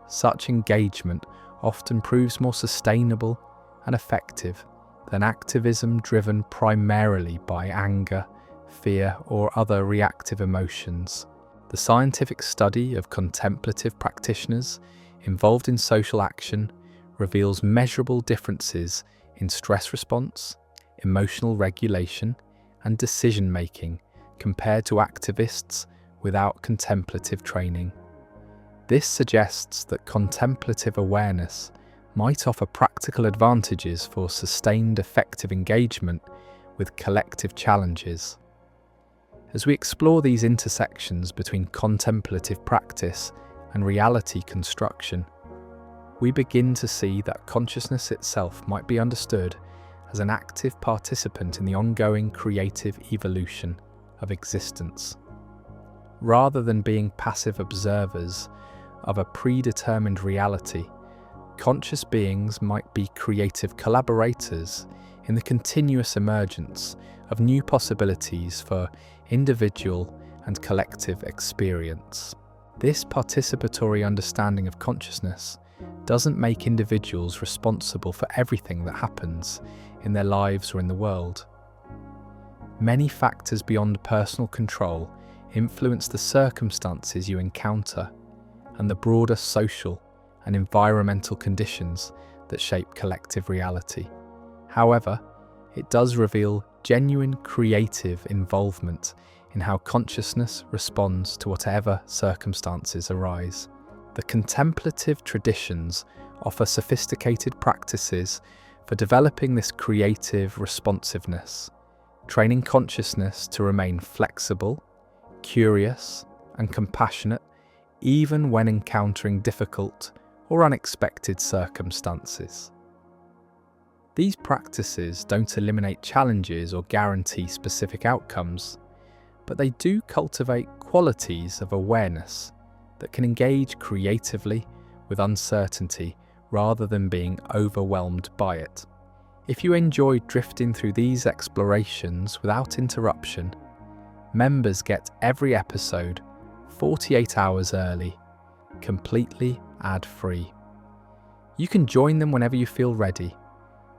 Such engagement often proves more sustainable and effective than activism driven primarily by anger, fear, or other reactive emotions. The scientific study of contemplative practitioners involved in social action reveals measurable differences in stress response, emotional regulation, and decision-making compared to activists without contemplative training. This suggests that contemplative awareness might offer practical advantages for sustained effective engagement with collective challenges. As we explore these intersections between contemplative practice and reality construction, we begin to see that consciousness itself might be understood as an active participant in the ongoing creative evolution of existence. Rather than being passive observers of a predetermined reality, conscious beings might be creative collaborators in the continuous emergence of new possibilities for individual and collective experience. This participatory understanding of consciousness doesn't make individuals responsible for everything that happens in their lives or in the world. Many factors beyond personal control influence the circumstances you encounter and the broader social and environmental conditions that shape collective reality. However, it does reveal genuine creative involvement in how consciousness responds to whatever circumstances arise. The contemplative traditions offer sophisticated practices for developing this creative responsiveness, training consciousness to remain flexible, curious, and compassionate even when encountering difficult or unexpected circumstances. These practices don't eliminate challenges or guarantee specific outcomes, but they do cultivate qualities of awareness that can engage creatively with uncertainty rather than being overwhelmed by it. If you enjoy drifting through these explorations without interruption, members get every episode 48 hours early, completely ad-free. You can join them whenever you feel ready.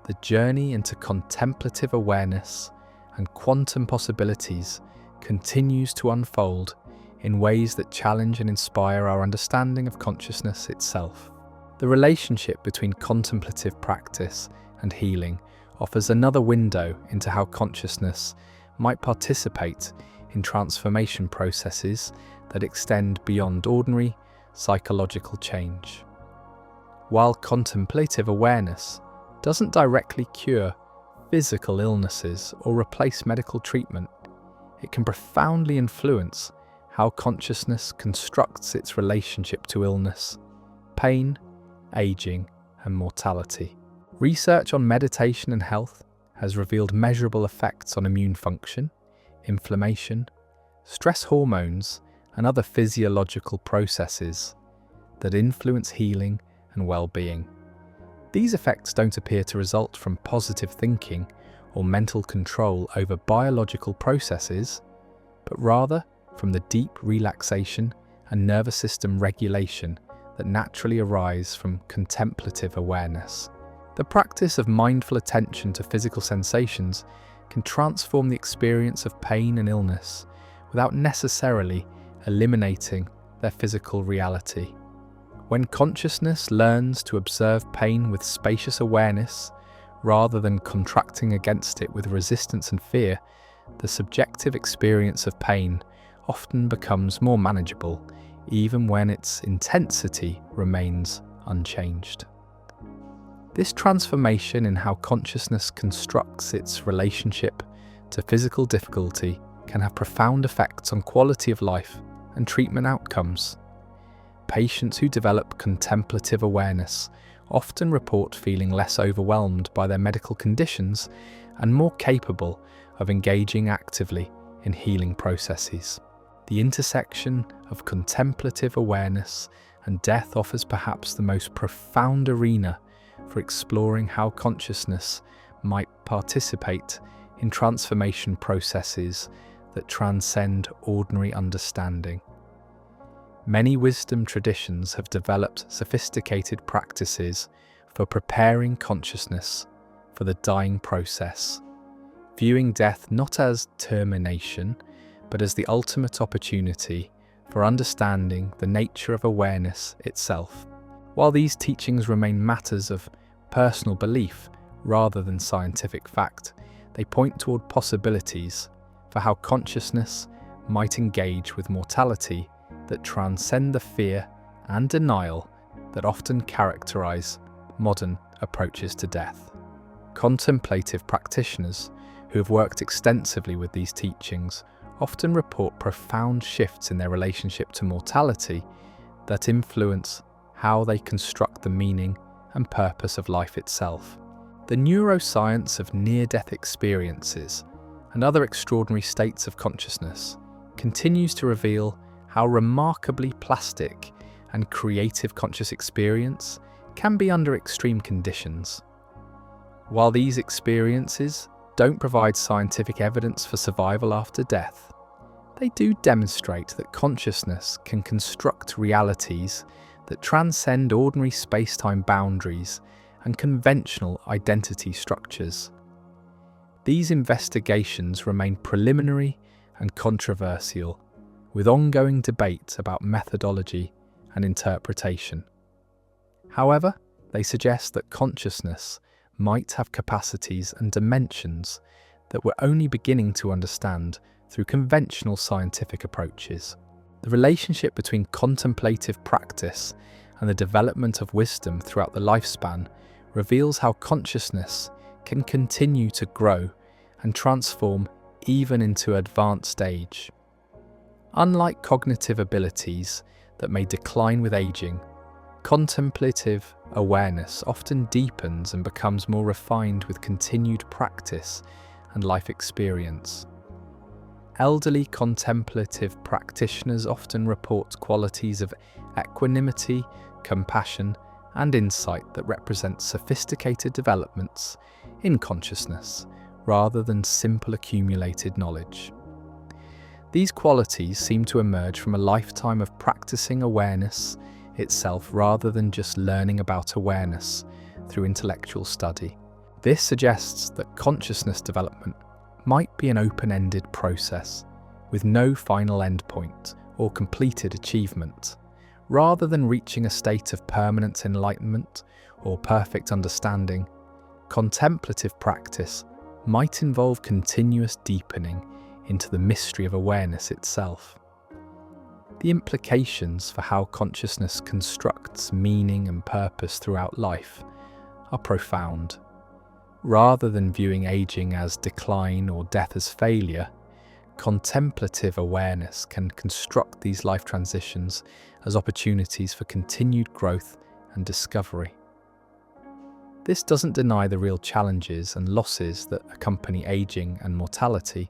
The journey into contemplative awareness and quantum possibilities continues to unfold in ways that challenge and inspire our understanding of consciousness itself. The relationship between contemplative practice and healing offers another window into how consciousness might participate in transformation processes that extend beyond ordinary psychological change. While contemplative awareness doesn't directly cure physical illnesses or replace medical treatment, it can profoundly influence how consciousness constructs its relationship to illness, pain, aging, and mortality. Research on meditation and health has revealed measurable effects on immune function, inflammation, stress hormones, and other physiological processes that influence healing and well-being. These effects don't appear to result from positive thinking or mental control over biological processes, but rather from the deep relaxation and nervous system regulation that naturally arise from contemplative awareness. The practice of mindful attention to physical sensations can transform the experience of pain and illness without necessarily eliminating their physical reality. When consciousness learns to observe pain with spacious awareness, rather than contracting against it with resistance and fear, the subjective experience of pain often becomes more manageable, even when its intensity remains unchanged. This transformation in how consciousness constructs its relationship to physical difficulty can have profound effects on quality of life and treatment outcomes. Patients who develop contemplative awareness often report feeling less overwhelmed by their medical conditions and more capable of engaging actively in healing processes. The intersection of contemplative awareness and death offers perhaps the most profound arena for exploring how consciousness might participate in transformation processes that transcend ordinary understanding. Many wisdom traditions have developed sophisticated practices for preparing consciousness for the dying process, viewing death not as termination, but as the ultimate opportunity for understanding the nature of awareness itself. While these teachings remain matters of personal belief rather than scientific fact, they point toward possibilities for how consciousness might engage with mortality that transcend the fear and denial that often characterize modern approaches to death. Contemplative practitioners who have worked extensively with these teachings often report profound shifts in their relationship to mortality that influence how they construct the meaning and purpose of life itself. The neuroscience of near-death experiences and other extraordinary states of consciousness continues to reveal how remarkably plastic and creative conscious experience can be under extreme conditions. While these experiences don't provide scientific evidence for survival after death, they do demonstrate that consciousness can construct realities that transcend ordinary space-time boundaries and conventional identity structures. These investigations remain preliminary and controversial, with ongoing debate about methodology and interpretation. However, they suggest that consciousness might have capacities and dimensions that we're only beginning to understand through conventional scientific approaches. The relationship between contemplative practice and the development of wisdom throughout the lifespan reveals how consciousness can continue to grow and transform even into advanced age. Unlike cognitive abilities that may decline with aging, contemplative awareness often deepens and becomes more refined with continued practice and life experience. Elderly contemplative practitioners often report qualities of equanimity, compassion, and insight that represent sophisticated developments in consciousness rather than simple accumulated knowledge. These qualities seem to emerge from a lifetime of practicing awareness itself rather than just learning about awareness through intellectual study. This suggests that consciousness development might be an open-ended process with no final endpoint or completed achievement. Rather than reaching a state of permanent enlightenment or perfect understanding, contemplative practice might involve continuous deepening into the mystery of awareness itself. The implications for how consciousness constructs meaning and purpose throughout life are profound. Rather than viewing aging as decline or death as failure, contemplative awareness can construct these life transitions as opportunities for continued growth and discovery. This doesn't deny the real challenges and losses that accompany aging and mortality,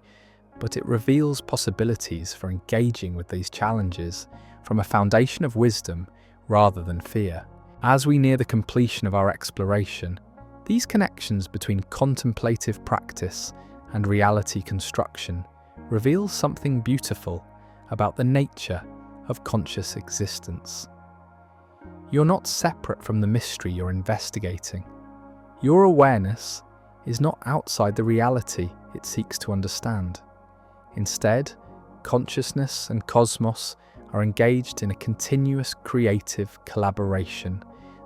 but it reveals possibilities for engaging with these challenges from a foundation of wisdom rather than fear. As we near the completion of our exploration, these connections between contemplative practice and reality construction reveal something beautiful about the nature of conscious existence. You're not separate from the mystery you're investigating. Your awareness is not outside the reality it seeks to understand. Instead, consciousness and cosmos are engaged in a continuous creative collaboration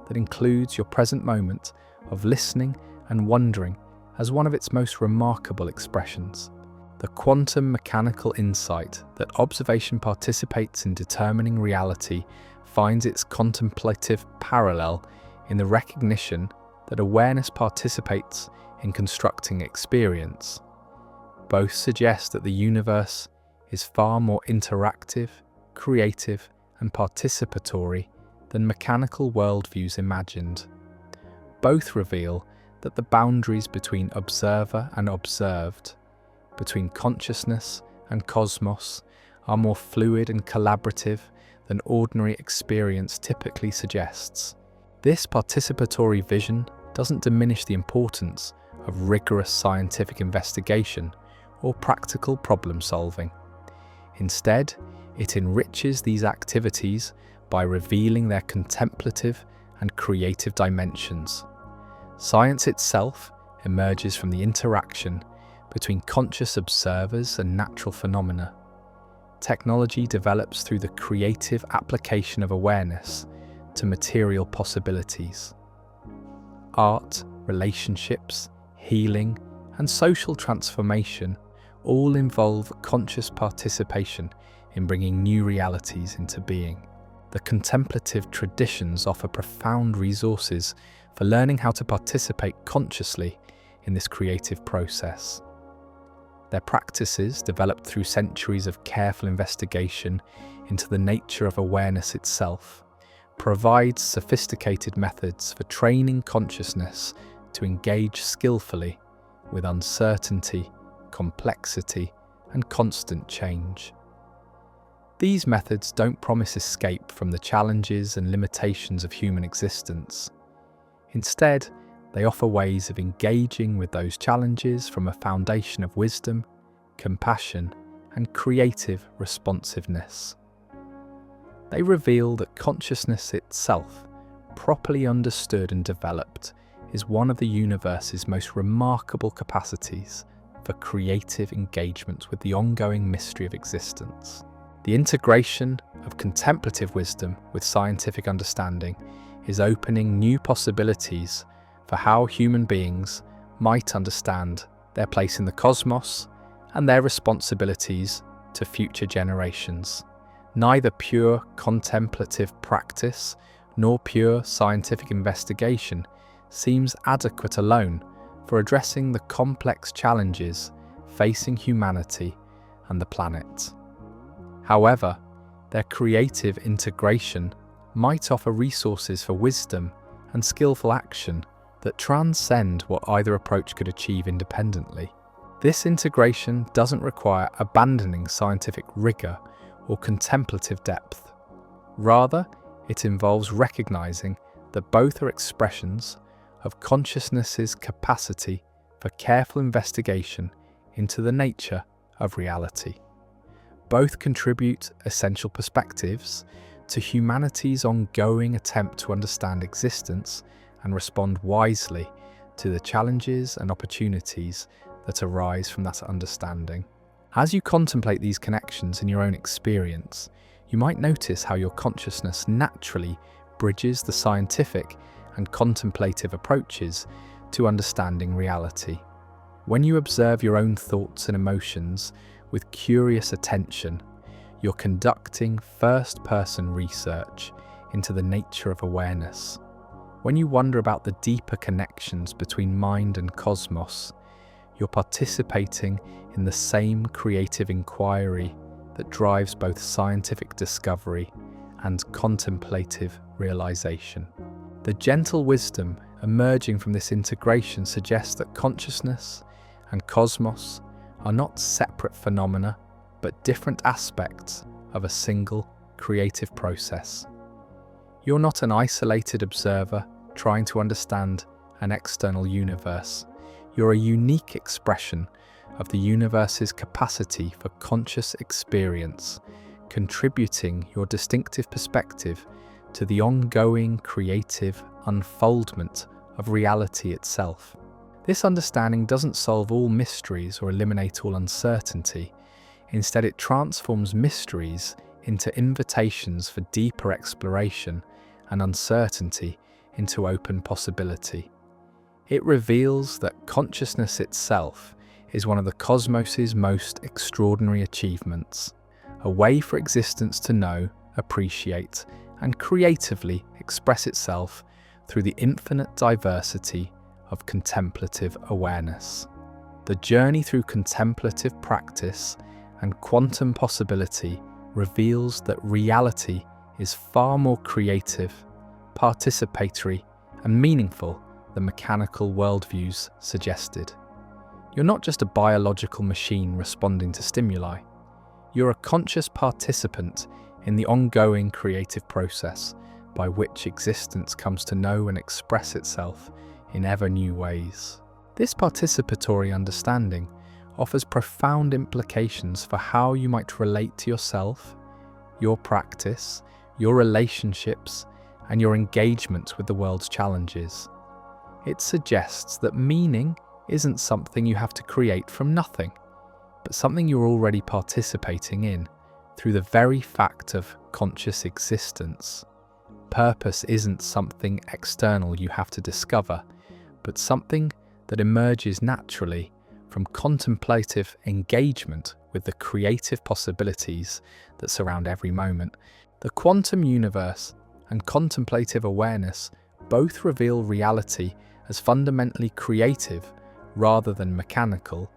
that includes your present moment of listening and wondering as one of its most remarkable expressions. The quantum mechanical insight that observation participates in determining reality finds its contemplative parallel in the recognition that awareness participates in constructing experience. Both suggest that the universe is far more interactive, creative, and participatory than mechanical worldviews imagined. Both reveal that the boundaries between observer and observed, between consciousness and cosmos, are more fluid and collaborative than ordinary experience typically suggests. This participatory vision doesn't diminish the importance of rigorous scientific investigation or practical problem solving. Instead, it enriches these activities by revealing their contemplative and creative dimensions. Science itself emerges from the interaction between conscious observers and natural phenomena. Technology develops through the creative application of awareness to material possibilities. Art, relationships, healing, and social transformation all involve conscious participation in bringing new realities into being. The contemplative traditions offer profound resources for learning how to participate consciously in this creative process. Their practices, developed through centuries of careful investigation into the nature of awareness itself, provide sophisticated methods for training consciousness to engage skillfully with uncertainty, complexity, and constant change. These methods don't promise escape from the challenges and limitations of human existence. Instead, they offer ways of engaging with those challenges from a foundation of wisdom, compassion, and creative responsiveness. They reveal that consciousness itself, properly understood and developed, is one of the universe's most remarkable capacities for creative engagement with the ongoing mystery of existence. The integration of contemplative wisdom with scientific understanding is opening new possibilities for how human beings might understand their place in the cosmos and their responsibilities to future generations. Neither pure contemplative practice nor pure scientific investigation seems adequate alone for addressing the complex challenges facing humanity and the planet. However, their creative integration might offer resources for wisdom and skillful action that transcend what either approach could achieve independently. This integration doesn't require abandoning scientific rigor or contemplative depth. Rather, It involves recognizing that both are expressions of consciousness's capacity for careful investigation into the nature of reality. Both contribute essential perspectives to humanity's ongoing attempt to understand existence and respond wisely to the challenges and opportunities that arise from that understanding. As you contemplate these connections in your own experience, you might notice how your consciousness naturally bridges the scientific and contemplative approaches to understanding reality. When you observe your own thoughts and emotions with curious attention, you're conducting first-person research into the nature of awareness. When you wonder about the deeper connections between mind and cosmos, you're participating in the same creative inquiry that drives both scientific discovery and contemplative realization. The gentle wisdom emerging from this integration suggests that consciousness and cosmos are not separate phenomena, but different aspects of a single creative process. You're not an isolated observer trying to understand an external universe. You're a unique expression of the universe's capacity for conscious experience, contributing your distinctive perspective to the ongoing creative unfoldment of reality itself. This understanding doesn't solve all mysteries or eliminate all uncertainty. Instead, it transforms mysteries into invitations for deeper exploration and uncertainty into open possibility. It reveals that consciousness itself is one of the cosmos's most extraordinary achievements, a way for existence to know, appreciate, and creatively express itself through the infinite diversity of contemplative awareness. The journey through contemplative practice and quantum possibility reveals that reality is far more creative, participatory, and meaningful than mechanical worldviews suggested. You're not just a biological machine responding to stimuli. You're a conscious participant in the ongoing creative process by which existence comes to know and express itself in ever new ways. This participatory understanding offers profound implications for how you might relate to yourself, your practice, your relationships, and your engagement with the world's challenges. It suggests that meaning isn't something you have to create from nothing, but something you're already participating in through the very fact of conscious existence. Purpose isn't something external you have to discover, but something that emerges naturally from contemplative engagement with the creative possibilities that surround every moment. The quantum universe and contemplative awareness both reveal reality as fundamentally creative rather than mechanical,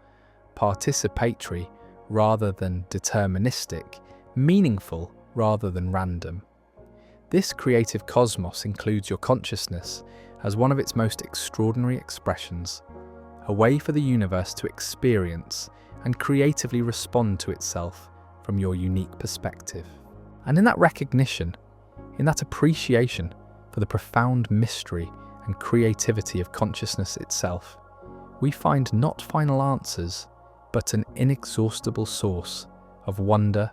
participatory rather than deterministic, meaningful rather than random. This creative cosmos includes your consciousness as one of its most extraordinary expressions, a way for the universe to experience and creatively respond to itself from your unique perspective. And in that recognition, in that appreciation for the profound mystery and creativity of consciousness itself, we find not final answers, but an inexhaustible source of wonder,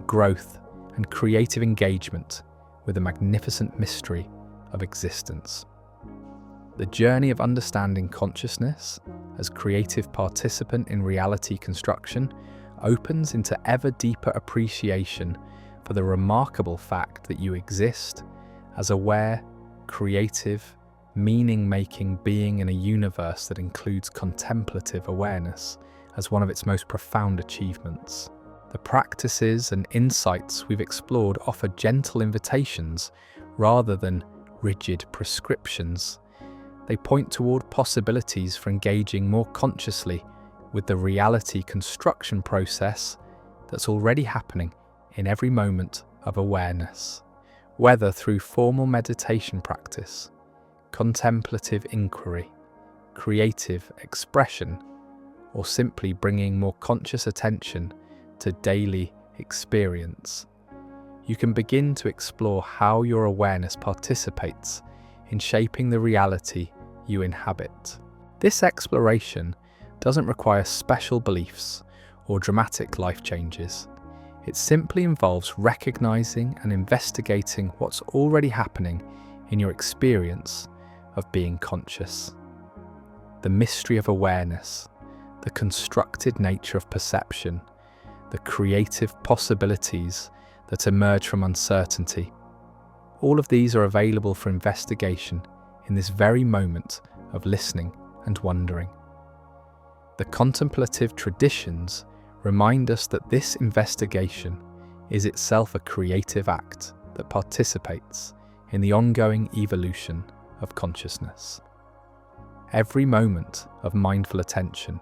growth, and creative engagement with the magnificent mystery of existence. The journey of understanding consciousness as creative participant in reality construction opens into ever deeper appreciation for the remarkable fact that you exist as aware, creative, meaning-making being in a universe that includes contemplative awareness as one of its most profound achievements. The practices and insights we've explored offer gentle invitations rather than rigid prescriptions. They point toward possibilities for engaging more consciously with the reality construction process that's already happening in every moment of awareness, whether through formal meditation practice, contemplative inquiry, creative expression, or simply bringing more conscious attention to daily experience. you can begin to explore how your awareness participates in shaping the reality you inhabit. This exploration doesn't require special beliefs or dramatic life changes. It simply involves recognizing and investigating what's already happening in your experience of being conscious. The mystery of awareness, the constructed nature of perception, the creative possibilities that emerge from uncertainty. All of these are available for investigation in this very moment of listening and wondering. The contemplative traditions remind us that this investigation is itself a creative act that participates in the ongoing evolution of consciousness. Every moment of mindful attention,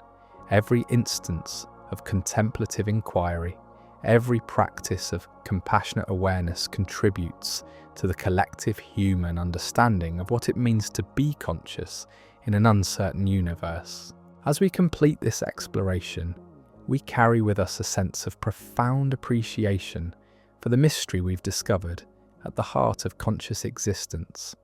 every instance of contemplative inquiry, every practice of compassionate awareness contributes to the collective human understanding of what it means to be conscious in an uncertain universe. As we complete this exploration, we carry with us a sense of profound appreciation for the mystery we've discovered at the heart of conscious existence.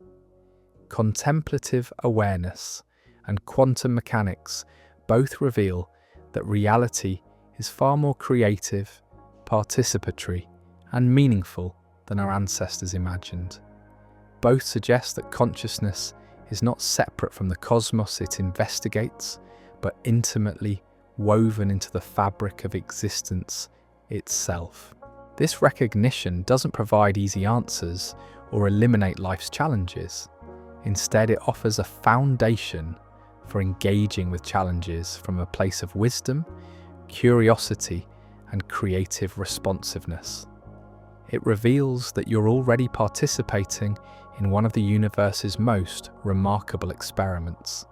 Contemplative awareness and quantum mechanics both reveal that reality is far more creative, participatory, and meaningful than our ancestors imagined. Both suggest that consciousness is not separate from the cosmos it investigates, but intimately woven into the fabric of existence itself. This recognition doesn't provide easy answers or eliminate life's challenges. Instead, it offers a foundation for engaging with challenges from a place of wisdom, curiosity, and creative responsiveness. It reveals that you're already participating in one of the universe's most remarkable experiments,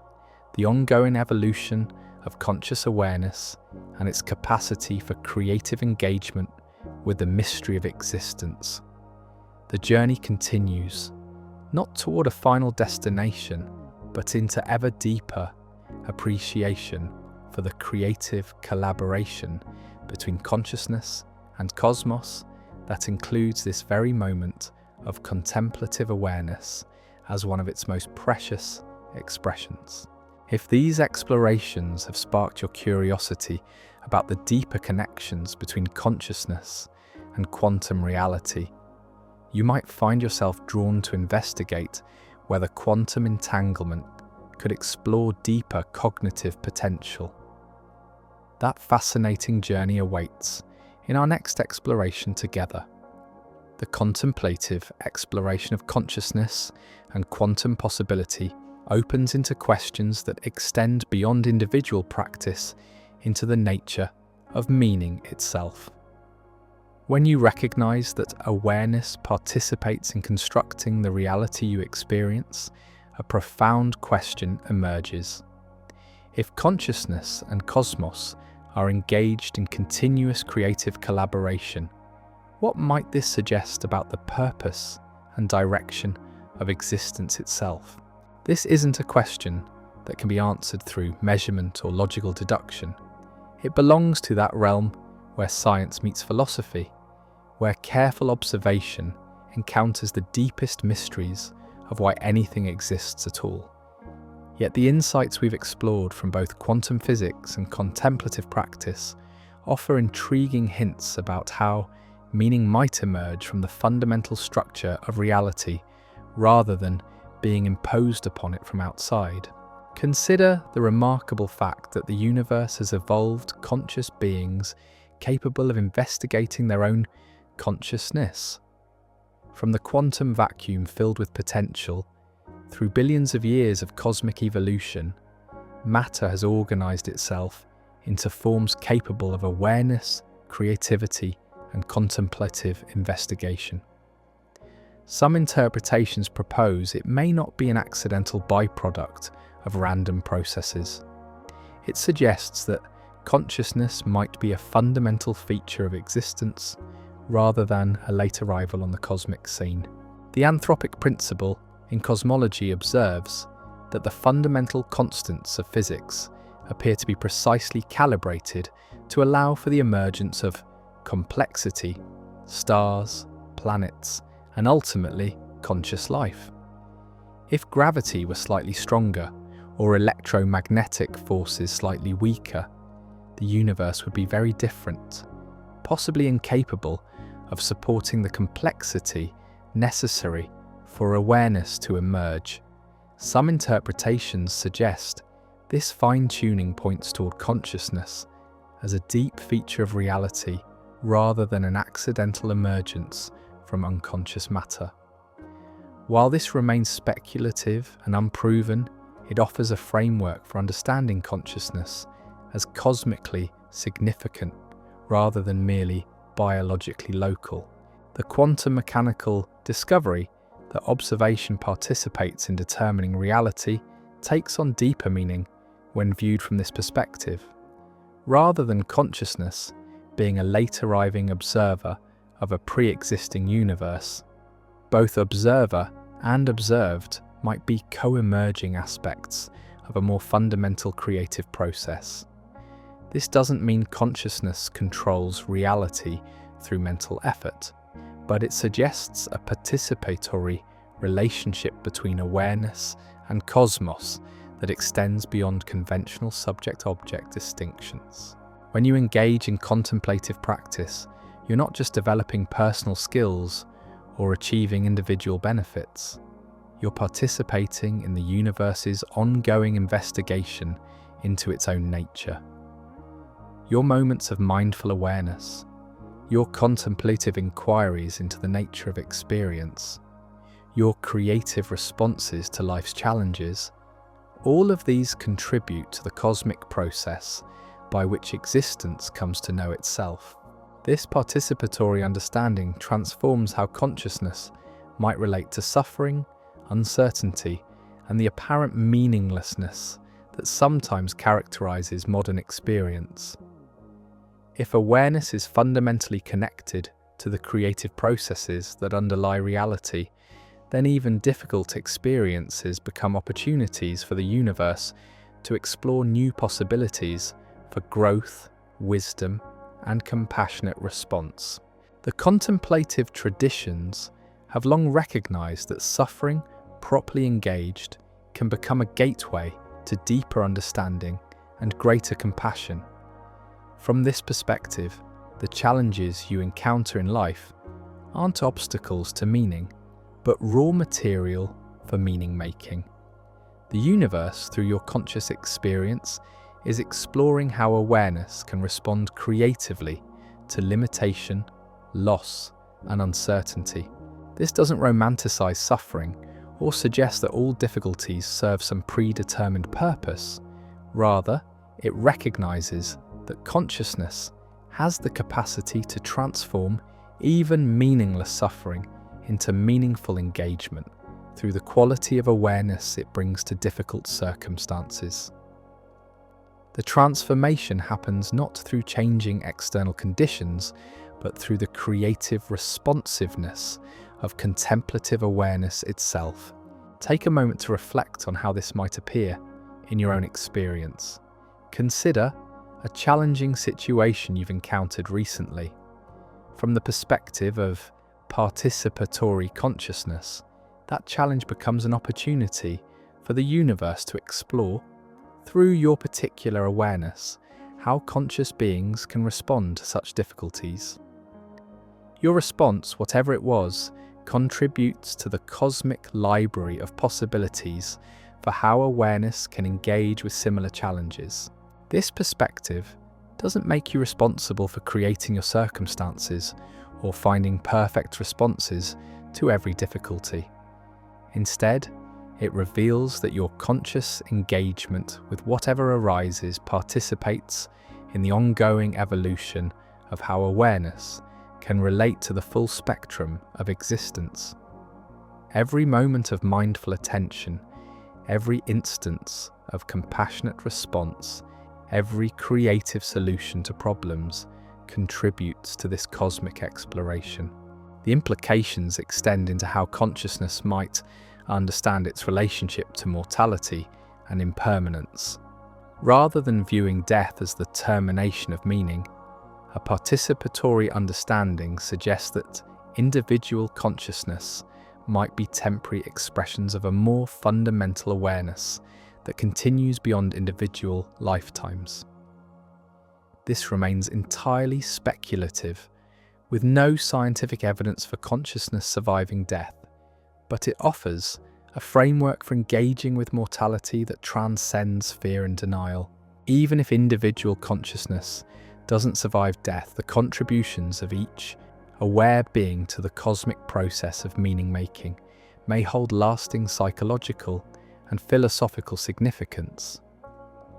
the ongoing evolution of conscious awareness and its capacity for creative engagement with the mystery of existence. The journey continues, not toward a final destination, but into ever deeper appreciation for the creative collaboration between consciousness and cosmos that includes this very moment of contemplative awareness as one of its most precious expressions. If these explorations have sparked your curiosity about the deeper connections between consciousness and quantum reality, you might find yourself drawn to investigate whether quantum entanglement could explore deeper cognitive potential. That fascinating journey awaits in our next exploration together. The contemplative exploration of consciousness and quantum possibility opens into questions that extend beyond individual practice into the nature of meaning itself. When you recognize that awareness participates in constructing the reality you experience, a profound question emerges. If consciousness and cosmos are engaged in continuous creative collaboration, what might this suggest about the purpose and direction of existence itself? This isn't a question that can be answered through measurement or logical deduction. It belongs to that realm where science meets philosophy, where careful observation encounters the deepest mysteries of why anything exists at all. Yet the insights we've explored from both quantum physics and contemplative practice offer intriguing hints about how meaning might emerge from the fundamental structure of reality rather than being imposed upon it from outside. Consider the remarkable fact that the universe has evolved conscious beings capable of investigating their own consciousness. From the quantum vacuum filled with potential, through billions of years of cosmic evolution, matter has organized itself into forms capable of awareness, creativity, and contemplative investigation. Some interpretations propose it may not be an accidental byproduct of random processes. It suggests that consciousness might be a fundamental feature of existence rather than a late arrival on the cosmic scene. The anthropic principle in cosmology observes that the fundamental constants of physics appear to be precisely calibrated to allow for the emergence of complexity, stars, planets, and ultimately conscious life. If gravity were slightly stronger, or electromagnetic forces slightly weaker, the universe would be very different, possibly incapable of supporting the complexity necessary for awareness to emerge. Some interpretations suggest this fine-tuning points toward consciousness as a deep feature of reality rather than an accidental emergence from unconscious matter. While this remains speculative and unproven, it offers a framework for understanding consciousness as cosmically significant rather than merely biologically local. The quantum mechanical discovery that observation participates in determining reality takes on deeper meaning when viewed from this perspective. Rather than consciousness being a late arriving observer of a pre-existing universe, both observer and observed might be co-emerging aspects of a more fundamental creative process. This doesn't mean consciousness controls reality through mental effort, but it suggests a participatory relationship between awareness and cosmos that extends beyond conventional subject-object distinctions. When you engage in contemplative practice, you're not just developing personal skills or achieving individual benefits. You're participating in the universe's ongoing investigation into its own nature. Your moments of mindful awareness, your contemplative inquiries into the nature of experience, your creative responses to life's challenges, all of these contribute to the cosmic process by which existence comes to know itself. This participatory understanding transforms how consciousness might relate to suffering, uncertainty, and the apparent meaninglessness that sometimes characterizes modern experience. If awareness is fundamentally connected to the creative processes that underlie reality, then even difficult experiences become opportunities for the universe to explore new possibilities for growth, wisdom, and compassionate response. The contemplative traditions have long recognized that suffering, properly engaged, can become a gateway to deeper understanding and greater compassion. From this perspective, the challenges you encounter in life aren't obstacles to meaning, but raw material for meaning-making. The universe, through your conscious experience, is exploring how awareness can respond creatively to limitation, loss, and uncertainty. This doesn't romanticize suffering or suggest that all difficulties serve some predetermined purpose. Rather, it recognizes that consciousness has the capacity to transform even meaningless suffering into meaningful engagement through the quality of awareness it brings to difficult circumstances. The transformation happens not through changing external conditions, but through the creative responsiveness of contemplative awareness itself. Take a moment to reflect on how this might appear in your own experience. Consider a challenging situation you've encountered recently. From the perspective of participatory consciousness, that challenge becomes an opportunity for the universe to explore, through your particular awareness, how conscious beings can respond to such difficulties. Your response, whatever it was, contributes to the cosmic library of possibilities for how awareness can engage with similar challenges. This perspective doesn't make you responsible for creating your circumstances or finding perfect responses to every difficulty. Instead, it reveals that your conscious engagement with whatever arises participates in the ongoing evolution of how awareness can relate to the full spectrum of existence. Every moment of mindful attention, every instance of compassionate response, every creative solution to problems contributes to this cosmic exploration. The implications extend into how consciousness might understand its relationship to mortality and impermanence. Rather than viewing death as the termination of meaning, a participatory understanding suggests that individual consciousness might be temporary expressions of a more fundamental awareness that continues beyond individual lifetimes. This remains entirely speculative, with no scientific evidence for consciousness surviving death, but it offers a framework for engaging with mortality that transcends fear and denial. Even if individual consciousness doesn't survive death, the contributions of each aware being to the cosmic process of meaning-making may hold lasting psychological and philosophical significance.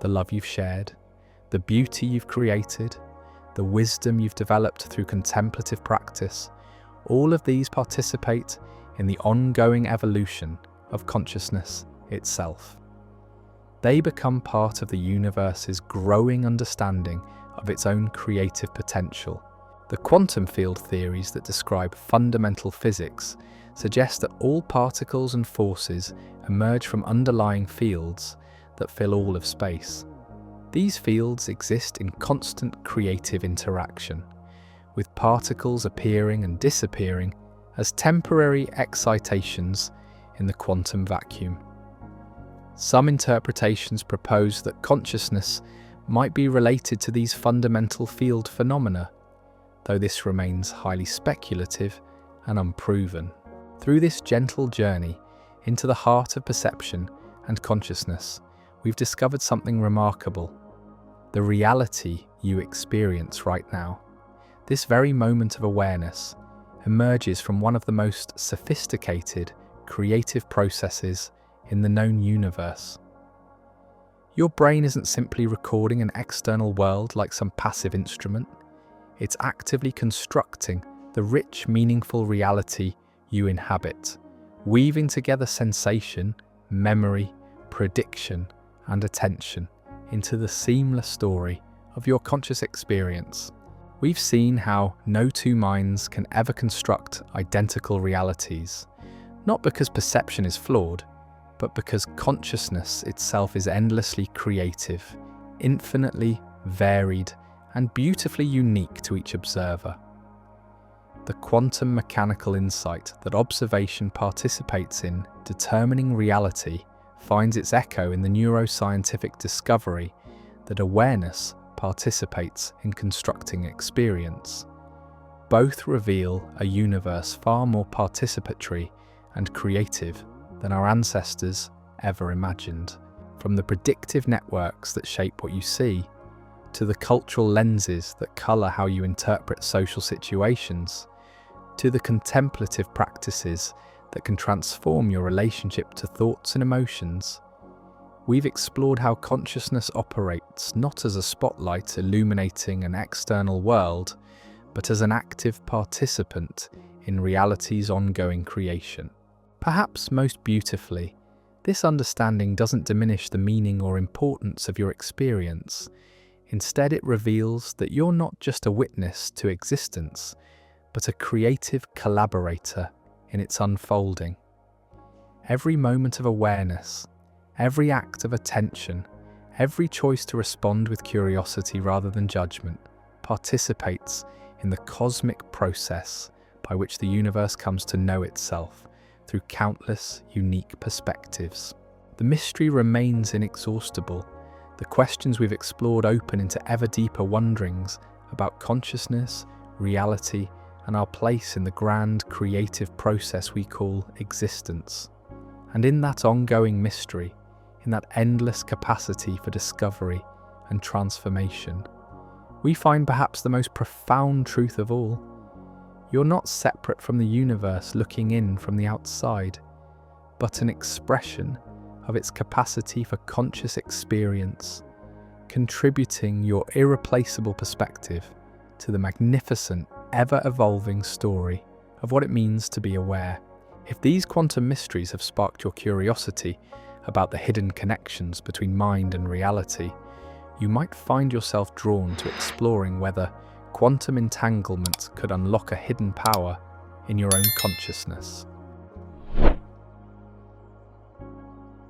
The love you've shared, the beauty you've created, the wisdom you've developed through contemplative practice, all of these participate in the ongoing evolution of consciousness itself. They become part of the universe's growing understanding of its own creative potential. The quantum field theories that describe fundamental physics suggest that all particles and forces emerge from underlying fields that fill all of space. These fields exist in constant creative interaction, with particles appearing and disappearing as temporary excitations in the quantum vacuum. Some interpretations propose that consciousness might be related to these fundamental field phenomena, though this remains highly speculative and unproven. Through this gentle journey into the heart of perception and consciousness, we've discovered something remarkable: the reality you experience right now. This very moment of awareness emerges from one of the most sophisticated creative processes in the known universe. Your brain isn't simply recording an external world like some passive instrument. It's actively constructing the rich, meaningful reality you inhabit, weaving together sensation, memory, prediction, and attention into the seamless story of your conscious experience. We've seen how no two minds can ever construct identical realities, not because perception is flawed, but because consciousness itself is endlessly creative, infinitely varied, and beautifully unique to each observer. The quantum mechanical insight that observation participates in determining reality finds its echo in the neuroscientific discovery that awareness participates in constructing experience. Both reveal a universe far more participatory and creative than our ancestors ever imagined. From the predictive networks that shape what you see, to the cultural lenses that colour how you interpret social situations, to the contemplative practices that can transform your relationship to thoughts and emotions, we've explored how consciousness operates not as a spotlight illuminating an external world, but as an active participant in reality's ongoing creation. Perhaps most beautifully, this understanding doesn't diminish the meaning or importance of your experience. Instead, it reveals that you're not just a witness to existence, but a creative collaborator in its unfolding. Every moment of awareness, every act of attention, every choice to respond with curiosity rather than judgment participates in the cosmic process by which the universe comes to know itself through countless unique perspectives. The mystery remains inexhaustible. The questions we've explored open into ever deeper wonderings about consciousness, reality, and our place in the grand creative process we call existence. And in that ongoing mystery, in that endless capacity for discovery and transformation, we find perhaps the most profound truth of all. You're not separate from the universe looking in from the outside, but an expression of its capacity for conscious experience, contributing your irreplaceable perspective to the magnificent, ever-evolving story of what it means to be aware. If these quantum mysteries have sparked your curiosity about the hidden connections between mind and reality, you might find yourself drawn to exploring whether quantum entanglement could unlock a hidden power in your own consciousness.